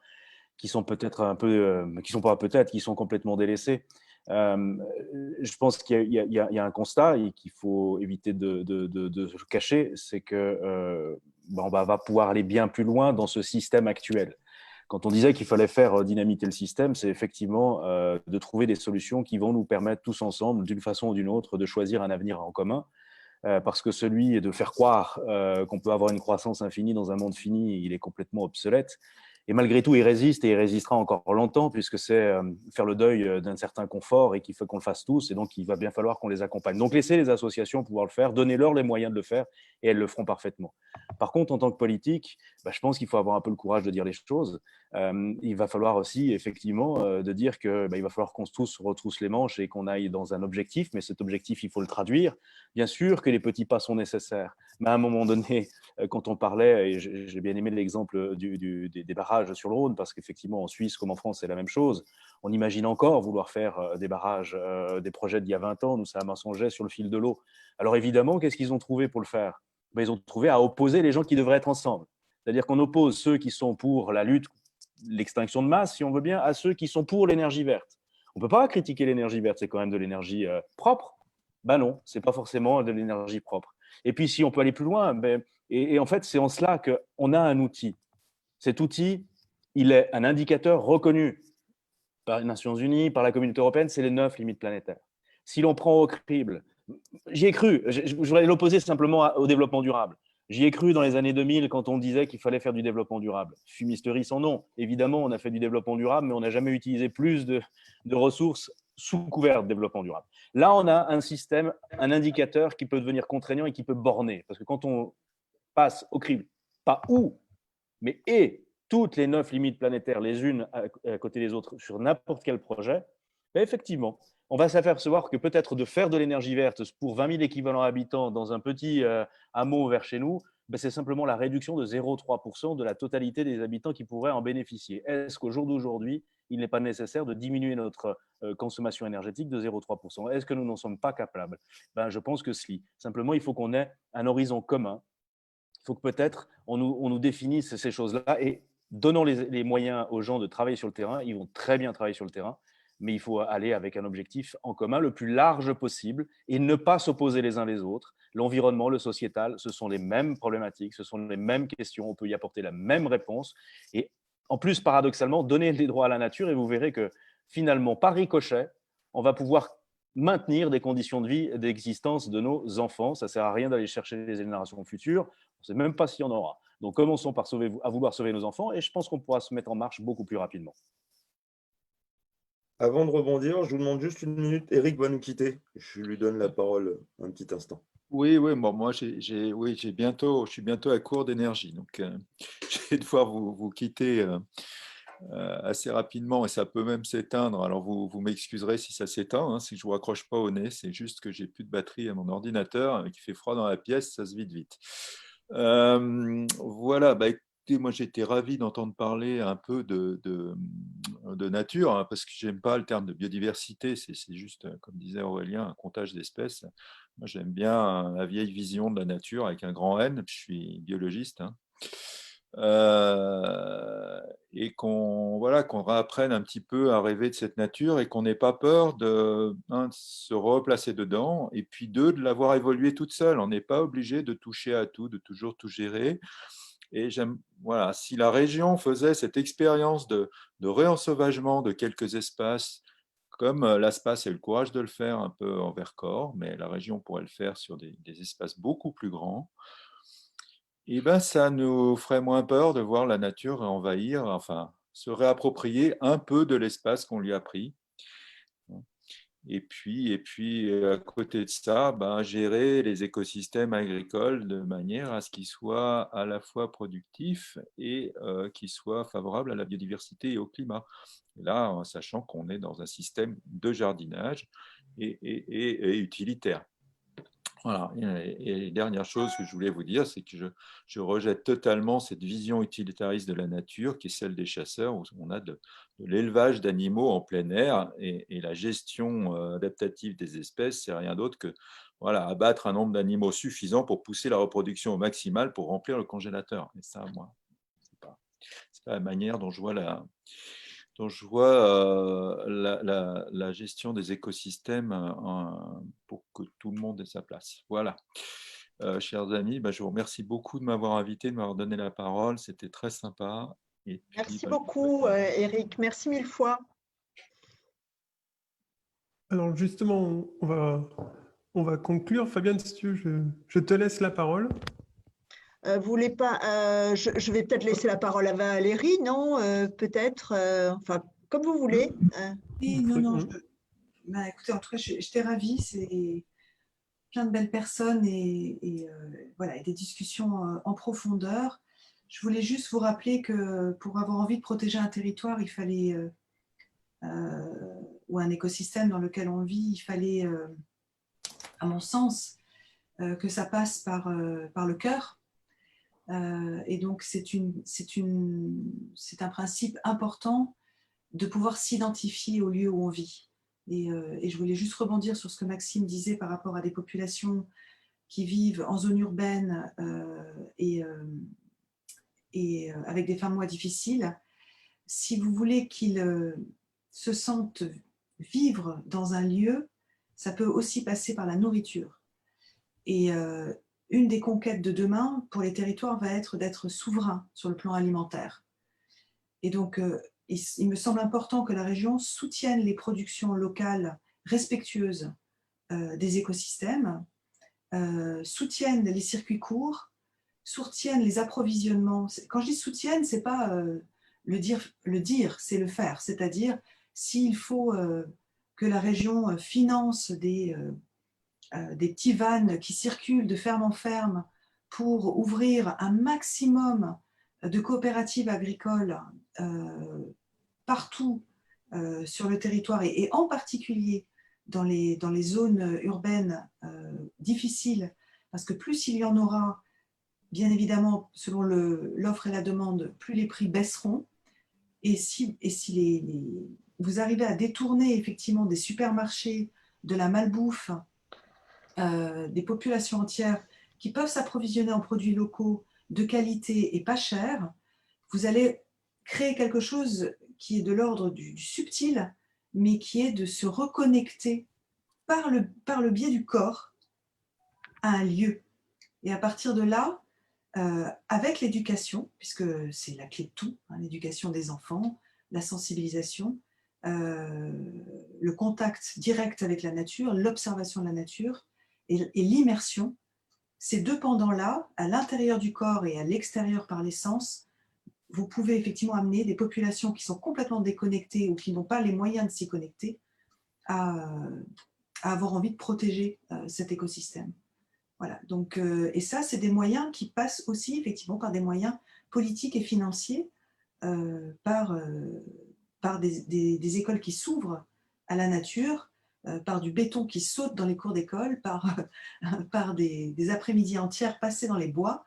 qui sont peut-être un peu, qui sont pas peut-être, qui sont complètement délaissés. Je pense qu'il y a un constat et qu'il faut éviter de se cacher, c'est que on va pouvoir aller bien plus loin dans ce système actuel. Quand on disait qu'il fallait faire dynamiter le système, c'est effectivement de trouver des solutions qui vont nous permettre tous ensemble, d'une façon ou d'une autre, de choisir un avenir en commun. Parce que celui de faire croire qu'on peut avoir une croissance infinie dans un monde fini, il est complètement obsolète. Et malgré tout, il résiste et il résistera encore longtemps, puisque c'est faire le deuil d'un certain confort et qu'il faut qu'on le fasse tous. Et donc, il va bien falloir qu'on les accompagne. Donc, laissez les associations pouvoir le faire, donnez-leur les moyens de le faire et elles le feront parfaitement. Par contre, en tant que politique, je pense qu'il faut avoir un peu le courage de dire les choses. Il va falloir aussi, effectivement, de dire qu'il va falloir qu'on tous retrousse les manches et qu'on aille dans un objectif. Mais cet objectif, il faut le traduire. Bien sûr que les petits pas sont nécessaires. Mais à un moment donné, quand on parlait, et j'ai bien aimé l'exemple des barrages sur le Rhône, parce qu'effectivement, en Suisse comme en France, c'est la même chose. On imagine encore vouloir faire des barrages, des projets d'il y a 20 ans, nous, ça mensongeait sur le fil de l'eau. Alors évidemment, qu'est-ce qu'ils ont trouvé pour le faire? Ils ont trouvé à opposer les gens qui devraient être ensemble. C'est-à-dire qu'on oppose ceux qui sont pour la lutte, l'extinction de masse, si on veut bien, à ceux qui sont pour l'énergie verte. On ne peut pas critiquer l'énergie verte, c'est quand même de l'énergie propre. Ben non, ce n'est pas forcément de l'énergie propre. Et puis, si on peut aller plus loin, et en fait, c'est en cela qu'on a un outil. Cet outil, il est un indicateur reconnu par les Nations Unies, par la communauté européenne, c'est les 9 limites planétaires. Si l'on prend au crible, j'y ai cru, je voudrais l'opposer simplement au développement durable. J'y ai cru dans les années 2000 quand on disait qu'il fallait faire du développement durable. Fumisterie sans nom. Évidemment, on a fait du développement durable, mais on n'a jamais utilisé plus de ressources sous couvert de développement durable. Là, on a un système, un indicateur qui peut devenir contraignant et qui peut borner. Parce que quand on passe au crible, pas où, mais et toutes les 9 limites planétaires, les unes à côté des autres, sur n'importe quel projet, effectivement, on va s'apercevoir que peut-être de faire de l'énergie verte pour 20 000 équivalents habitants dans un petit hameau vers chez nous, c'est simplement la réduction de 0,3% de la totalité des habitants qui pourraient en bénéficier. Est-ce qu'au jour d'aujourd'hui, il n'est pas nécessaire de diminuer notre consommation énergétique de 0,3%? Est-ce que nous n'en sommes pas capables? Je pense que si. Simplement, il faut qu'on ait un horizon commun. Il faut que peut-être on nous définisse ces choses-là et donnons les moyens aux gens de travailler sur le terrain. Ils vont très bien travailler sur le terrain, mais il faut aller avec un objectif en commun le plus large possible et ne pas s'opposer les uns les autres. L'environnement, le sociétal, ce sont les mêmes problématiques, ce sont les mêmes questions, on peut y apporter la même réponse. Et en plus, paradoxalement, donner des droits à la nature et vous verrez que finalement, par ricochet, on va pouvoir maintenir des conditions de vie et d'existence de nos enfants. Ça ne sert à rien d'aller chercher les générations futures, on ne sait même pas s'il y en aura. Donc commençons par à vouloir sauver nos enfants et je pense qu'on pourra se mettre en marche beaucoup plus rapidement. Avant de rebondir, je vous demande juste une minute. Eric va nous quitter. Je lui donne la parole un petit instant. Oui, moi, je suis bientôt à court d'énergie, donc je vais devoir vous quitter assez rapidement et ça peut même s'éteindre. Alors, vous m'excuserez si ça s'éteint, si je ne vous raccroche pas au nez, c'est juste que j'ai plus de batterie à mon ordinateur, qu'il fait froid dans la pièce, ça se vide vite. Voilà, écoutez, moi j'étais ravi d'entendre parler un peu de nature, parce que j'aime pas le terme de biodiversité, c'est juste, comme disait Aurélien, un comptage d'espèces. Moi j'aime bien la vieille vision de la nature avec un grand N, je suis biologiste. Et qu'on réapprenne un petit peu à rêver de cette nature et qu'on n'ait pas peur de se replacer dedans et puis de l'avoir évolué toute seule. On n'est pas obligé de toucher à tout, de toujours tout gérer. Et si la région faisait cette expérience de réensauvagement de quelques espaces, comme l'ASPAS a eu le courage de le faire un peu en Vercors, mais la région pourrait le faire sur des espaces beaucoup plus grands, et ça nous ferait moins peur de voir la nature se réapproprier un peu de l'espace qu'on lui a pris. Et puis, à côté de ça, ben, gérer les écosystèmes agricoles de manière à ce qu'ils soient à la fois productifs et qu'ils soient favorables à la biodiversité et au climat. Et là, en sachant qu'on est dans un système de jardinage et utilitaire. Voilà. Et dernière chose que je voulais vous dire, c'est que je rejette totalement cette vision utilitariste de la nature qui est celle des chasseurs, où on a de l'élevage d'animaux en plein air et la gestion adaptative des espèces, c'est rien d'autre que voilà, abattre un nombre d'animaux suffisant pour pousser la reproduction au maximal pour remplir le congélateur. Et ça, moi, c'est pas la manière dont je vois la gestion des écosystèmes pour que tout le monde ait sa place. Voilà. Chers amis, je vous remercie beaucoup de m'avoir invité, de m'avoir donné la parole. C'était très sympa. Et puis, Merci beaucoup, Eric. Merci mille fois. Alors justement, on va conclure. Fabienne, si tu veux, je te laisse la parole. Vous voulez pas, je vais peut-être laisser la parole à Valérie, non? Peut-être, enfin, comme vous voulez. Oui, non. Écoutez, en tout cas, j'étais ravie. C'est plein de belles personnes et voilà, et des discussions en profondeur. Je voulais juste vous rappeler que pour avoir envie de protéger un territoire, il fallait, ou un écosystème dans lequel on vit, il fallait, à mon sens, que ça passe par le cœur. Et donc, c'est un principe important de pouvoir s'identifier au lieu où on vit. Et je voulais juste rebondir sur ce que Maxime disait par rapport à des populations qui vivent en zone urbaine et avec des fins de mois difficiles. Si vous voulez qu'ils se sentent vivre dans un lieu, ça peut aussi passer par la nourriture. Et une des conquêtes de demain pour les territoires va être d'être souverain sur le plan alimentaire. Et donc, il me semble important que la région soutienne les productions locales respectueuses des écosystèmes, soutienne les circuits courts, soutienne les approvisionnements. Quand je dis soutienne, ce n'est pas le dire, c'est le faire. C'est-à-dire, s'il faut que la région finance des petits vannes qui circulent de ferme en ferme pour ouvrir un maximum de coopératives agricoles partout sur le territoire et en particulier dans les zones urbaines difficiles, parce que plus il y en aura, bien évidemment, selon l'offre et la demande, plus les prix baisseront. Et si vous arrivez à détourner effectivement des supermarchés, de la malbouffe, des populations entières qui peuvent s'approvisionner en produits locaux de qualité et pas chers, vous allez créer quelque chose qui est de l'ordre du subtil, mais qui est de se reconnecter par le biais du corps à un lieu. Et à partir de là, avec l'éducation, puisque c'est la clé de tout, hein, l'éducation des enfants, la sensibilisation, le contact direct avec la nature, l'observation de la nature et l'immersion, ces deux pendants-là, à l'intérieur du corps et à l'extérieur par les sens, vous pouvez effectivement amener des populations qui sont complètement déconnectées ou qui n'ont pas les moyens de s'y connecter à avoir envie de protéger cet écosystème. Voilà. Donc, et ça, c'est des moyens qui passent aussi effectivement par des moyens politiques et financiers, par des écoles qui s'ouvrent à la nature, par du béton qui saute dans les cours d'école, par des après-midi entières passées dans les bois.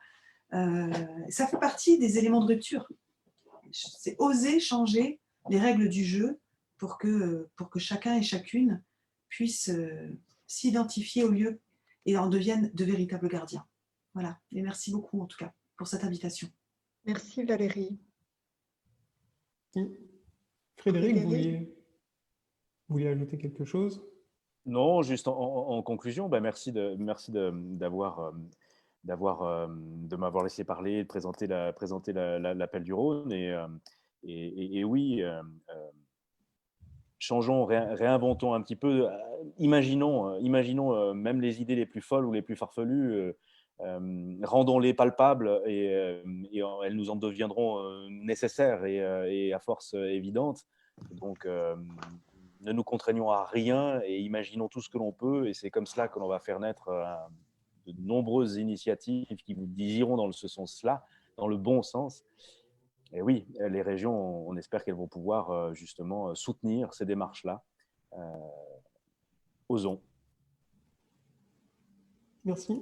Ça fait partie des éléments de rupture. C'est oser changer les règles du jeu pour que chacun et chacune puisse s'identifier au lieu et en deviennent de véritables gardiens. Voilà. Et merci beaucoup, en tout cas, pour cette invitation. Merci, Valérie. Frédéric, vous vouliez ajouter quelque chose? Non, juste en conclusion, merci de m'avoir laissé parler, de présenter l'appel du Rhône. Et oui, changeons, réinventons un petit peu, imaginons même les idées les plus folles ou les plus farfelues, rendons-les palpables et elles nous en deviendront nécessaires et à force évidentes. Donc, ne nous contraignons à rien et imaginons tout ce que l'on peut. Et c'est comme cela que l'on va faire naître de nombreuses initiatives qui vous diront dans ce sens-là, dans le bon sens. Et oui, les régions, on espère qu'elles vont pouvoir justement soutenir ces démarches-là. Osons. Merci.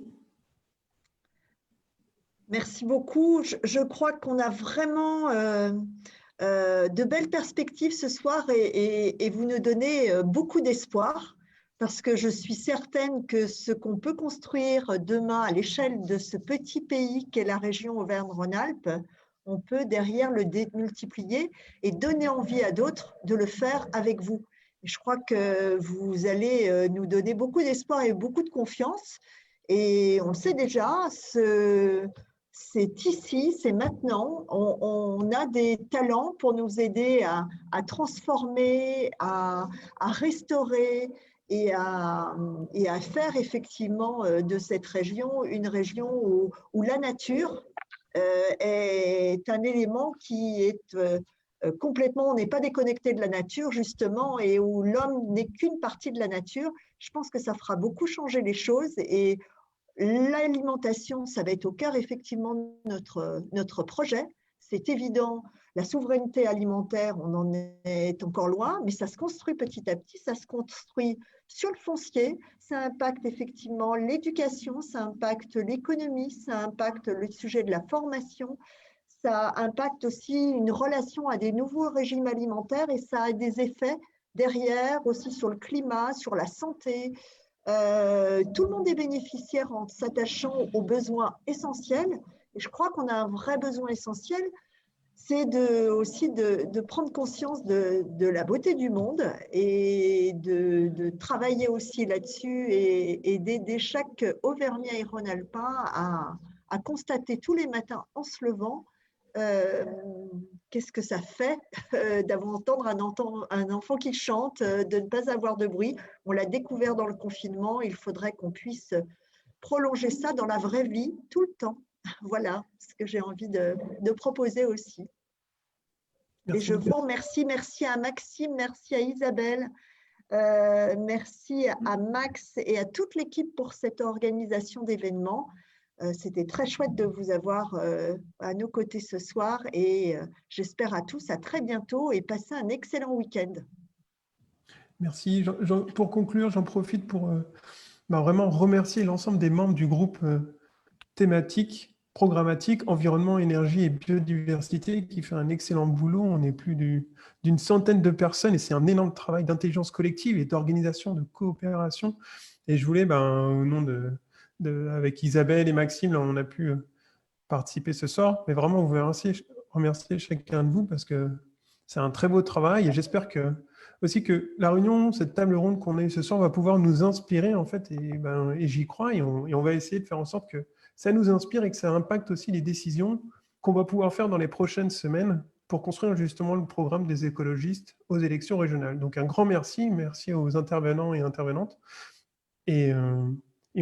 Merci beaucoup. Je crois qu'on a vraiment de belles perspectives ce soir et vous nous donnez beaucoup d'espoir parce que je suis certaine que ce qu'on peut construire demain à l'échelle de ce petit pays qu'est la région Auvergne-Rhône-Alpes, on peut derrière le démultiplier et donner envie à d'autres de le faire avec vous. Et je crois que vous allez nous donner beaucoup d'espoir et beaucoup de confiance. Et on le sait déjà, c'est ici, c'est maintenant. On a des talents pour nous aider à transformer, à restaurer et à faire effectivement de cette région une région où la nature est un élément qui est complètement, on n'est pas déconnecté de la nature justement, et où l'homme n'est qu'une partie de la nature. Je pense que ça fera beaucoup changer les choses et l'alimentation, ça va être au cœur effectivement de notre projet. C'est évident, la souveraineté alimentaire, on en est encore loin, mais ça se construit petit à petit, ça se construit sur le foncier, ça impacte effectivement l'éducation, ça impacte l'économie, ça impacte le sujet de la formation, ça impacte aussi une relation à des nouveaux régimes alimentaires et ça a des effets derrière aussi sur le climat, sur la santé. Tout le monde est bénéficiaire en s'attachant aux besoins essentiels. Et je crois qu'on a un vrai besoin essentiel, c'est aussi de prendre conscience de la beauté du monde et de travailler aussi là-dessus et d'aider chaque Auvergnat et Rhône-Alpin à constater tous les matins en se levant qu'est-ce que ça fait d'entendre un enfant qui chante, de ne pas avoir de bruit. On l'a découvert dans le confinement, il faudrait qu'on puisse prolonger ça dans la vraie vie tout le temps. Voilà ce que j'ai envie de proposer aussi. Merci. Et je vous remercie. Merci à Maxime, merci à Isabelle, merci à Max et à toute l'équipe pour cette organisation d'événements. C'était très chouette de vous avoir à nos côtés ce soir et j'espère à tous à très bientôt et passez un excellent week-end. Merci. Pour conclure, j'en profite pour vraiment remercier l'ensemble des membres du groupe thématique, programmatique, environnement, énergie et biodiversité qui fait un excellent boulot. On est plus d'une centaine de personnes et c'est un énorme travail d'intelligence collective et d'organisation, de coopération. Et je voulais, au nom avec Isabelle et Maxime, là, on a pu participer ce soir, mais vraiment vous remercier chacun de vous parce que c'est un très beau travail et j'espère aussi que la réunion, cette table ronde qu'on a eue ce soir va pouvoir nous inspirer en fait et j'y crois et on va essayer de faire en sorte que ça nous inspire et que ça impacte aussi les décisions qu'on va pouvoir faire dans les prochaines semaines pour construire justement le programme des écologistes aux élections régionales. Donc un grand merci aux intervenants et intervenantes et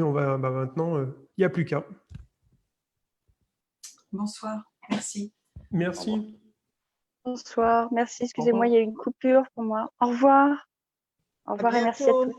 on va maintenant, il n'y a plus qu'à. Bonsoir, merci. Merci. Bonsoir, merci, excusez-moi, il y a eu une coupure pour moi. Au revoir. Au revoir et merci à tous.